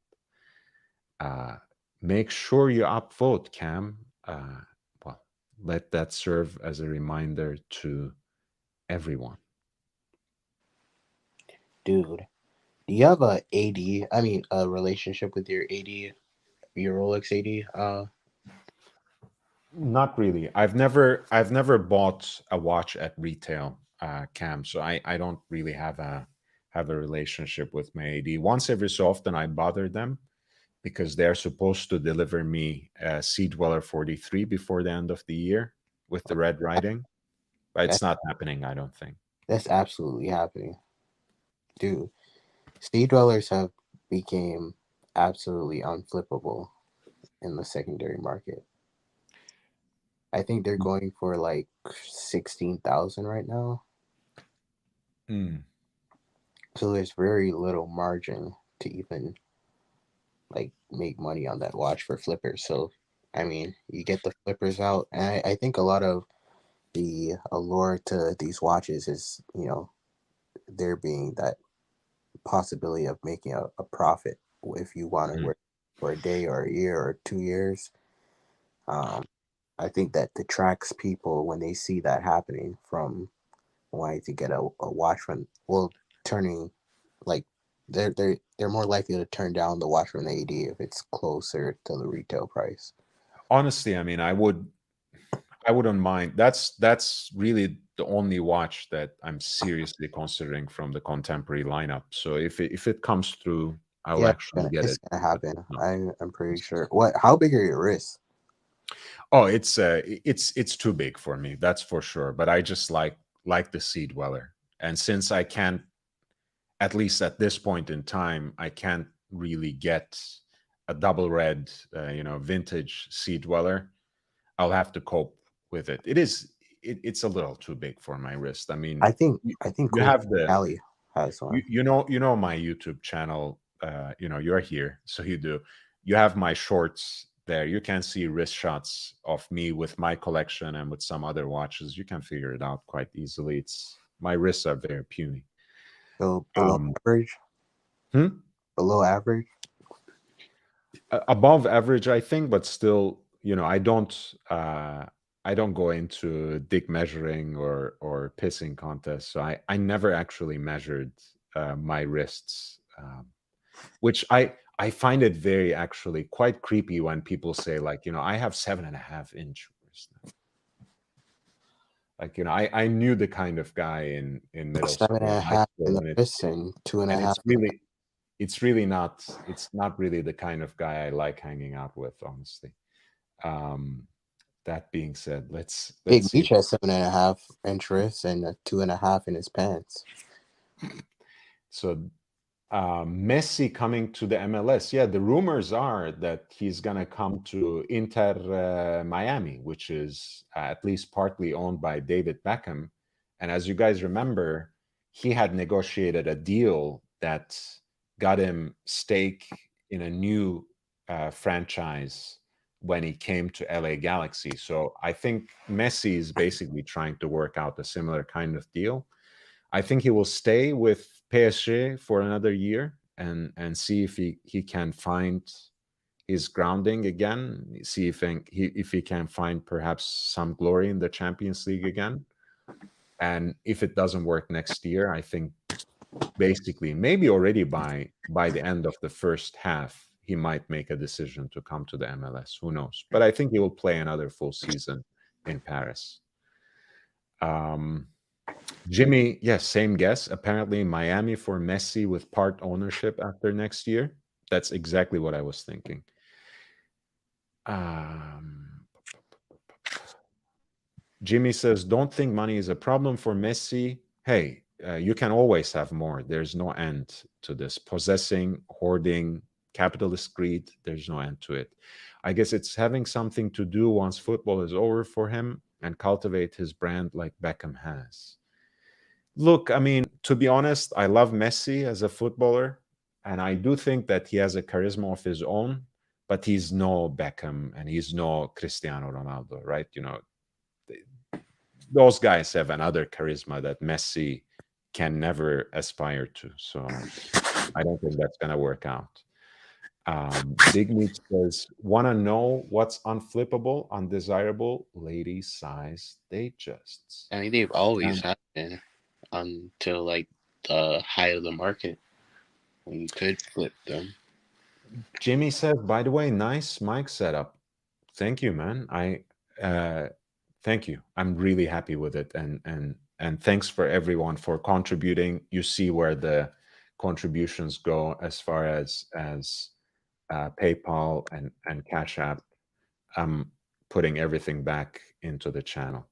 Make sure you upvote, Cam. Well, let that serve as a reminder to everyone. Dude, do you have a relationship with your Rolex AD? Not really. I've never bought a watch at retail, Cam. So I don't really have a relationship with my AD. Once every so often, I bother them because they're supposed to deliver me a Sea Dweller 43 before the end of the year with the red writing, but it's not happening, I don't think. That's absolutely happening. Dude, Sea Dwellers have became absolutely unflippable in the secondary market. I think they're going for like 16,000 right now. So there's very little margin to even like make money on that watch for flippers. So I mean, you get the flippers out, and I think a lot of the allure to these watches is, there being that possibility of making a profit if you want to work for a day or a year or 2 years. I think that detracts people when they see that happening from wanting to get a watch from, turning, like, they're more likely to turn down the watch from the AD if it's closer to the retail price. Honestly, I mean, I wouldn't mind. That's really the only watch that I'm seriously considering from the contemporary lineup. So if it comes through, I'll actually get it. It's gonna happen. I'm pretty sure. How big are your wrists? Oh, it's too big for me, that's for sure. But I just like the Sea Dweller, and since I can't, at least at this point in time, I can't really get a double red, vintage Sea Dweller. I'll have to cope with it. It's a little too big for my wrist. I mean, I think you have the Cali has one. You know my YouTube channel. You're here, so you have my shorts there. You can see wrist shots of me with my collection and with some other watches. You can figure it out quite easily. My wrists are very puny. So below average? Below average? Above average, I think, but still, I don't go into dick measuring or pissing contests. So I never actually measured my wrists, which I find it very actually quite creepy when people say, like, I have 7.5-inch wrists now. Like, I knew the kind of guy in middle school, 7.5 in the wrist and 2.5. It's really not. It's not really the kind of guy I like hanging out with, honestly. That being said, let's Big see. Beach has 7.5-inch wrists and a 2.5 in his pants. So Messi coming to the MLS. Yeah, the rumors are that he's gonna come to Inter Miami, which is at least partly owned by David Beckham. And as you guys remember, he had negotiated a deal that got him stake in a new franchise when he came to LA Galaxy. So I think Messi is basically trying to work out a similar kind of deal. I think he will stay with PSG for another year and see if he can find his grounding again, see if he can find perhaps some glory in the Champions League again. And if it doesn't work next year, I think basically. Maybe already by the end of the first half, he might make a decision to come to the MLS. Who knows? But I think he will play another full season in Paris. Jimmy, yes, same guess. Apparently, Miami for Messi with part ownership after next year. That's exactly what I was thinking. Jimmy says, don't think money is a problem for Messi. Hey, you can always have more. There's no end to this. Possessing, hoarding, capitalist greed, there's no end to it. I guess it's having something to do once football is over for him and cultivate his brand like Beckham has. Look, I mean, to be honest, I love Messi as a footballer, and I do think that he has a charisma of his own, but he's no Beckham and he's no Cristiano Ronaldo, right? You know, those guys have another charisma that Messi can never aspire to. So I don't think that's going to work out. Big Meat says, want to know what's unflippable, undesirable? Lady size digests. I mean, they've always had been until like the height of the market when you could flip them. Jimmy says, by the way, nice mic setup. Thank you, man. Thank you. I'm really happy with it, and thanks for everyone for contributing. You see where the contributions go as far as PayPal and Cash App. I'm putting everything back into the channel.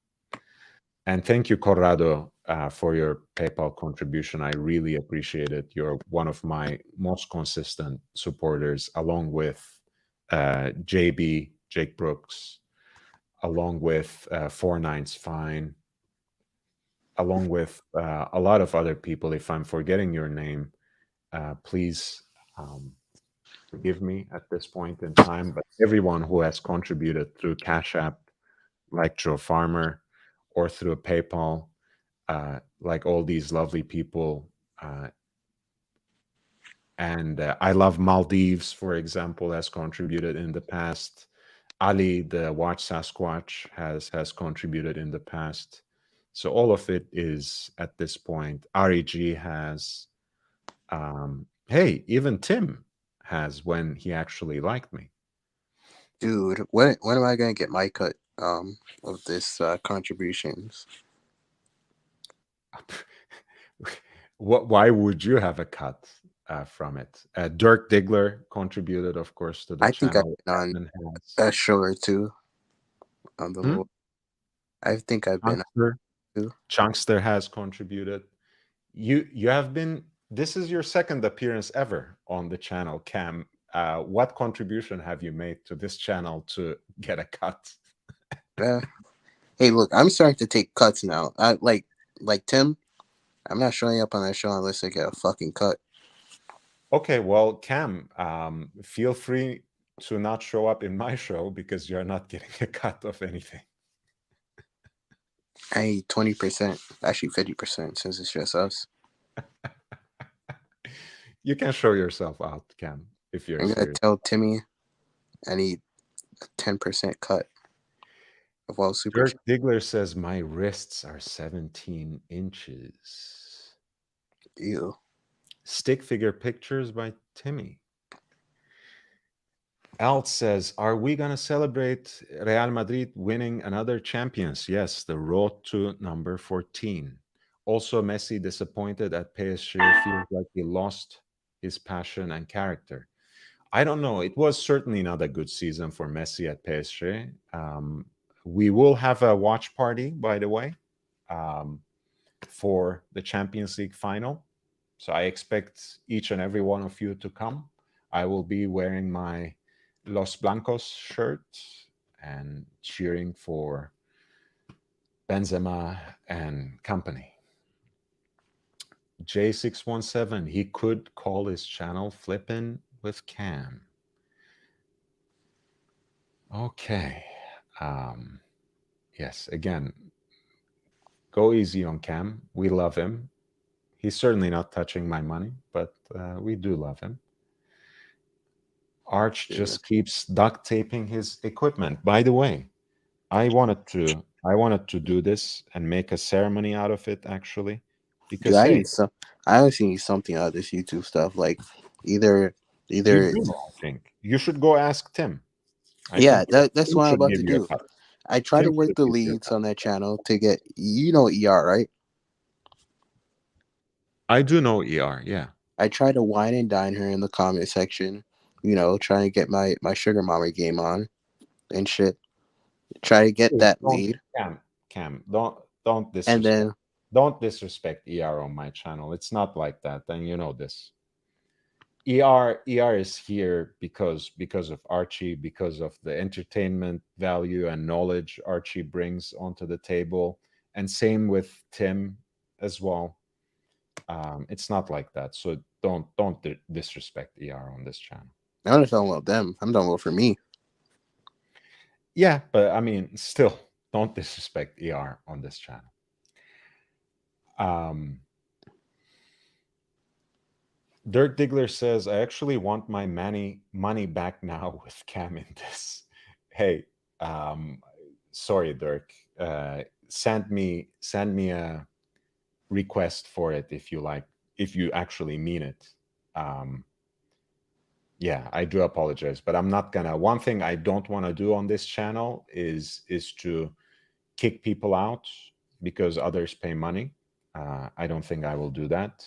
And thank you, Corrado, for your PayPal contribution. I really appreciate it. You're one of my most consistent supporters, along with JB, Jake Brooks, along with Four Nines Fine, along with a lot of other people. If I'm forgetting your name, please forgive me at this point in time. But everyone who has contributed through Cash App, like Joe Farmer, or through PayPal, like all these lovely people. And I Love Maldives, for example, has contributed in the past. Ali, the Watch Sasquatch, has contributed in the past. So all of it is at this point. REG has. Hey, even Tim has when he actually liked me. Dude, when am I gonna get my cut of this contributions? Why would you have a cut from it? Dirk Diggler contributed, of course, to the I think I've channel. been on a show or two on the low. I think I've been Chunkster has contributed. You have been. This is your second appearance ever on the channel, Cam. What contribution have you made to this channel to get a cut? Hey, look, I'm starting to take cuts now. Like Tim, I'm not showing up on that show unless I get a fucking cut. Okay, well, Cam, feel free to not show up in my show because you're not getting a cut of anything. I need 20%, actually 50%, since it's just us. You can show yourself out, Cam, if you're I'm gonna serious. tell Timmy I need a 10% cut of all super. Dirk Diggler says my wrists are 17 inches. Ew. Stick figure pictures by Timmy. Alt says, are we going to celebrate Real Madrid winning another Champions? Yes, the road to number 14. Also, Messi disappointed at PSG, feels like he lost his passion and character. I don't know. It was certainly not a good season for Messi at PSG. We will have a watch party, by the way, for the Champions League final. So I expect each and every one of you to come. I will be wearing my Los Blancos shirt and cheering for Benzema and company. J617, he could call his channel Flippin' with Cam. Okay. Yes, again, go easy on Cam. We love him. He's certainly not touching my money, but we do love him. Arch just keeps duct taping his equipment. By the way, I wanted to do this and make a ceremony out of it, actually. Because I hey, need some. I honestly need something out of this YouTube stuff. Like either you either do. I think you should go ask Tim. I yeah, think that's Tim what I'm should about give to you do. a cut. I try Tim to work should the give you a leads cut. on that channel to get ER, right? I do know ER. Yeah. I try to wine and dine her in the comment section, trying to get my sugar mama game on and shit. Try to get Hey, that don't lead. Cam, don't And disrespect. then Don't disrespect ER on my channel. It's not like that, and you know this. ER is here because of Archie, because of the entertainment value and knowledge Archie brings onto the table, and same with Tim as well. It's not like that, so don't disrespect ER on this channel. I'm not talking about them. I'm talking about for me. Yeah, but I mean, still, don't disrespect ER on this channel. Dirk Diggler says, I actually want my money back now with Cam in this. Hey, sorry, Dirk. Send me a request for it if you like, if you actually mean it. Yeah, I do apologize, but I'm not gonna. One thing I don't want to do on this channel is to kick people out because others pay money. I don't think I will do that.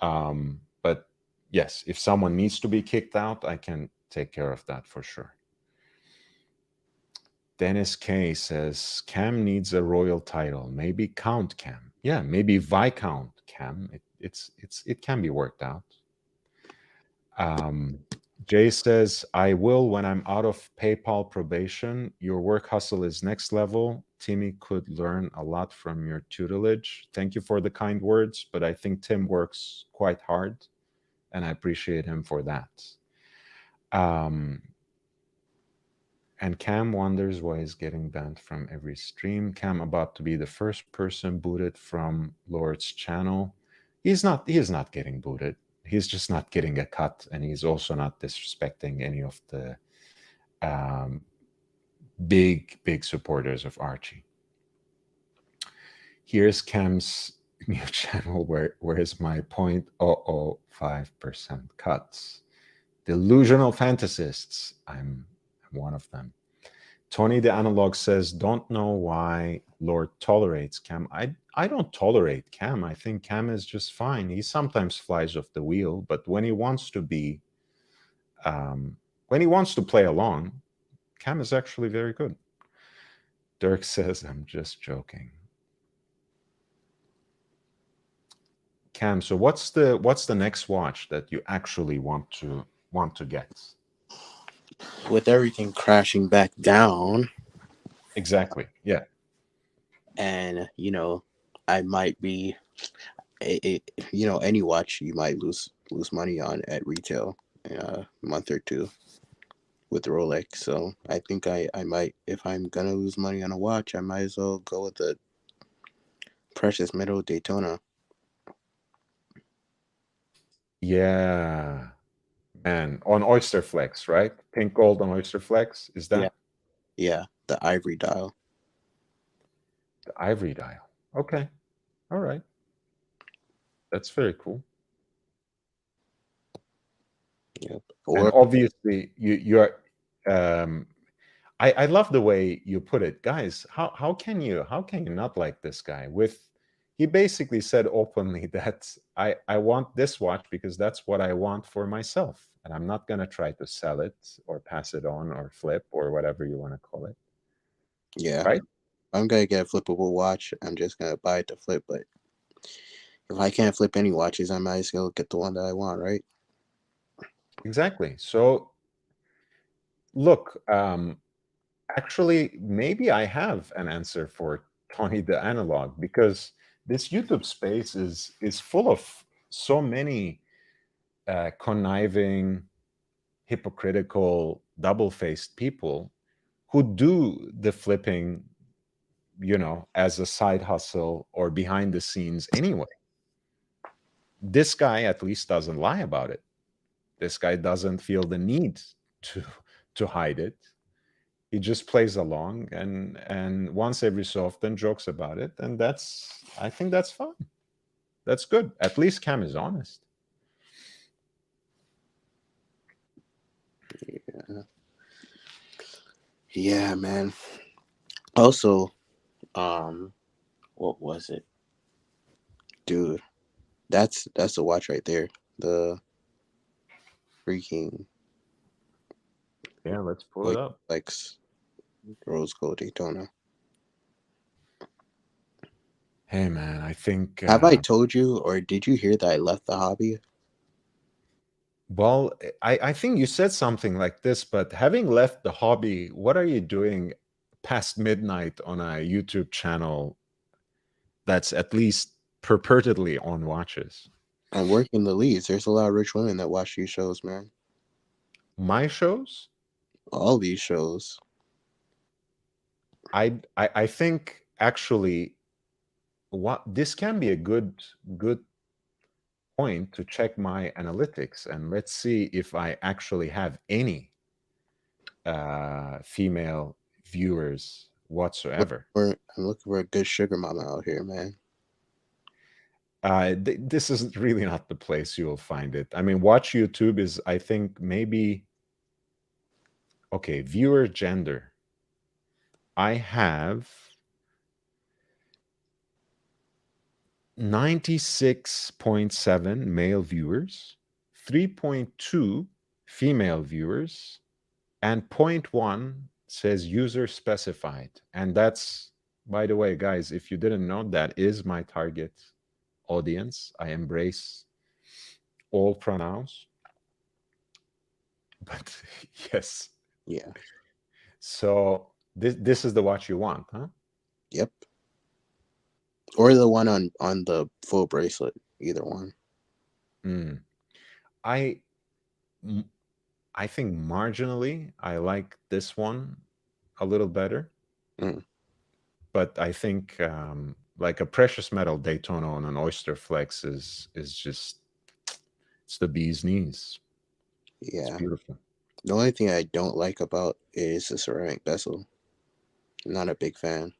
But yes, if someone needs to be kicked out, I can take care of that for sure. Dennis K says Cam needs a royal title. Maybe Count Cam. Yeah, maybe Viscount Cam. It can be worked out. Jay says, I will when I'm out of PayPal probation. Your work hustle is next level. Timmy could learn a lot from your tutelage. Thank you for the kind words, but I think Tim works quite hard, and I appreciate him for that. And Cam wonders why he's getting banned from every stream. Cam about to be the first person booted from Lord's channel. He is not getting booted. He's just not getting a cut, and he's also not disrespecting any of the big supporters of Archie. Here's Cam's new channel. Where is my 0.005% cuts? Delusional fantasists. I'm one of them. Tony the Analog says, don't know why Lord tolerates Cam. I don't tolerate Cam. I think Cam is just fine. He sometimes flies off the wheel, but when he wants to be, when he wants to play along, Cam is actually very good. Dirk says, I'm just joking. Cam, so what's the next watch that you actually want to get? With everything crashing back down, Exactly. Yeah. and I might be, any watch you might lose money on at retail in a month or two with Rolex. So I think I might, if I'm gonna lose money on a watch, I might as well go with the precious metal Daytona. Yeah. Man, on Oyster Flex, right? Pink gold on Oyster Flex. Is that Yeah, the ivory dial. the ivory dial? Okay. All right. That's very cool. Yep. And Or obviously you're I love the way you put it. Guys, how can you not like this guy? He basically said openly that I want this watch because that's what I want for myself. And I'm not gonna try to sell it or pass it on or flip or whatever you want to call it. yeah, Right? I'm gonna get a flippable watch. I'm just gonna buy it to flip. But if I can't flip any watches, I might as well get the one that I want, right? Exactly. So look, actually, maybe I have an answer for Tony the Analog, because this YouTube space is full of so many conniving, hypocritical, double-faced people who do the flipping, as a side hustle or behind the scenes anyway. This guy at least doesn't lie about it. This guy doesn't feel the need to hide it. He just plays along and once every so often jokes about it, and I think that's fine. That's good. At least Cam is honest. Yeah, man. Also, what was it, dude? That's a watch right there. The freaking Yeah, let's pull it up. Rolex Rose Gold Daytona. Hey, man, I think. Have I told you, or did you hear that I left the hobby? Well, I think you said something like this, but having left the hobby, what are you doing past midnight on a YouTube channel that's at least purportedly on watches? I'm working the leads. There's a lot of rich women that watch these shows, man. My shows? All these shows. I think actually what this can be a good point to check my analytics, and let's see if I actually have any female viewers whatsoever. I'm looking for a good sugar mama out here, man. This is really not the place you will find it. I mean, watch YouTube is, I think, maybe okay. Viewer gender. I have 96.7 male viewers, 3.2 female viewers, and 0.1 says user specified. And that's, by the way, guys, if you didn't know, that is my target audience. I embrace all pronouns. But yes. Yeah. So this is the watch you want, huh? Yep. Or the one on the full bracelet, either one. I think marginally I like this one a little better. But I think like a precious metal Daytona on an Oyster Flex is just, it's the bee's knees. Yeah. It's beautiful. The only thing I don't like about it is the ceramic bezel. I'm not a big fan.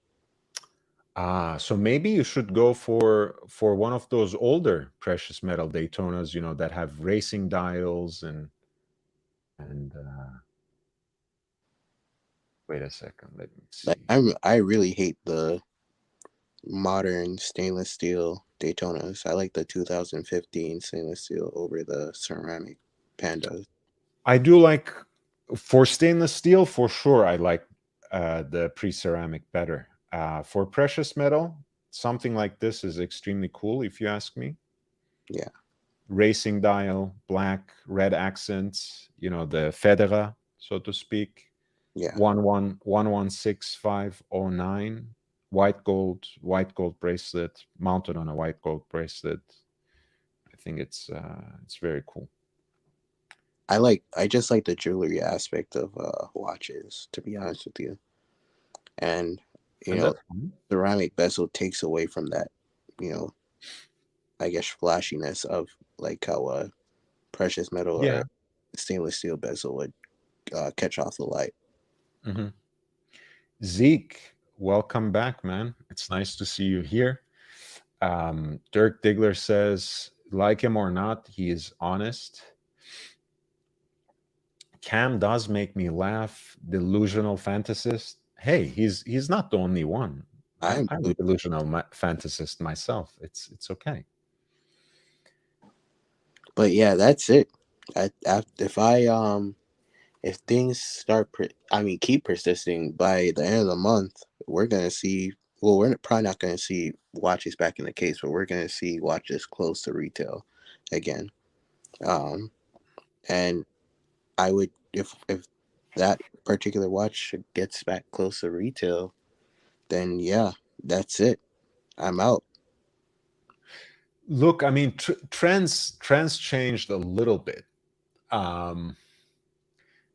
So maybe you should go for one of those older precious metal Daytonas, you know, that have racing dials and wait a second, let me see. Like, I really hate the modern stainless steel Daytonas. I like the 2015 stainless steel over the ceramic Pandas. I do like, for stainless steel, for sure, I like the pre-ceramic better. For precious metal, something like this is extremely cool, if you ask me. Yeah. Racing dial, black, red accents, you know, the Federer, so to speak. Yeah. 116509, white gold bracelet, mounted on a white gold bracelet. I think it's very cool. I just like the jewelry aspect of watches, to be honest with you. And you know, ceramic bezel takes away from that, you know, I guess flashiness of like how a precious metal or stainless steel bezel would catch off the light. Zeke, welcome back, man. It's nice to see you here. Dirk Diggler says, like him or not, he is honest. Cam does make me laugh. Delusional fantasist. Hey, he's not the only one. I'm a delusional fantasist myself. It's okay. But yeah, that's it. If things start, keep persisting, by the end of the month, we're gonna see. Well, we're probably not gonna see watches back in the case, but we're gonna see watches close to retail again. And I would, if that particular watch gets back close to retail, then yeah, that's it. I'm out. Look, I mean, trends changed a little bit.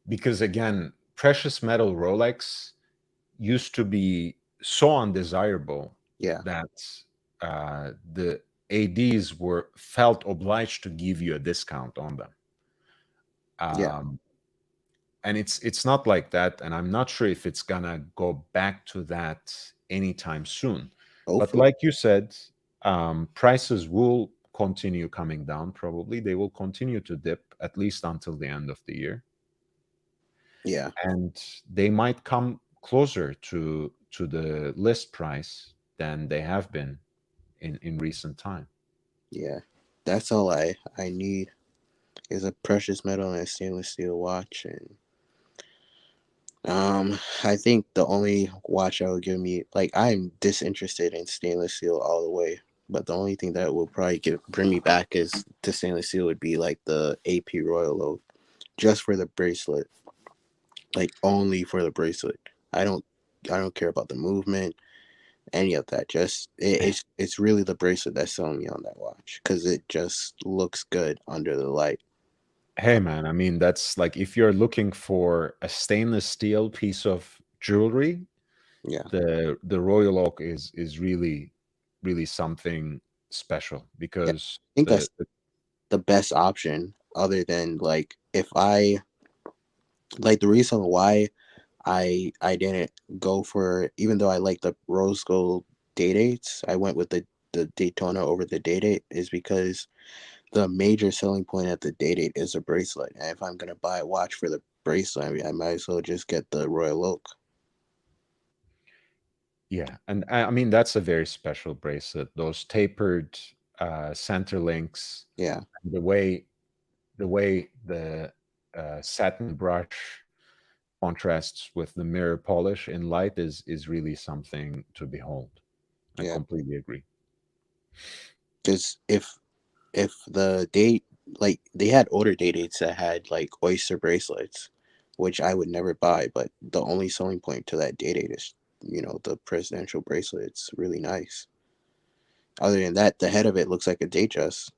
Because again, precious metal Rolex used to be so undesirable that the ADs felt obliged to give you a discount on them. And it's not like that, and I'm not sure if it's gonna go back to that anytime soon. Hopefully. But like you said, Prices will continue coming down. Probably they will continue to dip at least until the end of the year, Yeah, and they might come closer to the list price than they have been in recent time. yeah. That's all I need is a precious metal and a stainless steel watch, and I think the only watch that would give me, like, I'm disinterested in stainless steel all the way, but the only thing that will probably bring me back is to stainless steel would be like the AP Royal Oak, just for the bracelet, like only for the bracelet. I don't I don't care about the movement, any of that. Just it's really the bracelet that's selling me on that watch because it just looks good under the light. Hey man, I mean that's like if you're looking for a stainless steel piece of jewelry, Yeah, the Royal Oak is really something special yeah. because I think that's the best option. Other than like if I like the reason why I didn't go for, even though I like the rose gold day dates, I went with the Daytona over the day date is because the major selling point at the day date is a bracelet. And if I'm gonna buy a watch for the bracelet, I mean, I might as well just get the Royal Oak. yeah, and I mean that's a very special bracelet. Those tapered center links, Yeah, the way the satin brush contrasts with the mirror polish in light is really something to behold. I yeah. completely agree. Because if the date, like they had older day dates that had like oyster bracelets, which I would never buy, but the only selling point to that day date is, the presidential bracelet. It's really nice. Other than that, the head of it looks like a Datejust.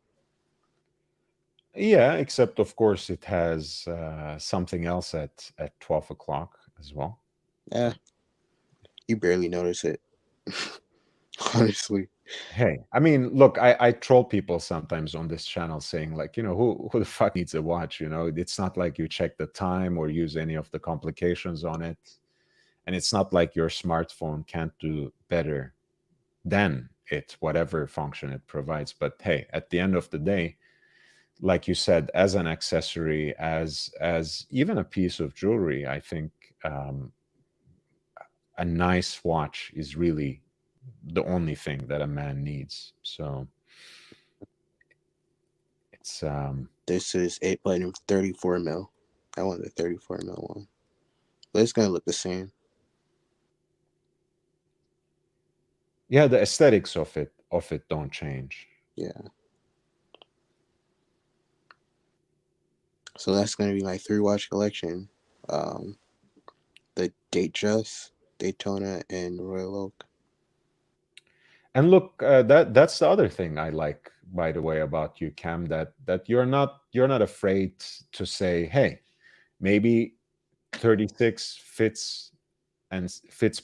Yeah, except of course it has something else at 12 o'clock as well. Yeah, you barely notice it, honestly. Hey, I mean, look, I troll people sometimes on this channel saying like, who the fuck needs a watch? It's not like you check the time or use any of the complications on it, and it's not like your smartphone can't do better than it, whatever function it provides. But hey, at the end of the day, like you said, as an accessory, as even a piece of jewelry, I think a nice watch is really the only thing that a man needs. So it's This is 8 button 34 mil. I want the 34 mil one, but it's gonna look the same. yeah, the aesthetics of it don't change. Yeah. So that's gonna be my three watch collection. Um, the Datejust, Daytona, and Royal Oak. And look, that's the other thing I like, by the way, about you, Cam, that you're not afraid to say, hey, maybe 36 fits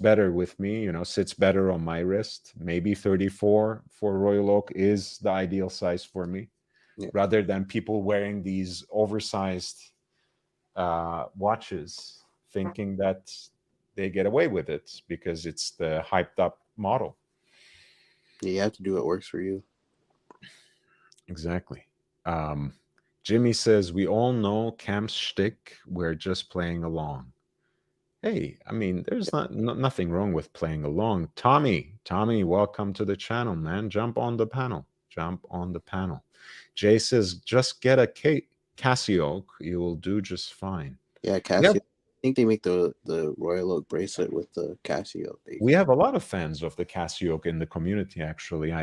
better with me, sits better on my wrist. Maybe 34 for Royal Oak is the ideal size for me, Yeah. rather than people wearing these oversized watches thinking that they get away with it because it's the hyped up model. Yeah, you have to do what works for you. Exactly. Um, Jimmy says, we all know Cam's shtick. We're just playing along. Hey, I mean, there's nothing wrong with playing along. Tommy, welcome to the channel, man. Jump on the panel. Jump on the panel. Jay says, just get a Casio. You will do just fine. Yeah, We have Casio. I think they make the Royal Oak bracelet with the Casio. we have a lot of fans of the Casio in the community. Actually, uh,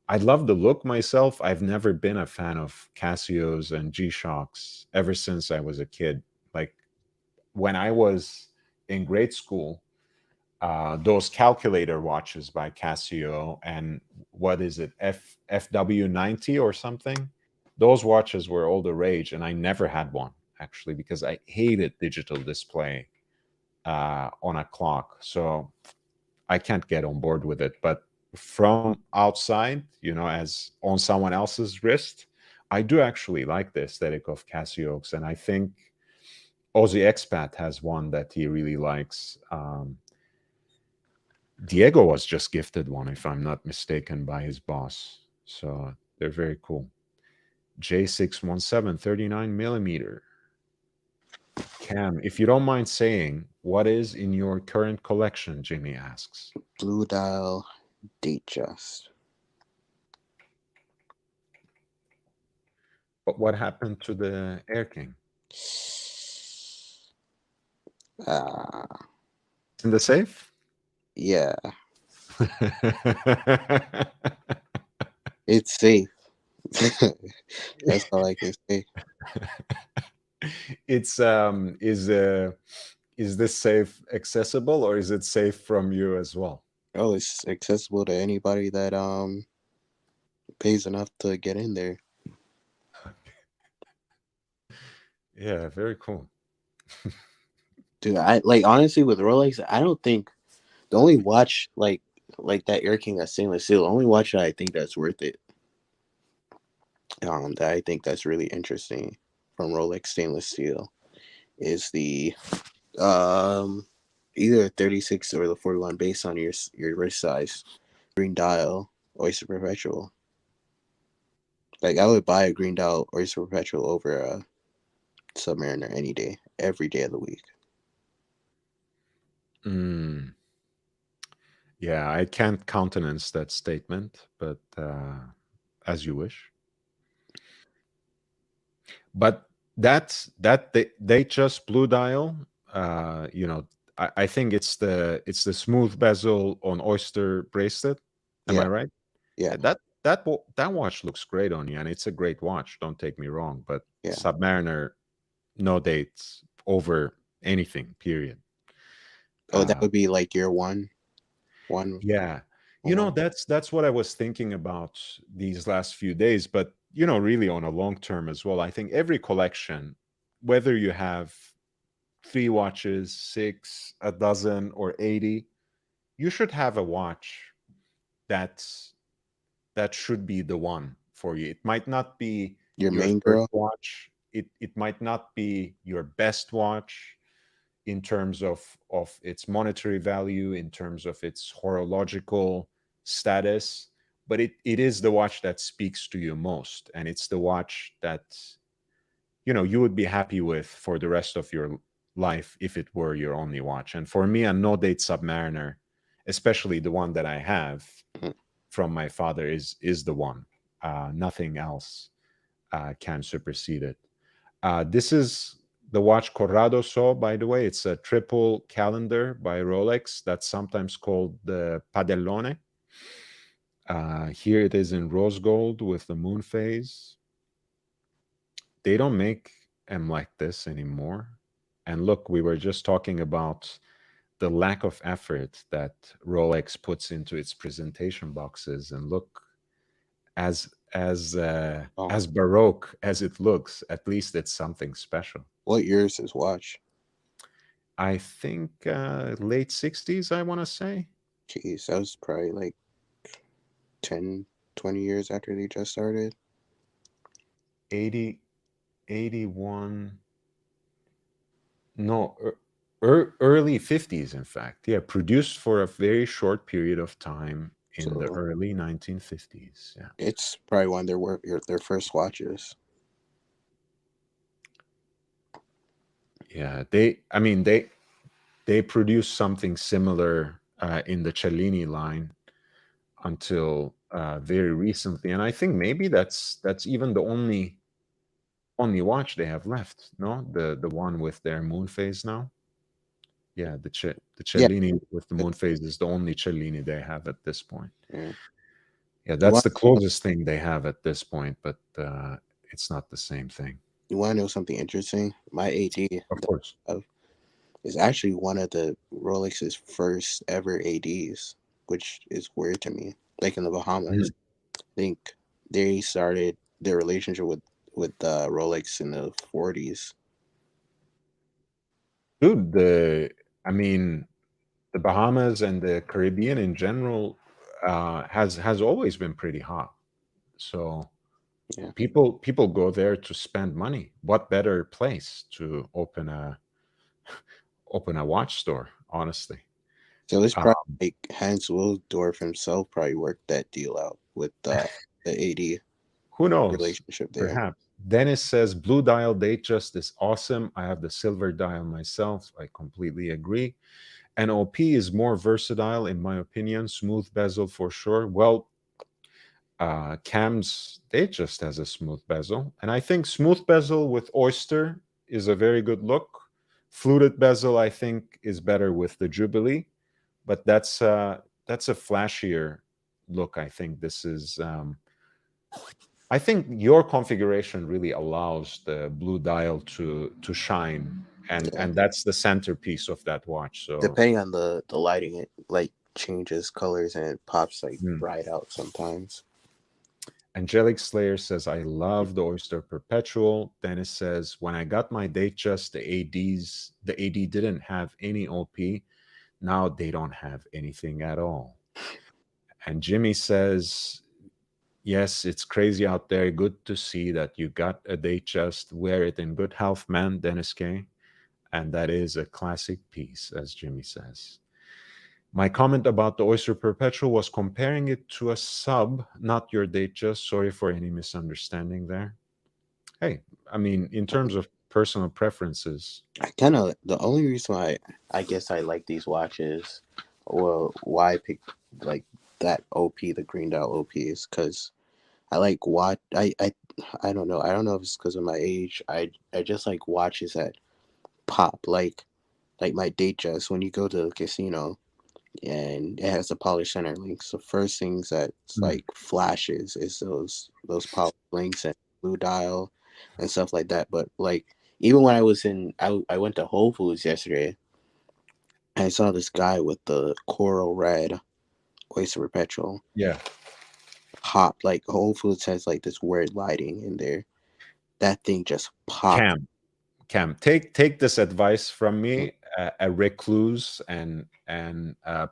I love the look myself. I've never been a fan of Casios and G-Shocks ever since I was a kid. Like when I was in grade school, those calculator watches by Casio and what is it, FW90 or something? Those watches were all the rage, and I never had one actually because I hated digital display on a clock. So I can't get on board with it. But from outside, as on someone else's wrist, I do actually like the aesthetic of Casios, and I think Aussie Expat has one that he really likes. Diego was just gifted one, if I'm not mistaken, by his boss. So they're very cool. J617 39 millimeter. Cam, if you don't mind saying, what is in your current collection? Jimmy asks. Blue dial date just. But what happened to the Air King? It's in the safe? Yeah, it's safe. That's all I can say. It's is this safe accessible, or is it safe from you as well? Oh, it's accessible to anybody that pays enough to get in there. Yeah, very cool. Dude, I like honestly with Rolex, I don't think the only watch like that Air King that's stainless steel, the only watch that I think that's worth it. That I think that's really interesting from Rolex stainless steel is the either the 36 or the 41 based on your wrist size. Green dial Oyster Perpetual. Like I would buy a green dial Oyster Perpetual over a Submariner any day, every day of the week. Yeah, I can't countenance that statement, but as you wish. But that they just blue dial. I think it's the smooth bezel on Oyster bracelet. Am I Yeah, right? yeah, That watch looks great on you, and it's a great watch. Don't take me wrong, but yeah. Submariner, no dates over anything. Period. Oh, that Uh, would be like year one. yeah, Oh, that's what I was thinking about these last few days. But really on a long term as well. I think every collection, whether you have 3 watches, 6, a dozen, or 80, you should have a watch that's that should be the one for you. It might not be your your main first girl. watch. It might not be your best watch in terms of its monetary value, in terms of its horological status, but it is the watch that speaks to you most, and it's the watch that you would be happy with for the rest of your life if it were your only watch. And for me, a no date Submariner, especially the one that I have Mhm. from my father, is the one. Nothing else can supersede it. This is the watch Corrado saw, by the way. It's a triple calendar by Rolex that's sometimes called the Padellone. Here it is in rose gold with the moon phase. They don't make them like this anymore. And look, we were just talking about the lack of effort that Rolex puts into its presentation boxes. And look, Oh, as baroque as it looks, at least it's something special. what year's his watch? I think late 60s, I want to say. Jeez, that was probably like 10, 20 years after they just started. 80, 81. No, early 50s, in fact. Yeah, produced for a very short period of time in the So early 1950s. Yeah. it's probably one of their first watches. Yeah, they produced something similar in the Cellini line until very recently, and I think maybe that's even the only watch they have left. No, the one with their moon phase now. Yeah, the Yeah, Cellini with the moon phase is the only Cellini they have at this point. yeah. Yeah, You that's want the closest thing they have at this point, but it's not the same thing. you want to know something interesting? My AD Of that course. I have is actually one of the Rolex's first ever ADs, which is weird to me. Like in the Bahamas, Mhm. I think they started their relationship with Rolex in the 40s. Dude, I mean, the Bahamas and the Caribbean in general has always been pretty hot. So Yeah, people go there to spend money. What better place to open a watch store, honestly? So it's Um, probably like Hans Wilsdorf himself probably worked that deal out with the AD who knows? relationship there. Perhaps. Dennis says blue dial Datejust is awesome. I have the silver dial myself. I completely agree. And OP is more versatile, in my opinion. Smooth bezel for sure. Well, Cam's Datejust has a smooth bezel, and I think smooth bezel with oyster is a very good look. Fluted bezel, I think, is better with the Jubilee, but that's a flashier look. I think this is. I think your configuration really allows the blue dial to shine, Yeah. and that's the centerpiece of that watch. So, Depending on the lighting, it like changes colors and it pops like hmm. bright out sometimes. Angelic Slayer says, I love the Oyster Perpetual. Dennis says, when I got my Datejust, the AD didn't have any OP. Now they don't have anything at all. And Jimmy says, yes, it's crazy out there. Good to see that you got a Datejust. Wear it in good health, man, Dennis K. And that is a classic piece, as Jimmy says. My comment about the Oyster Perpetual was comparing it to a sub, not your Datejust. Sorry for any misunderstanding there. Hey, I mean, in terms of personal preferences. I kind of the only reason why I guess I like these watches, well, why I pick like that OP, the green dial OP, is because I like watch. I don't know. I don't know if it's because of my age. I just like watches that pop like my Datejust when you go to the casino and it has the polished center links. The first things that's like flashes is those polished links and blue dial and stuff like that. But like even when I was I went to Whole Foods yesterday, I saw this guy with the coral red Oyster Perpetual Yeah. pop. Like Whole Foods has like this weird lighting in there. That thing just popped. Cam, take this advice from me, a recluse and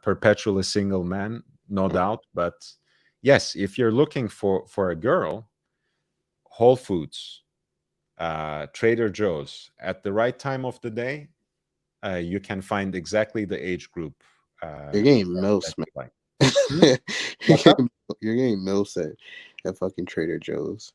perpetually single man, no doubt. But yes, if you're looking for a girl, Whole Foods, Trader Joe's, at the right time of the day, you can find exactly the age group. You're getting That milfs, man. you like. you're, What's up? you're getting milfs at fucking Trader Joe's.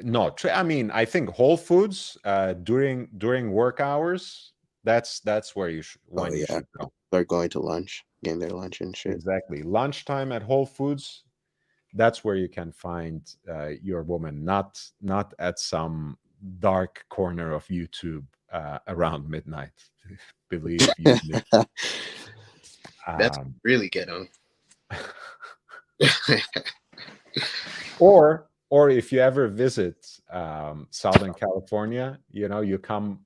No, I mean, I think Whole Foods during work hours. That's where you should Oh when you yeah, should go. they're going to lunch, getting their lunch and shit. Exactly, lunchtime at Whole Foods. That's where you can find your woman, not at some dark corner of YouTube around midnight. Believe you me. That's Um, really get them. or if you ever visit Southern California, you come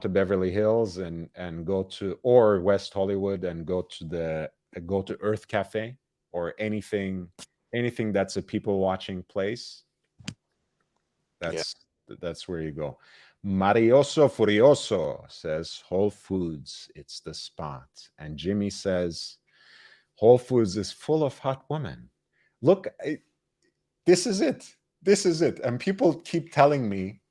to Beverly Hills and go to or West Hollywood and go to Earth Cafe or anything that's a people watching place. Yeah. That's where you go. Marioso Furioso says Whole Foods, it's the spot. And Jimmy says Whole Foods is full of hot women. Look, this is it. This is it. And people keep telling me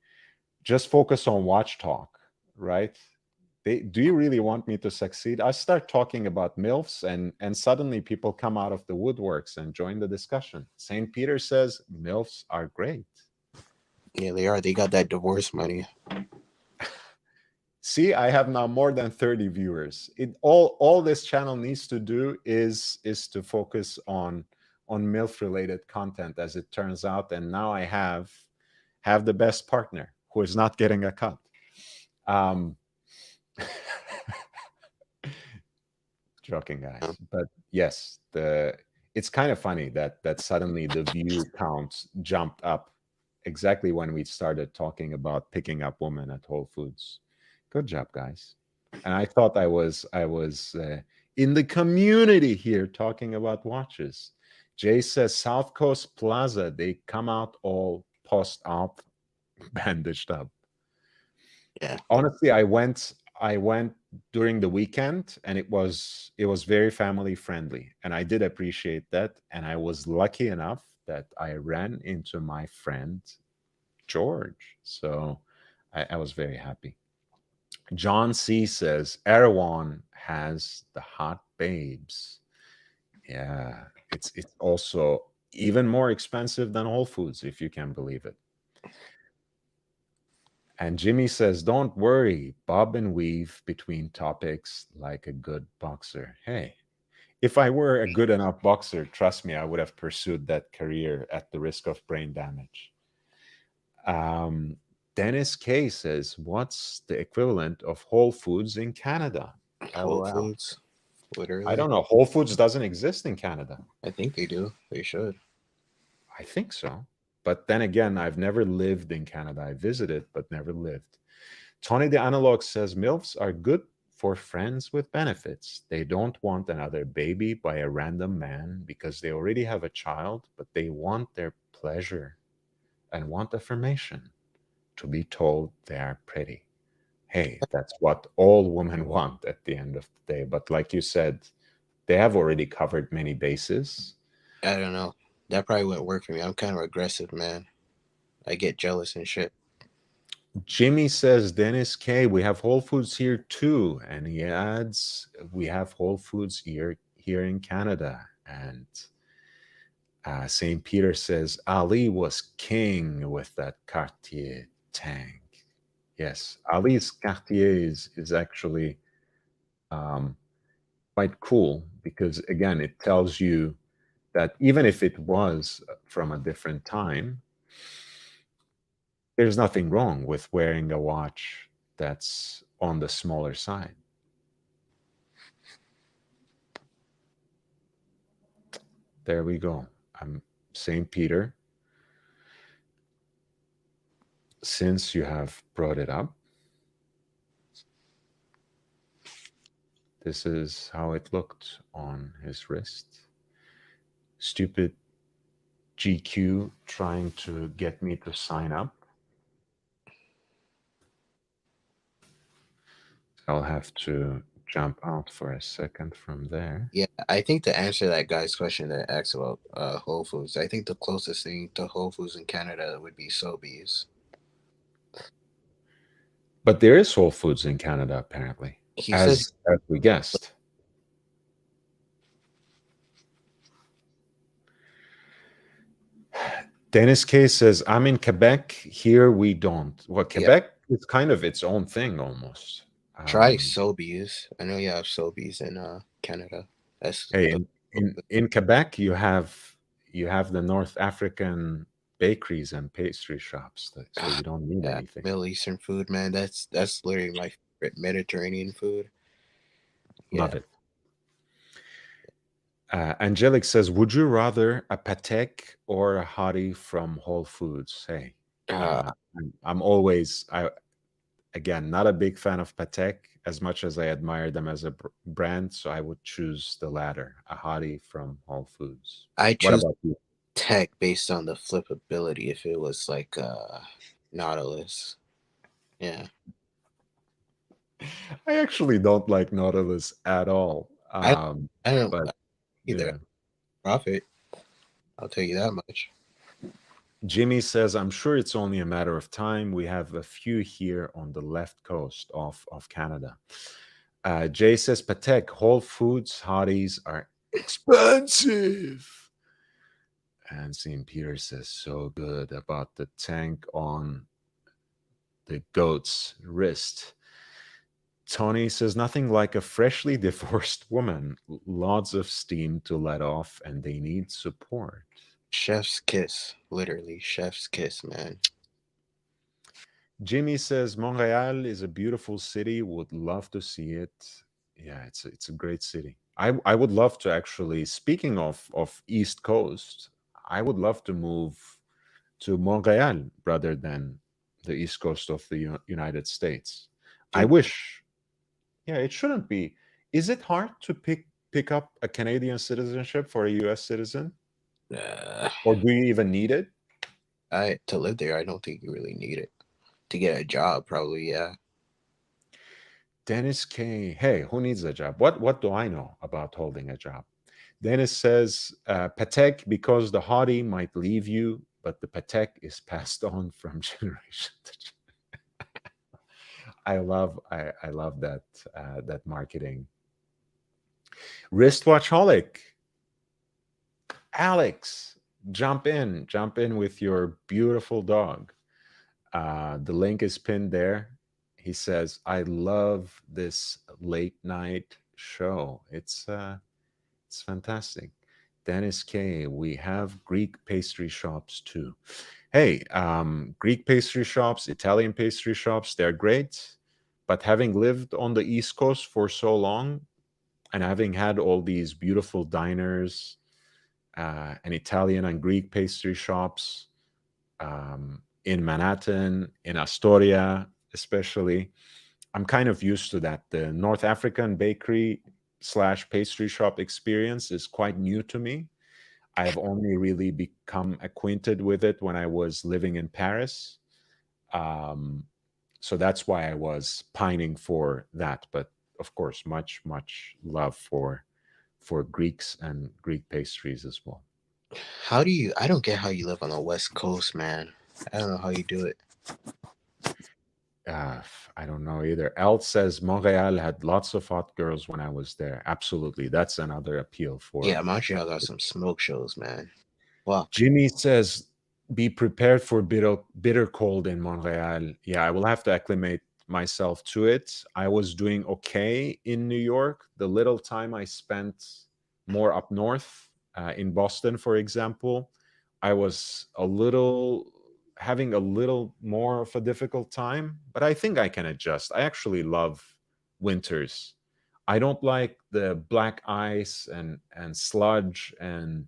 just focus on watch talk, right? Do you really want me to succeed? I start talking about MILFs and suddenly people come out of the woodworks and join the discussion. St. Peter says MILFs are great. Yeah, they are. They got that divorce money. See, I have now more than 30 viewers. All this channel needs to do is to focus on MILF related content, as it turns out. And now I have the best partner who is not getting a cut. Joking, guys. But yes, it's kind of funny that suddenly the view counts jumped up exactly when we started talking about picking up women at Whole Foods. Good job, guys. And I thought I was in the community here talking about watches. Jay says South Coast Plaza, they come out all post-op bandaged up. Yeah. Honestly, I went during the weekend and it was very family friendly, and I did appreciate that. And I was lucky enough that I ran into my friend George, so I was very happy. John C says Erewhon has the hot babes. Yeah, it's also even more expensive than Whole Foods, if you can believe it. And Jimmy says, don't worry, bob and weave between topics like a good boxer. Hey, if I were a good enough boxer, trust me, I would have pursued that career at the risk of brain damage. Um, Dennis K says, what's the equivalent of Whole Foods in Canada? Oh, Whole wow. Foods, I literally. don't know. Whole Foods doesn't exist in Canada. I think they do. They should. I think so. But then again, I've never lived in Canada. I visited, but never lived. Tony the Analog says MILFs are good for friends with benefits. They don't want another baby by a random man because they already have a child, but they want their pleasure and want affirmation to be told they are pretty. Hey, that's what all women want at the end of the day. But like you said, they have already covered many bases. I don't know. That probably wouldn't work for me. I'm kind of aggressive, man. I get jealous and shit. Jimmy says, Dennis K, we have Whole Foods here too. And he adds, we have Whole Foods here in Canada. And St. Peter says, Ali was king with that Cartier tank. Yes, Ali's Cartier is actually quite cool because, again, it tells you that even if it was from a different time, there's nothing wrong with wearing a watch that's on the smaller side. There we go. St. Peter, since you have brought it up, this is how it looked on his wrist. Stupid GQ trying to get me to sign up. I'll have to jump out for a second from there. Yeah, I think to answer that guy's question that asked about Whole Foods, I think the closest thing to Whole Foods in Canada would be Sobeys. But there is Whole Foods in Canada, apparently, He as says, we guessed. Dennis K says, I'm in Quebec. Here we don't. Well, yeah, Quebec is kind of its own thing almost. try Sobeys. I know you have Sobeys in Canada. That's Hey, in Quebec, you have the North African bakeries and pastry shops, so you don't need yeah, anything. Middle Eastern food, man. That's literally my favorite Mediterranean food. Love it. Angelic says, would you rather a Patek or a Hottie from Whole Foods? Hey, I'm always, again, not a big fan of Patek as much as I admire them as a brand, so I would choose the latter, a Hottie from Whole Foods. I What choose about you? tech based on the flippability. If it was like Nautilus, yeah. I actually don't like Nautilus at all. I don't But either. yeah. Profit. I'll tell you that much. Jimmy says, I'm sure it's only a matter of time. We have a few here on the left coast of Canada. Jay says, Patek, Whole Foods hotties are expensive. And St. Peter says, so good about the tank on the goat's wrist. Tony says, nothing like a freshly divorced woman. Lots of steam to let off, and they need support. Chef's kiss. Literally, chef's kiss, man. Jimmy says, Montreal is a beautiful city. Would love to see it. Yeah, it's a great city. I would love to actually, speaking of East Coast, I would love to move to Montreal rather than the East Coast of the United States. I Dude, wish. Yeah, it shouldn't be. Is it hard to pick up a Canadian citizenship for a US citizen? Or do you even need it? to live there, I don't think you really need it. To get a job, probably, yeah. Dennis K. Hey, who needs a job? What do I know about holding a job? Dennis says, Patek, because the hottie might leave you, but the Patek is passed on from generation to generation. I love that that marketing. Wristwatchholic, Alex, jump in with your beautiful dog. The link is pinned there. He says, "I love this late night show. It's fantastic." Dennis K, we have Greek pastry shops too. Hey, Greek pastry shops, Italian pastry shops, they're great. But having lived on the East Coast for so long and having had all these beautiful diners and Italian and Greek pastry shops in Manhattan, in Astoria, especially, I'm kind of used to that. The North African bakery slash pastry shop experience is quite new to me. I have only really become acquainted with it when I was living in Paris. Um, so that's why I was pining for that. But of course, much love for Greeks and Greek pastries as well. How do you? I don't get how you live on the West Coast, man. I don't know how you do it. I don't know either. El says Montreal had lots of hot girls when I was there. Absolutely, that's another appeal Yeah, for. Montreal got some smoke shows, man. Wow. Jimmy says, be prepared for bitter cold in Montreal. Yeah, I will have to acclimate myself to it. I was doing okay in New York. The little time I spent more up north, in Boston, for example, I was having a little more of a difficult time, but I think I can adjust. I actually love winters. I don't like the black ice and sludge and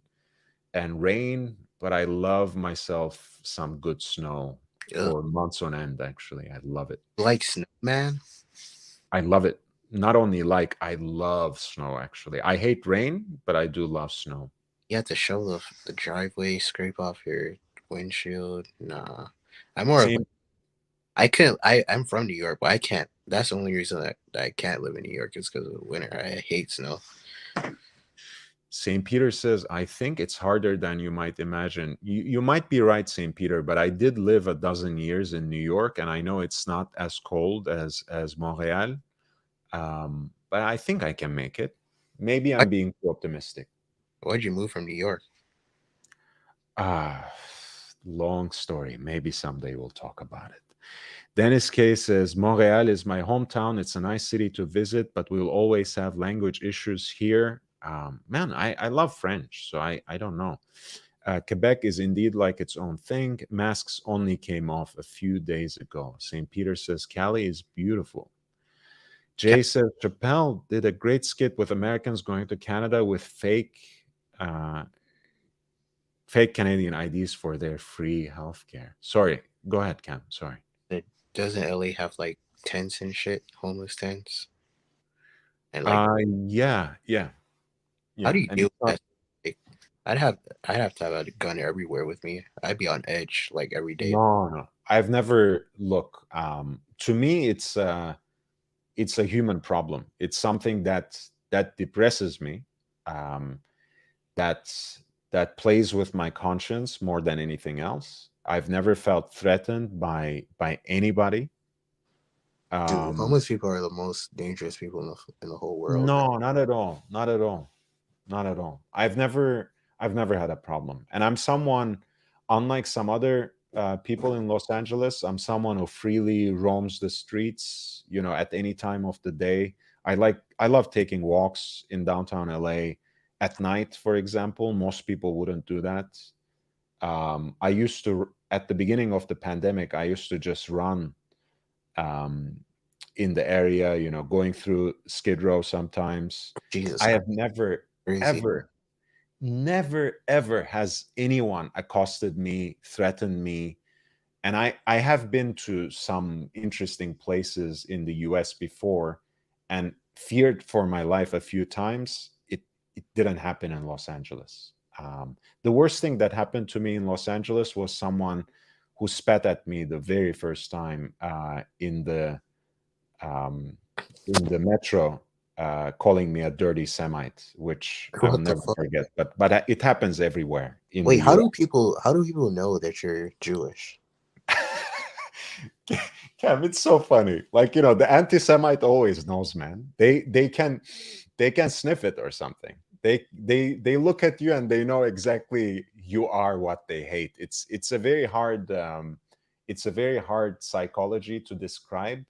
rain, but I love myself some good snow Ugh. for months on end. Actually, I love it. Like snow, man. I love it. Not only like, I love snow. Actually, I hate rain, but I do love snow. You have to show the driveway, scrape off your windshield. Nah, I'm more of Same I couldn't. I'm from New York, but I can't. That's the only reason that I can't live in New York is because of the winter. I hate snow. St. Peter says, I think it's harder than you might imagine. You might be right, St. Peter, but I did live a dozen years in New York, and I know it's not as cold as Montreal. But I think I can make it. Maybe I'm being too optimistic. Why'd you move from New York? Ah, long story. Maybe someday we'll talk about it. Dennis K says, Montreal is my hometown. It's a nice city to visit, but we'll always have language issues here. Man, I love French, so I don't know. Quebec is indeed like its own thing. Masks only came off a few days ago. St. Peter says, Cali is beautiful. Jay says, Chappelle did a great skit with Americans going to Canada with fake Canadian IDs for their free healthcare. Sorry, go ahead, Cam. Sorry. Doesn't LA have like tents and shit, homeless tents? And Yeah. how do you And deal it's with not, that? Like, I'd have to have a gun everywhere with me. I'd be on edge like every day. no. I've never look. To me, it's a human problem. It's something that depresses me. Um, that that plays with my conscience more than anything else. I've never felt threatened by anybody. Dude, homeless people are the most dangerous people in the whole world, man. No, not at all. Not at all. Not at all. I've never had a problem. And I'm someone, unlike some other people in Los Angeles, I'm someone who freely roams the streets, at any time of the day. I love taking walks in downtown LA at night, for example. Most people wouldn't do that. I used to, at the beginning of the pandemic, I used to just run in the area, going through Skid Row sometimes. Jesus I Christ, have never, crazy. ever has anyone accosted me, threatened me. And I have been to some interesting places in the US before and feared for my life a few times. It didn't happen in Los Angeles. The worst thing that happened to me in Los Angeles was someone who spat at me the very first time in the metro, calling me a dirty Semite, which I will What the never fuck? forget. But it happens everywhere in Wait, the how US. do people know that you're Jewish? Cam, it's so funny. Like, the anti-Semite always knows, man. They can sniff it or something. They look at you and they know exactly you are what they hate. It's a very hard psychology to describe,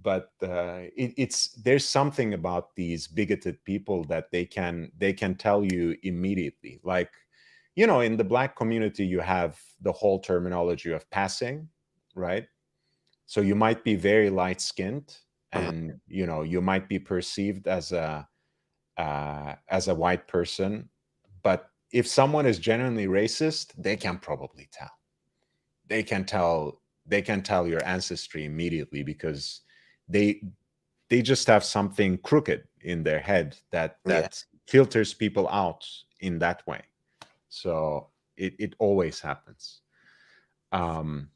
but it's there's something about these bigoted people that they can tell you immediately. Like, in the Black community, you have the whole terminology of passing, right? So you might be very light skinned, and you might be perceived as a white person, but if someone is genuinely racist, they can probably tell. They can tell your ancestry immediately, because they they just have something crooked in their head that Yeah, filters people out in that way. So it always happens. um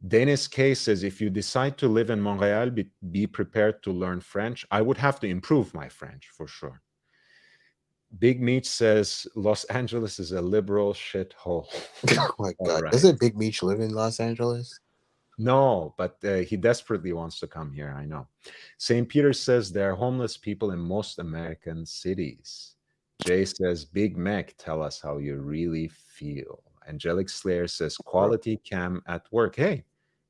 Dennis K says, if you decide to live in Montreal, be prepared to learn French. I would have to improve my French for sure. Big Meat says, Los Angeles is a liberal shithole. oh my All God, right. doesn't Big Meech live in Los Angeles? No, but he desperately wants to come here. I know. St. Peter says there are homeless people in most American cities. Jay says, Big Mac, tell us how you really feel. Angelic Slayer says, Bro, quality Cam at work. Hey,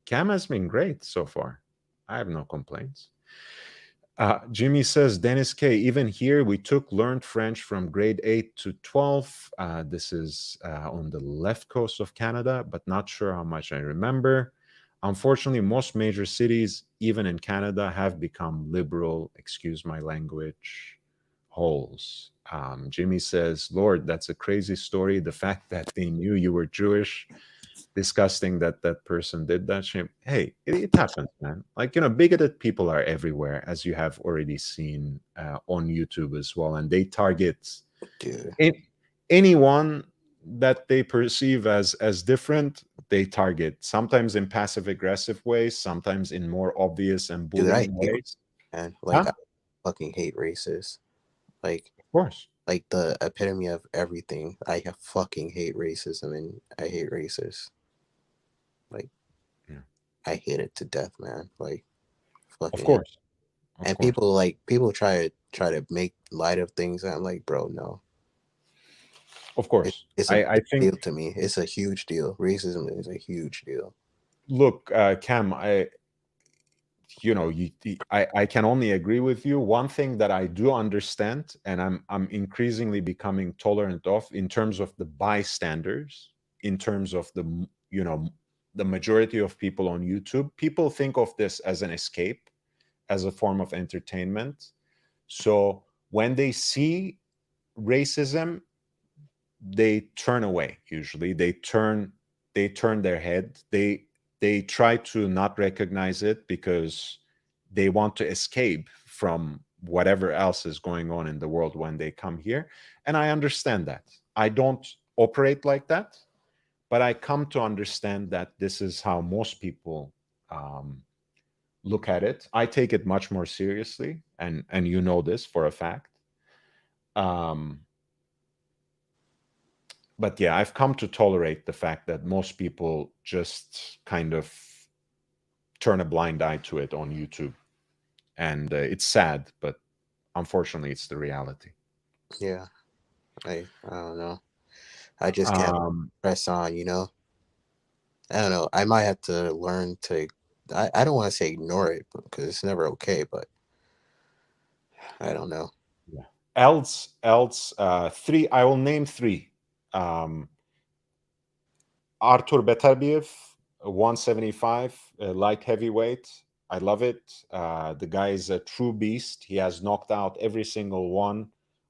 Cam has been great so far. I have no complaints. Jimmy says, Dennis K, even here, we learned French from grade 8 to 12. This is on the left coast of Canada, but not sure how much I remember. Unfortunately, most major cities, even in Canada, have become liberal, excuse my language, holes. Jimmy says, Lord, that's a crazy story. The fact that they knew you were Jewish, disgusting that that person did that. Shame. Hey, it happens, man. Like, bigoted people are everywhere, as you have already seen on YouTube as well, and they target dude, a- anyone that they perceive as different. They target, sometimes in passive aggressive ways, sometimes in more obvious and dude, I bullying hate, ways. man. Huh? Like, I fucking hate racists. Like, Of course. like the epitome of everything. Fucking hate racism, and I hate racists. Like, Yeah. I hate it to death, man. Like, Of fucking hate. course. Of And course. people try to make light of things. And I'm like, bro, no. Of course. It's a I big think, deal to me. It's a huge deal. Racism is a huge deal. look, Cam, I can only agree with you. One thing that I do understand, and I'm increasingly becoming tolerant of, in terms of the bystanders, in terms of the majority of people on YouTube, people think of this as an escape, as a form of entertainment. So when they see racism, they turn away. Usually they turn their head. They try to not recognize it, because they want to escape from whatever else is going on in the world when they come here. And I understand that. I don't operate like that, but I come to understand that this is how most people um, look at it. I take it much more seriously, and this for a fact. um, but yeah, I've come to tolerate the fact that most people just kind of turn a blind eye to it on YouTube, and it's sad, but unfortunately, it's the reality. Yeah. I don't know. I just can't Um, press on, I don't know. I might have to learn to. I don't want to say ignore it because it's never okay, but I don't know. yeah. Else, three. I will name three. Um, Artur Beterbiev, 175, light heavyweight. I love it. The guy is a true beast. He has knocked out every single one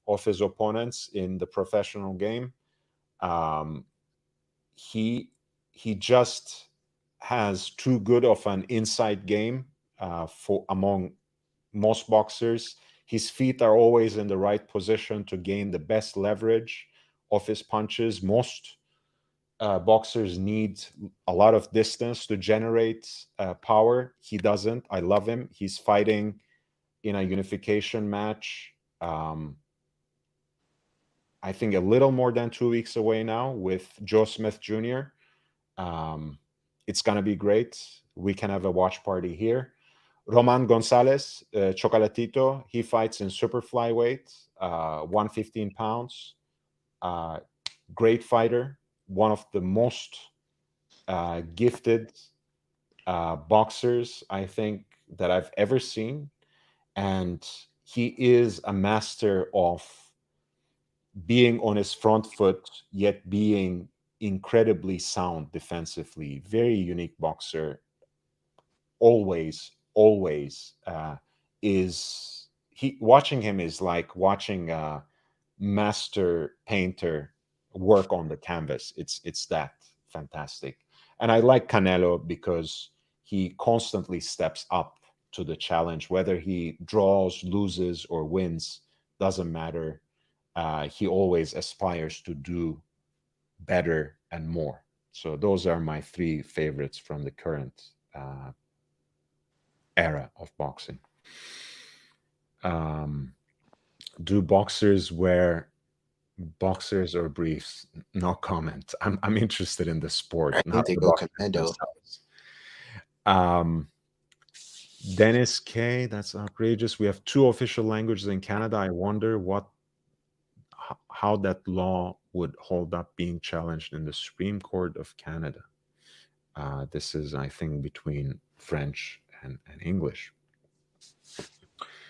of his opponents in the professional game. Um, he he just has too good of an inside game for among most boxers. His feet are always in the right position to gain the best leverage of his punches. Most boxers need a lot of distance to generate power. He doesn't. I love him. He's fighting in a unification match. Um, I think a little more than 2 weeks away now with Joe Smith Jr. Um, it's gonna be great. we can have a watch party here. Roman Gonzalez, Chocolatito, he fights in super flyweight, 115 pounds. Great fighter, one of the most gifted boxers I think that I've ever seen. And he is a master of being on his front foot, yet being incredibly sound defensively. Very unique boxer. Always is he watching him is like watching a master painter work on the canvas. It's that fantastic. And I like Canelo because he constantly steps up to the challenge, whether he draws, loses, or wins, doesn't matter. He always aspires to do better and more. So those are my three favorites from the current era of boxing. Do boxers wear boxers or briefs? No comment. I'm interested in the sport, I not think they the go boxers commando. themselves. Dennis K, that's outrageous. We have 2 official languages in Canada. I wonder how that law would hold up being challenged in the Supreme Court of Canada. This is, I think, between French and English.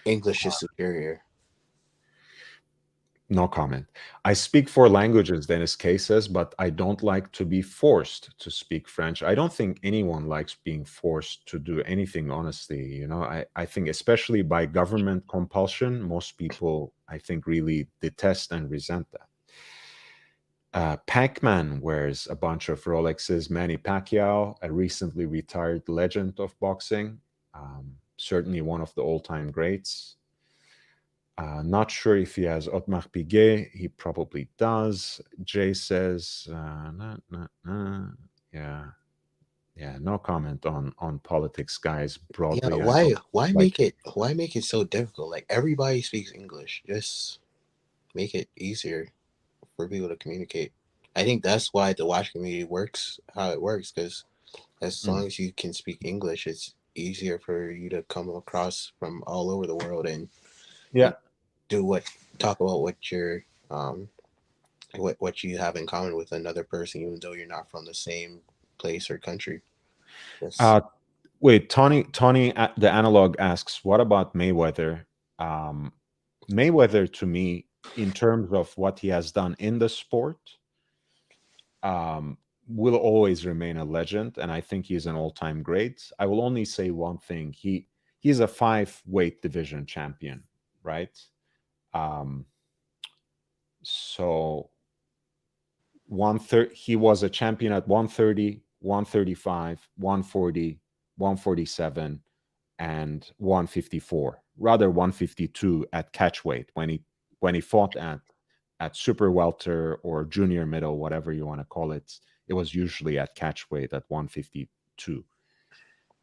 English is superior. No comment. I speak 4 languages, Dennis K says, but I don't like to be forced to speak French. I don't think anyone likes being forced to do anything, honestly. You know, I think especially by government compulsion, most people, I think, really detest and resent that. Pac-Man wears a bunch of Rolexes. Manny Pacquiao, a recently retired legend of boxing, certainly one of the all-time greats. Not sure if he has Otmar Piguet. He probably does. Jay says, yeah, no comment on politics, guys. Broadly, Yeah, why like make it so difficult? Like, everybody speaks English. Just make it easier for people to communicate. I think that's why the watch community works how it works, because as long as you can speak English, it's easier for you to come across from all over the world and yeah. talk about what you're what you have in common with another person, even though you're not from the same place or country. Wait, Tony, the analog asks, what about Mayweather? Mayweather, to me, in terms of what he has done in the sport, will always remain a legend, and I think he's an all-time great. I will only say one thing: he's a 5-weight division champion, right? So he was a champion at 130, 135, 140, 147, and 154. Rather 152 at catchweight when he fought at super welter or junior middle, whatever you want to call it. It was usually at catchweight at 152.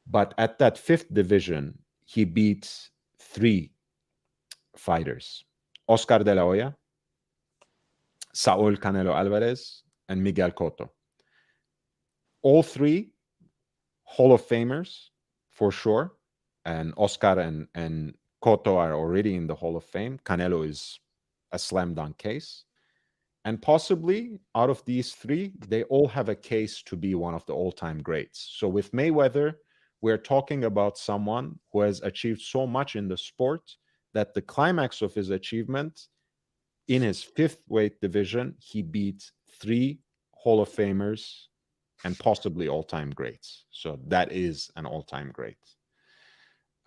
But at that 5th division, he beat 3 fighters: Oscar de la Hoya, Saul Canelo Alvarez, and Miguel Cotto. All 3 Hall of Famers for sure. And Oscar and Cotto are already in the Hall of Fame. Canelo is a slam dunk case. And possibly out of these 3, they all have a case to be one of the all-time greats. So with Mayweather, we're talking about someone who has achieved so much in the sport that the climax of his achievement, in his 5th weight division, he beat 3 Hall of Famers and possibly all-time greats. So that is an all-time great.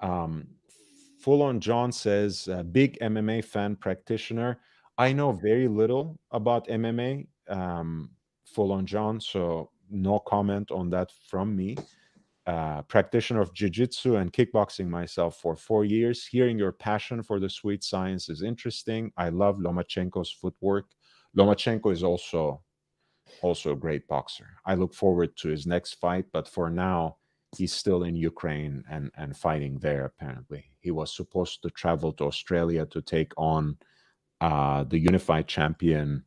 Full on John says, big MMA fan practitioner. I know very little about MMA, Full on John, so no comment on that from me. Practitioner of jiu-jitsu and kickboxing myself for 4 years. Hearing your passion for the sweet science is interesting. I love Lomachenko's footwork. Lomachenko is also a great boxer. I look forward to his next fight, but for now, he's still in Ukraine and fighting there, apparently. He was supposed to travel to Australia to take on the unified champion,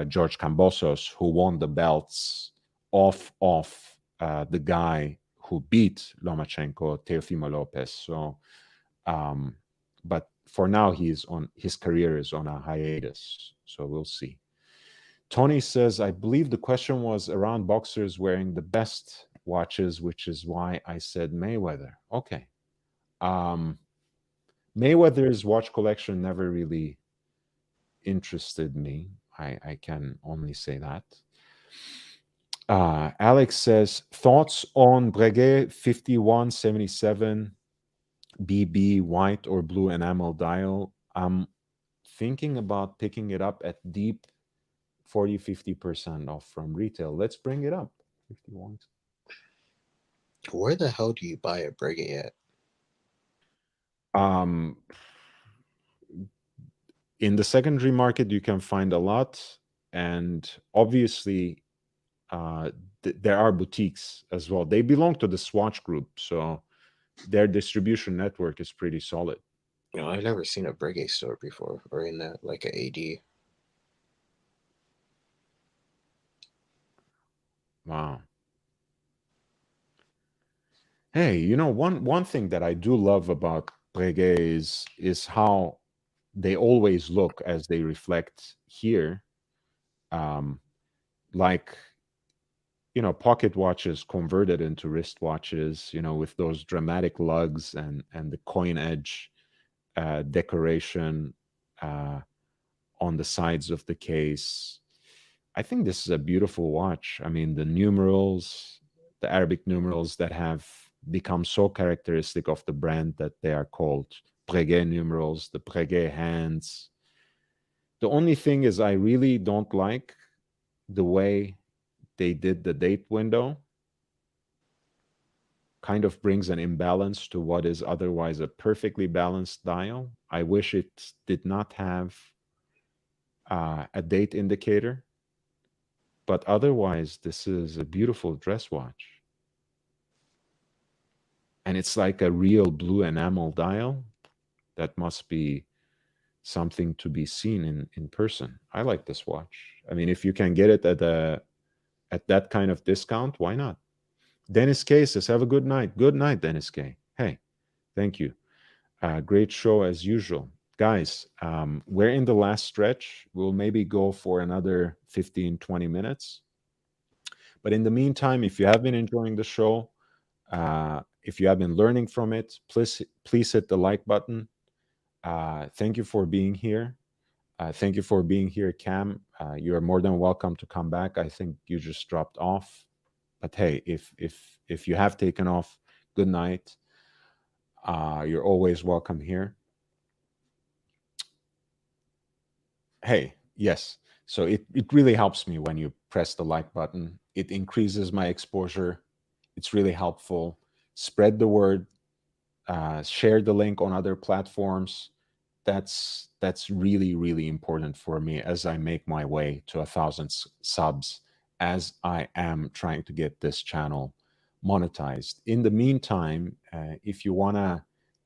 George Kambosos, who won the belts off the guy who beat Lomachenko, Teofimo Lopez. So, but for now, his career is on a hiatus. So we'll see. Tony says, I believe the question was around boxers wearing the best watches, which is why I said Mayweather. Okay. Mayweather's watch collection never really interested me. I can only say that. Alex says, thoughts on Breguet 5177 BB white or blue enamel dial? I'm thinking about picking it up at deep 40-50% off from retail. Let's bring it up. 51. Where the hell do you buy a Breguet at? In the secondary market, you can find a lot, and obviously, there are boutiques as well. They belong to the Swatch Group, so their distribution network is pretty solid. You know, I've never seen a Breguet store before, or in that like a AD. Wow. Hey, you know, one thing that I do love about Breguet is how they always look as they reflect here, like, you know, pocket watches converted into wristwatches, you know, with those dramatic lugs and the coin edge decoration on the sides of the case. I think this is a beautiful watch. I mean, the numerals, the Arabic numerals that have become so characteristic of the brand that they are called Breguet numerals, the Breguet hands. The only thing is, I really don't like the way they did the date window. Kind of brings an imbalance to what is otherwise a perfectly balanced dial. I wish it did not have a date indicator. But otherwise, this is a beautiful dress watch. And it's like a real blue enamel dial. That must be something to be seen in person. I like this watch. I mean, if you can get it at that kind of discount, why not? Dennis K says, have a good night. Good night, Dennis K. Hey, thank you. Great show as usual. Guys, we're in the last stretch. We'll maybe go for another 15, 20 minutes. But in the meantime, if you have been enjoying the show, if you have been learning from it, please hit the like button. Thank you for being here. Thank you for being here, Cam. You are more than welcome to come back. I think you just dropped off. But hey, if you have taken off, good night. You're always welcome here. Hey, yes. So it really helps me when you press the like button. It increases my exposure. It's really helpful. Spread the word. Share the link on other platforms. That's really, really important for me as I make my way to 1,000 subs, as I am trying to get this channel monetized. In the meantime, if you want to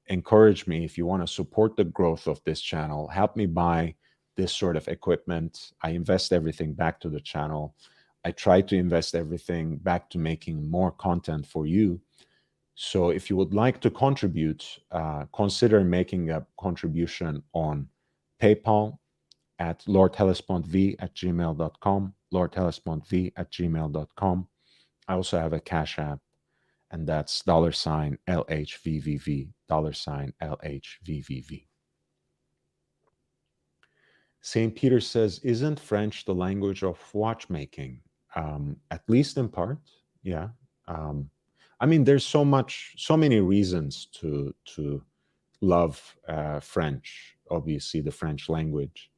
encourage me, if you want to support the growth of this channel, help me buy this sort of equipment. I invest everything back to the channel. I try to invest everything back to making more content for you. So if you would like to contribute, consider making a contribution on PayPal at lordhellespontv@gmail.com, lordhellespontv@gmail.com. I also have a Cash App, and that's $LHVVV, $LHVVV. St. Peter says, isn't French the language of watchmaking? At least in part, yeah. I mean, there's so many reasons to love French, obviously the French language.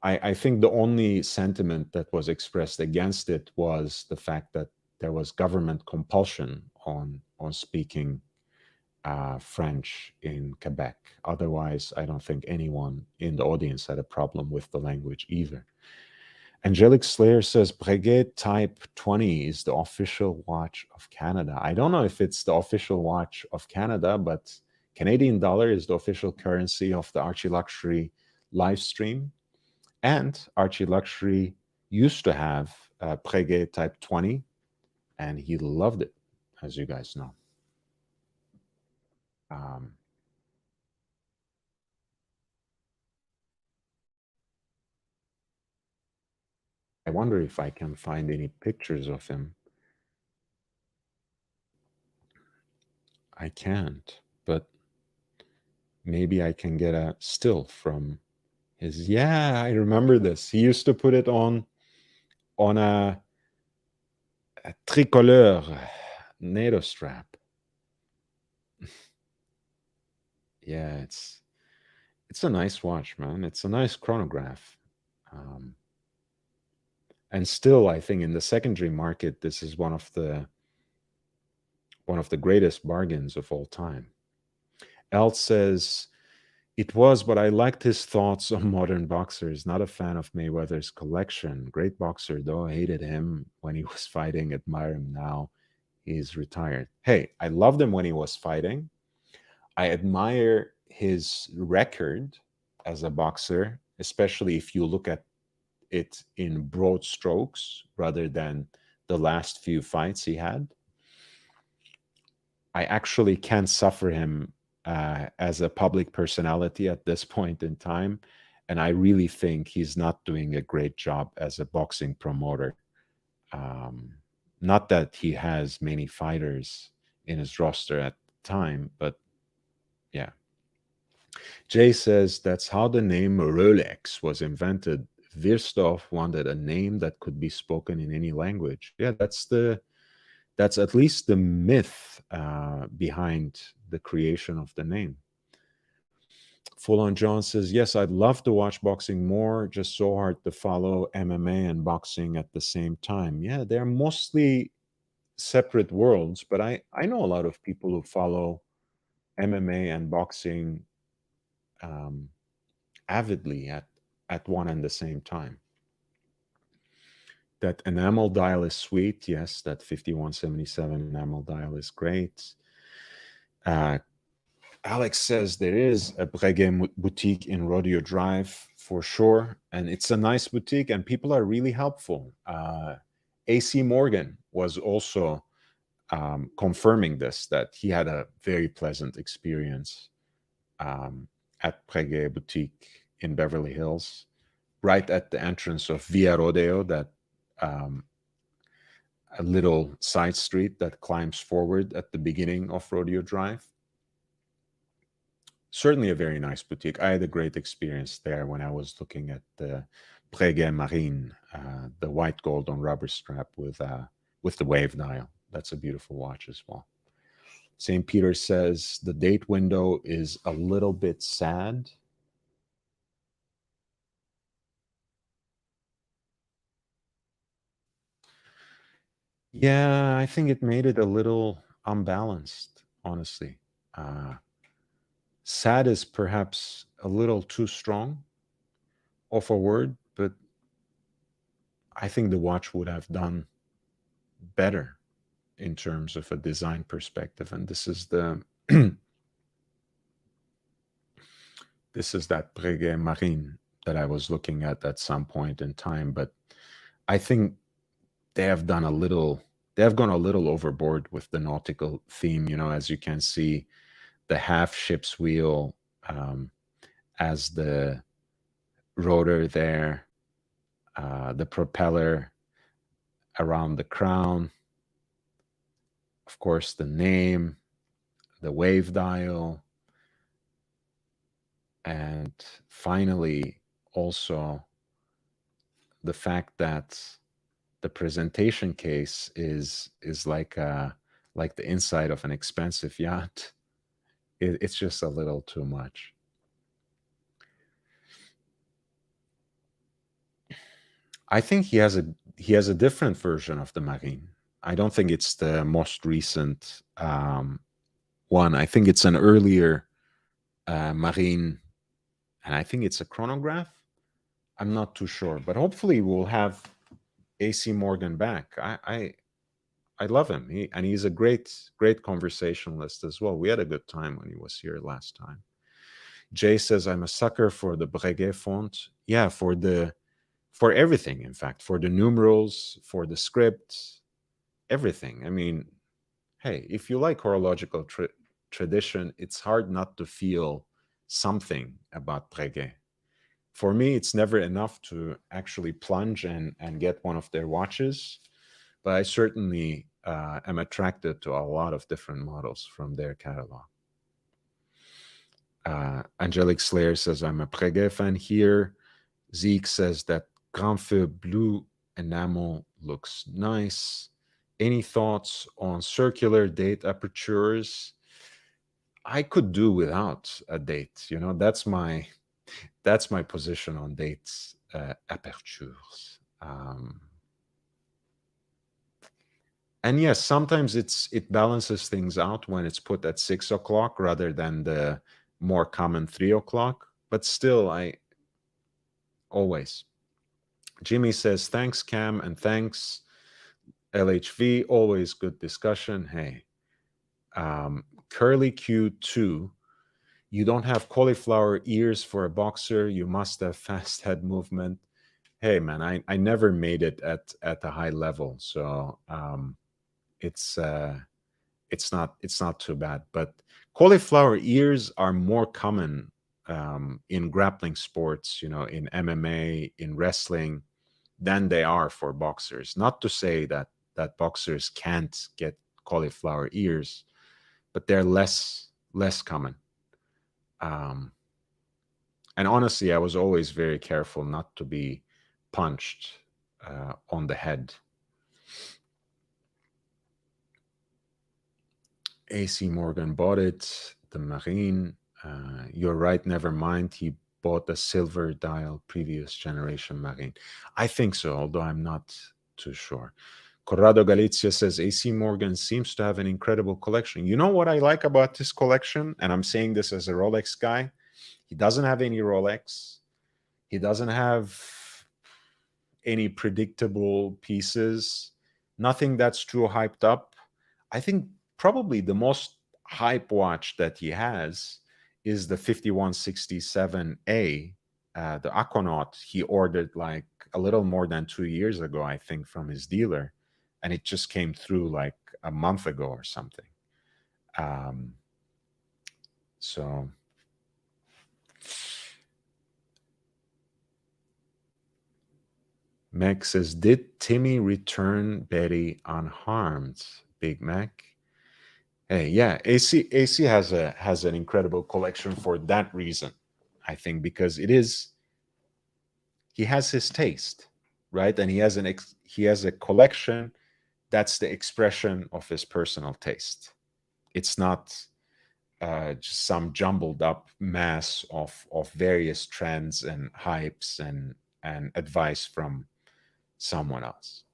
I think the only sentiment that was expressed against it was the fact that there was government compulsion on speaking French in Quebec. Otherwise, I don't think anyone in the audience had a problem with the language either. Angelic Slayer says, Breguet Type 20 is the official watch of Canada. I don't know if it's the official watch of Canada, but Canadian dollar is the official currency of the Archie Luxury live stream. And Archie Luxury used to have a Breguet Type 20, and he loved it, as you guys know. I wonder if I can find any pictures of him. I can't, but maybe I can get a still from his. Yeah, I remember this. He used to put it on a tricolore NATO strap. Yeah, it's a nice watch, man. It's a nice chronograph. And still, I think in the secondary market, this is one of the greatest bargains of all time. El says, it was, but I liked his thoughts on modern boxers. Not a fan of Mayweather's collection. Great boxer, though. Hated him when he was fighting. Admire him now. He's retired. Hey, I loved him when he was fighting. I admire his record as a boxer, especially if you look at it in broad strokes rather than the last few fights he had. I actually can't suffer him as a public personality at this point in time. And I really think he's not doing a great job as a boxing promoter. Not that he has many fighters in his roster at the time, but yeah. Jay says that's how the name Rolex was invented. Virstov wanted a name that could be spoken in any language. Yeah, that's at least the myth behind the creation of the name. Full on John says, yes, I'd love to watch boxing more. Just so hard to follow MMA and boxing at the same time. Yeah, they're mostly separate worlds, but I know a lot of people who follow MMA and boxing avidly at one and the same time. That enamel dial is sweet. Yes, that 5177 enamel dial is great. Alex says there is a Breguet boutique in Rodeo Drive for sure, and it's a nice boutique, and people are really helpful. AC Morgan was also confirming this, that he had a very pleasant experience at Breguet boutique in Beverly Hills, right at the entrance of Via Rodeo, that a little side street that climbs forward at the beginning of Rodeo Drive. Certainly a very nice boutique. I had a great experience there when I was looking at the Breguet Marine, the white gold on rubber strap with the wave dial. That's a beautiful watch as well. St. Peter says the date window is a little bit sad. Yeah, I think it made it a little unbalanced, honestly. Sad is perhaps a little too strong of a word, but I think the watch would have done better in terms of a design perspective. And this is the this is that Breguet Marine that I was looking at some point in time. But I think they have gone a little overboard with the nautical theme. You know, as you can see, the half ship's wheel as the rotor there, the propeller around the crown, of course, the name, the wave dial, and finally also the fact that the presentation case is like the inside of an expensive yacht. It's just a little too much. I think he has a different version of the Marine. I don't think it's the most recent one. I think it's an earlier Marine, and I think it's a chronograph. I'm not too sure, but hopefully we'll have AC Morgan back. I love him. He's a great conversationalist as well. We had a good time when he was here last time. Jay says, I'm a sucker for the Breguet font. Yeah, for the for everything, in fact, for the numerals, for the script, everything. I mean, hey, if you like horological tradition, it's hard not to feel something about Breguet. For me, it's never enough to actually plunge and get one of their watches, but I certainly am attracted to a lot of different models from their catalog. Angelic Slayer says, I'm a Breguet fan here. Zeke says that Grand Feu blue enamel looks nice. Any thoughts on circular date apertures? I could do without a date. You know, that's my position on dates apertures. And yes, sometimes it balances things out when it's put at 6 o'clock rather than the more common 3 o'clock. But still, I always. Jimmy says, thanks, Cam, and thanks, LHV. Always good discussion. Hey, Curly Q2. You don't have cauliflower ears for a boxer. You must have fast head movement. Hey, man, I never made it at a high level, so it's not too bad. But cauliflower ears are more common in grappling sports, you know, in MMA, in wrestling, than they are for boxers. Not to say that boxers can't get cauliflower ears, but they're less common. And honestly, I was always very careful not to be punched on the head. AC Morgan bought it, the Marine. You're right, never mind. He bought a silver dial previous generation Marine. I think so, although I'm not too sure. Corrado Galizia says, AC Morgan seems to have an incredible collection. You know what I like about this collection? And I'm saying this as a Rolex guy. He doesn't have any Rolex. He doesn't have any predictable pieces. Nothing that's too hyped up. I think probably the most hype watch that he has is the 5167A, the Aquanaut. He ordered like a little more than 2 years ago, I think, from his dealer. And it just came through like a month ago or something. So Meg says, did Timmy return Betty unharmed? Big Mac. Hey, yeah, AC has an incredible collection for that reason, I think, because he has his taste, right? And he has a collection that's the expression of his personal taste. It's not just some jumbled up mass of various trends and hypes and advice from someone else.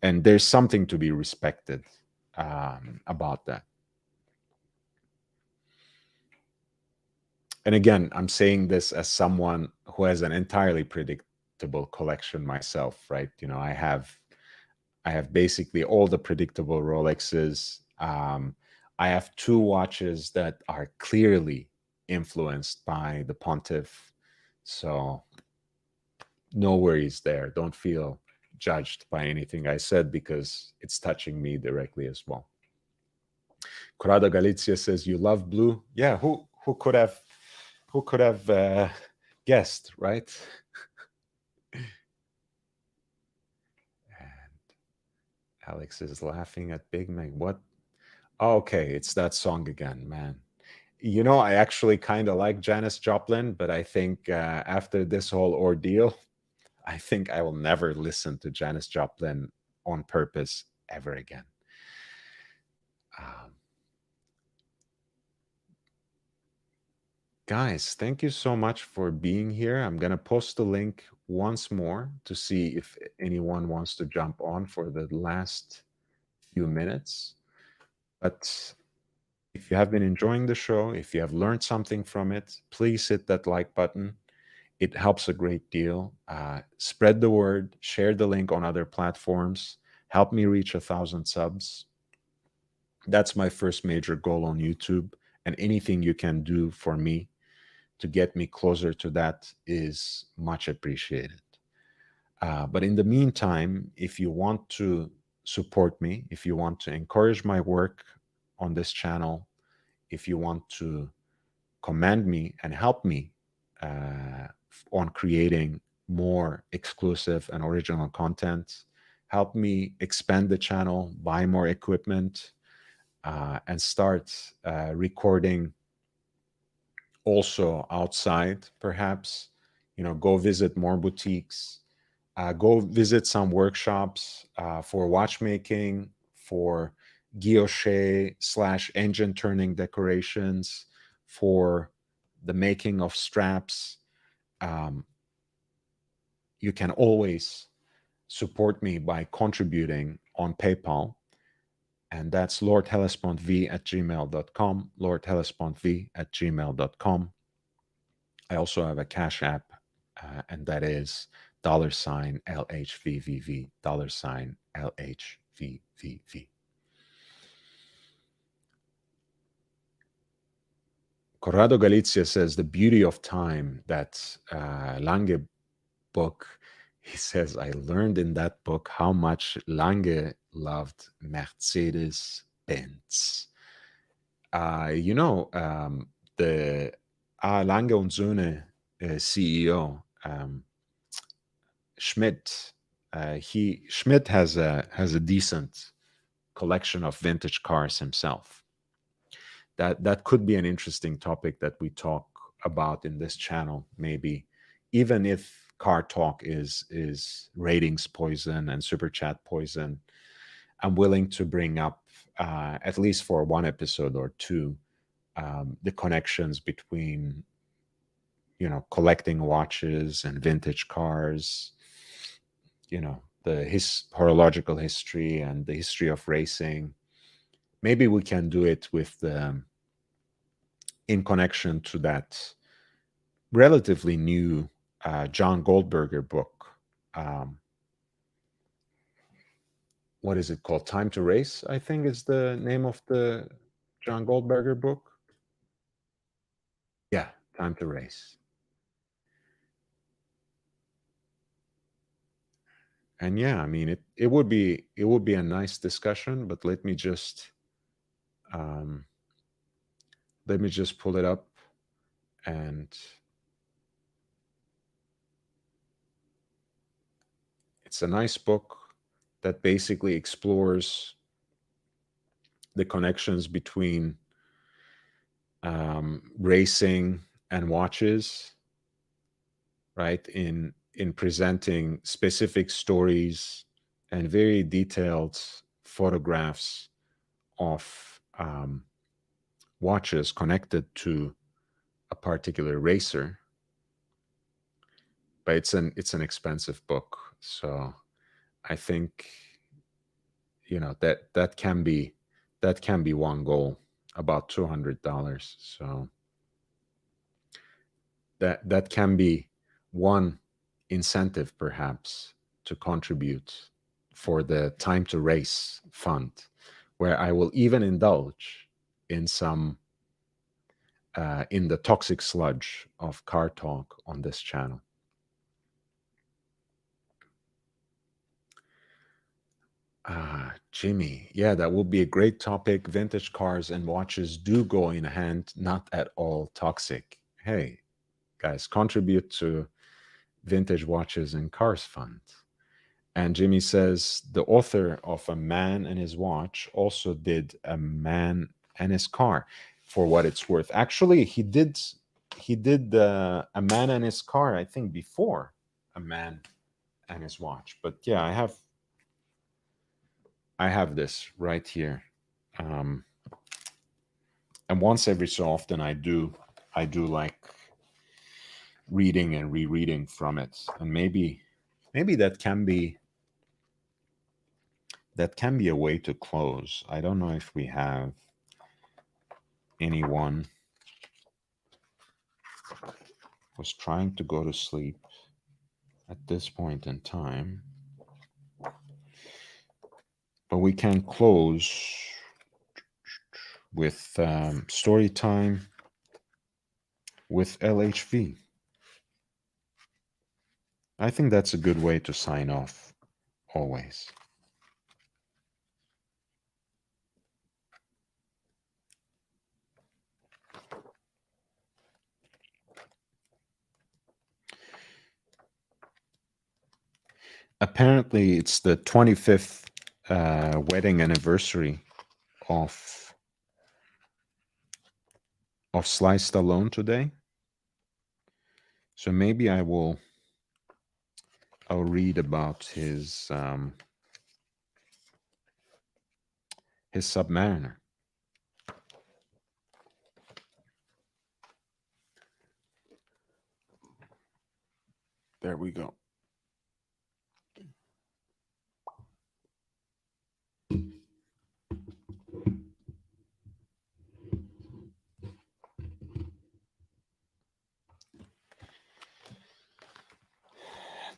And there's something to be respected about that. And again, I'm saying this as someone who has an entirely predictable collection myself, right? You know, I have basically all the predictable Rolexes. I have 2 watches that are clearly influenced by the Pontiff. So no worries there. Don't feel judged by anything I said because it's touching me directly as well. Corrado Galizia says, you love blue. Yeah, who could have guessed, right? And Alex is laughing at Big Mac. What? Oh, okay, it's that song again, man. You know, I actually kind of like Janis Joplin, but I think after this whole ordeal, I think I will never listen to Janis Joplin on purpose ever again. Guys, thank you so much for being here. I'm going to post the link once more to see if anyone wants to jump on for the last few minutes. But if you have been enjoying the show, if you have learned something from it, please hit that like button. It helps a great deal. Spread the word, share the link on other platforms, help me reach 1,000 subs. That's my first major goal on YouTube, and anything you can do for me to get me closer to that is much appreciated. But in the meantime, if you want to support me, if you want to encourage my work on this channel, if you want to commend me and help me on creating more exclusive and original content, help me expand the channel, buy more equipment, and start recording also outside, perhaps, go visit more boutiques, go visit some workshops for watchmaking, for guilloche / engine turning decorations, for the making of straps. You can always support me by contributing on PayPal. And that's lordhellespontv@gmail.com, lordhellespontv@gmail.com. I also have a Cash App, and that is $LHVVV, $LHVVV. Corrado Galizia says the beauty of time, that Lange book. He says, I learned in that book how much Lange loved Mercedes-Benz. The Lange und Söhne CEO, Schmidt, Schmidt has a decent collection of vintage cars himself. That could be an interesting topic that we talk about in this channel, maybe, even if car talk is ratings poison and super chat poison. I'm willing to bring up, at least for one episode or two, the connections between, collecting watches and vintage cars, the horological history and the history of racing. Maybe we can do it with in connection to that relatively new John Goldberger book. What is it called? Time to Race, I think is the name of the John Goldberger book. Yeah, Time to Race. And yeah, I mean, it would be a nice discussion, but let me just pull it up, and it's a nice book that basically explores the connections between racing and watches, right? In presenting specific stories and very detailed photographs of watches connected to a particular racer. But it's an expensive book, so I think that can be one goal, about $200. So that can be one incentive, perhaps, to contribute for the Time to Race fund, where I will even indulge in some in the toxic sludge of car talk on this channel. Jimmy, yeah, that would be a great topic. Vintage cars and watches do go in hand, not at all toxic. Hey, guys, contribute to Vintage Watches and Cars Fund. And Jimmy says the author of A Man and His Watch also did A Man and His Car, for what it's worth. Actually, he did A Man and His Car, I think, before A Man and His Watch. But yeah, I have this right here. And once every so often I do like reading and rereading from it. And maybe that can be a way to close. I don't know if we have anyone. Was trying to go to sleep at this point in time, but we can close with story time with LHV. I think that's a good way to sign off always. Apparently, it's the 25th wedding anniversary of Sly Stallone today. So maybe I'll read about his Submariner. There we go.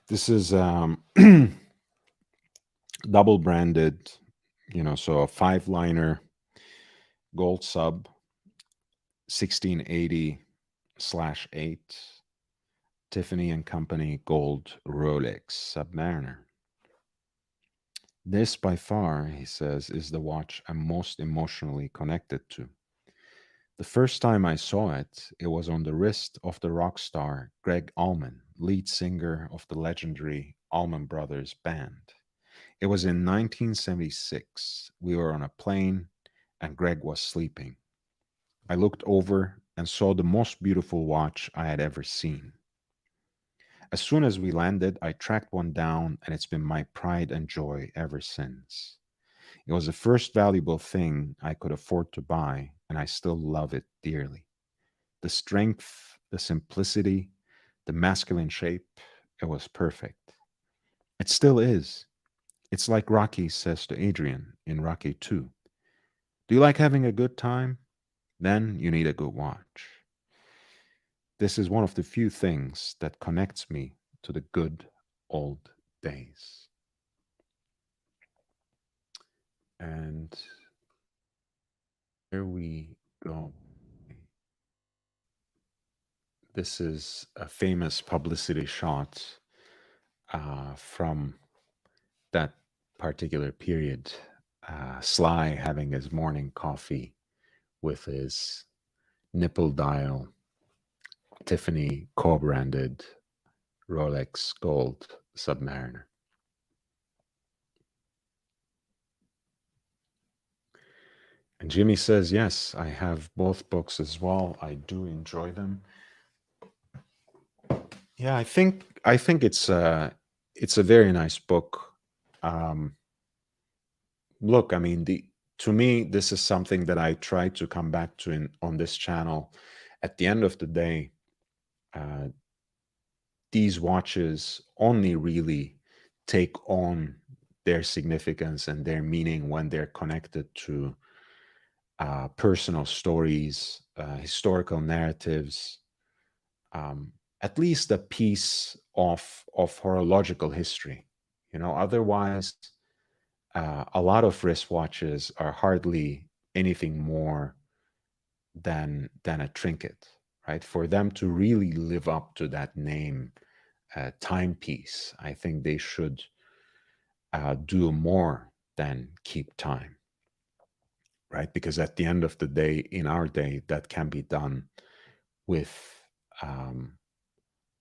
This is double branded, so a 5-liner gold sub 1680/8 Tiffany and Company gold Rolex Submariner. This by far, he says, is the watch I'm most emotionally connected to. The first time I saw it, it was on the wrist of the rock star Greg Allman, lead singer of the legendary Allman Brothers band. It was in 1976. We were on a plane and Greg was sleeping. I looked over and saw the most beautiful watch I had ever seen. As soon as we landed, I tracked one down, and it's been my pride and joy ever since. It was the first valuable thing I could afford to buy, and I still love it dearly. The strength, the simplicity, the masculine shape, it was perfect. It still is. It's like Rocky says to Adrian in Rocky 2. Do you like having a good time? Then you need a good watch. This is one of the few things that connects me to the good old days. And here we go. This is a famous publicity shot from that particular period. Sly having his morning coffee with his nipple dial Tiffany co-branded Rolex Gold Submariner. And Jimmy says, yes, I have both books as well. I do enjoy them. Yeah, I think it's a very nice book. Look, I mean, to me, this is something that I try to come back to on this channel. At the end of the day, these watches only really take on their significance and their meaning when they're connected to personal stories, historical narratives, at least a piece of horological history. Otherwise, a lot of wristwatches are hardly anything more than a trinket, right? For them to really live up to that name, timepiece, I think they should do more than keep time, right? Because at the end of the day, in our day, that can be done with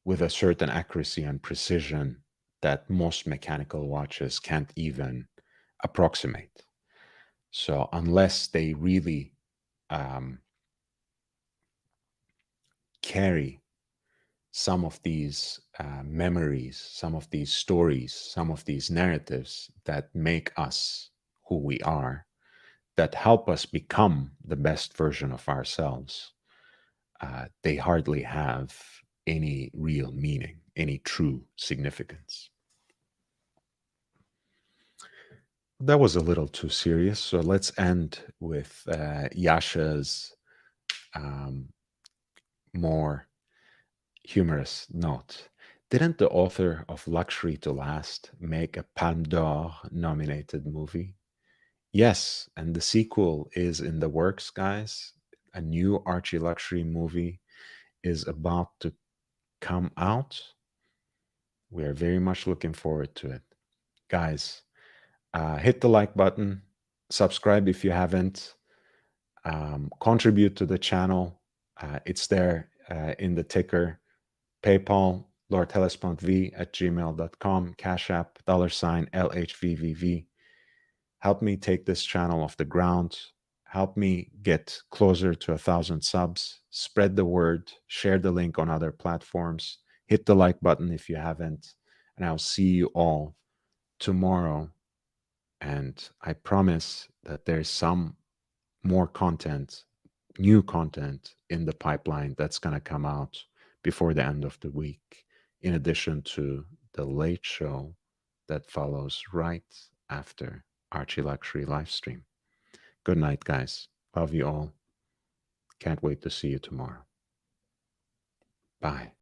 a certain accuracy and precision that most mechanical watches can't even approximate. So unless they really carry some of these memories, some of these stories, some of these narratives that make us who we are, that help us become the best version of ourselves, they hardly have any real meaning, any true significance. That was a little too serious, so let's end with Yasha's more humorous note. Didn't the author of Luxury to Last make a Palme d'Or nominated movie? Yes, and the sequel is in the works, guys. A new Archie Luxury movie is about to come out. We are very much looking forward to it. Guys, hit the like button, subscribe if you haven't, contribute to the channel. It's there in the ticker. PayPal, lordhellespont@gmail.com, Cash App, $LHVVV. Help me take this channel off the ground. Help me get closer to 1,000 subs. Spread the word. Share the link on other platforms. Hit the like button if you haven't. And I'll see you all tomorrow. And I promise that there's some more content, new content in the pipeline that's going to come out before the end of the week, in addition to the late show that follows right after Archie Luxury livestream. Good night, guys. Love you all. Can't wait to see you tomorrow. Bye.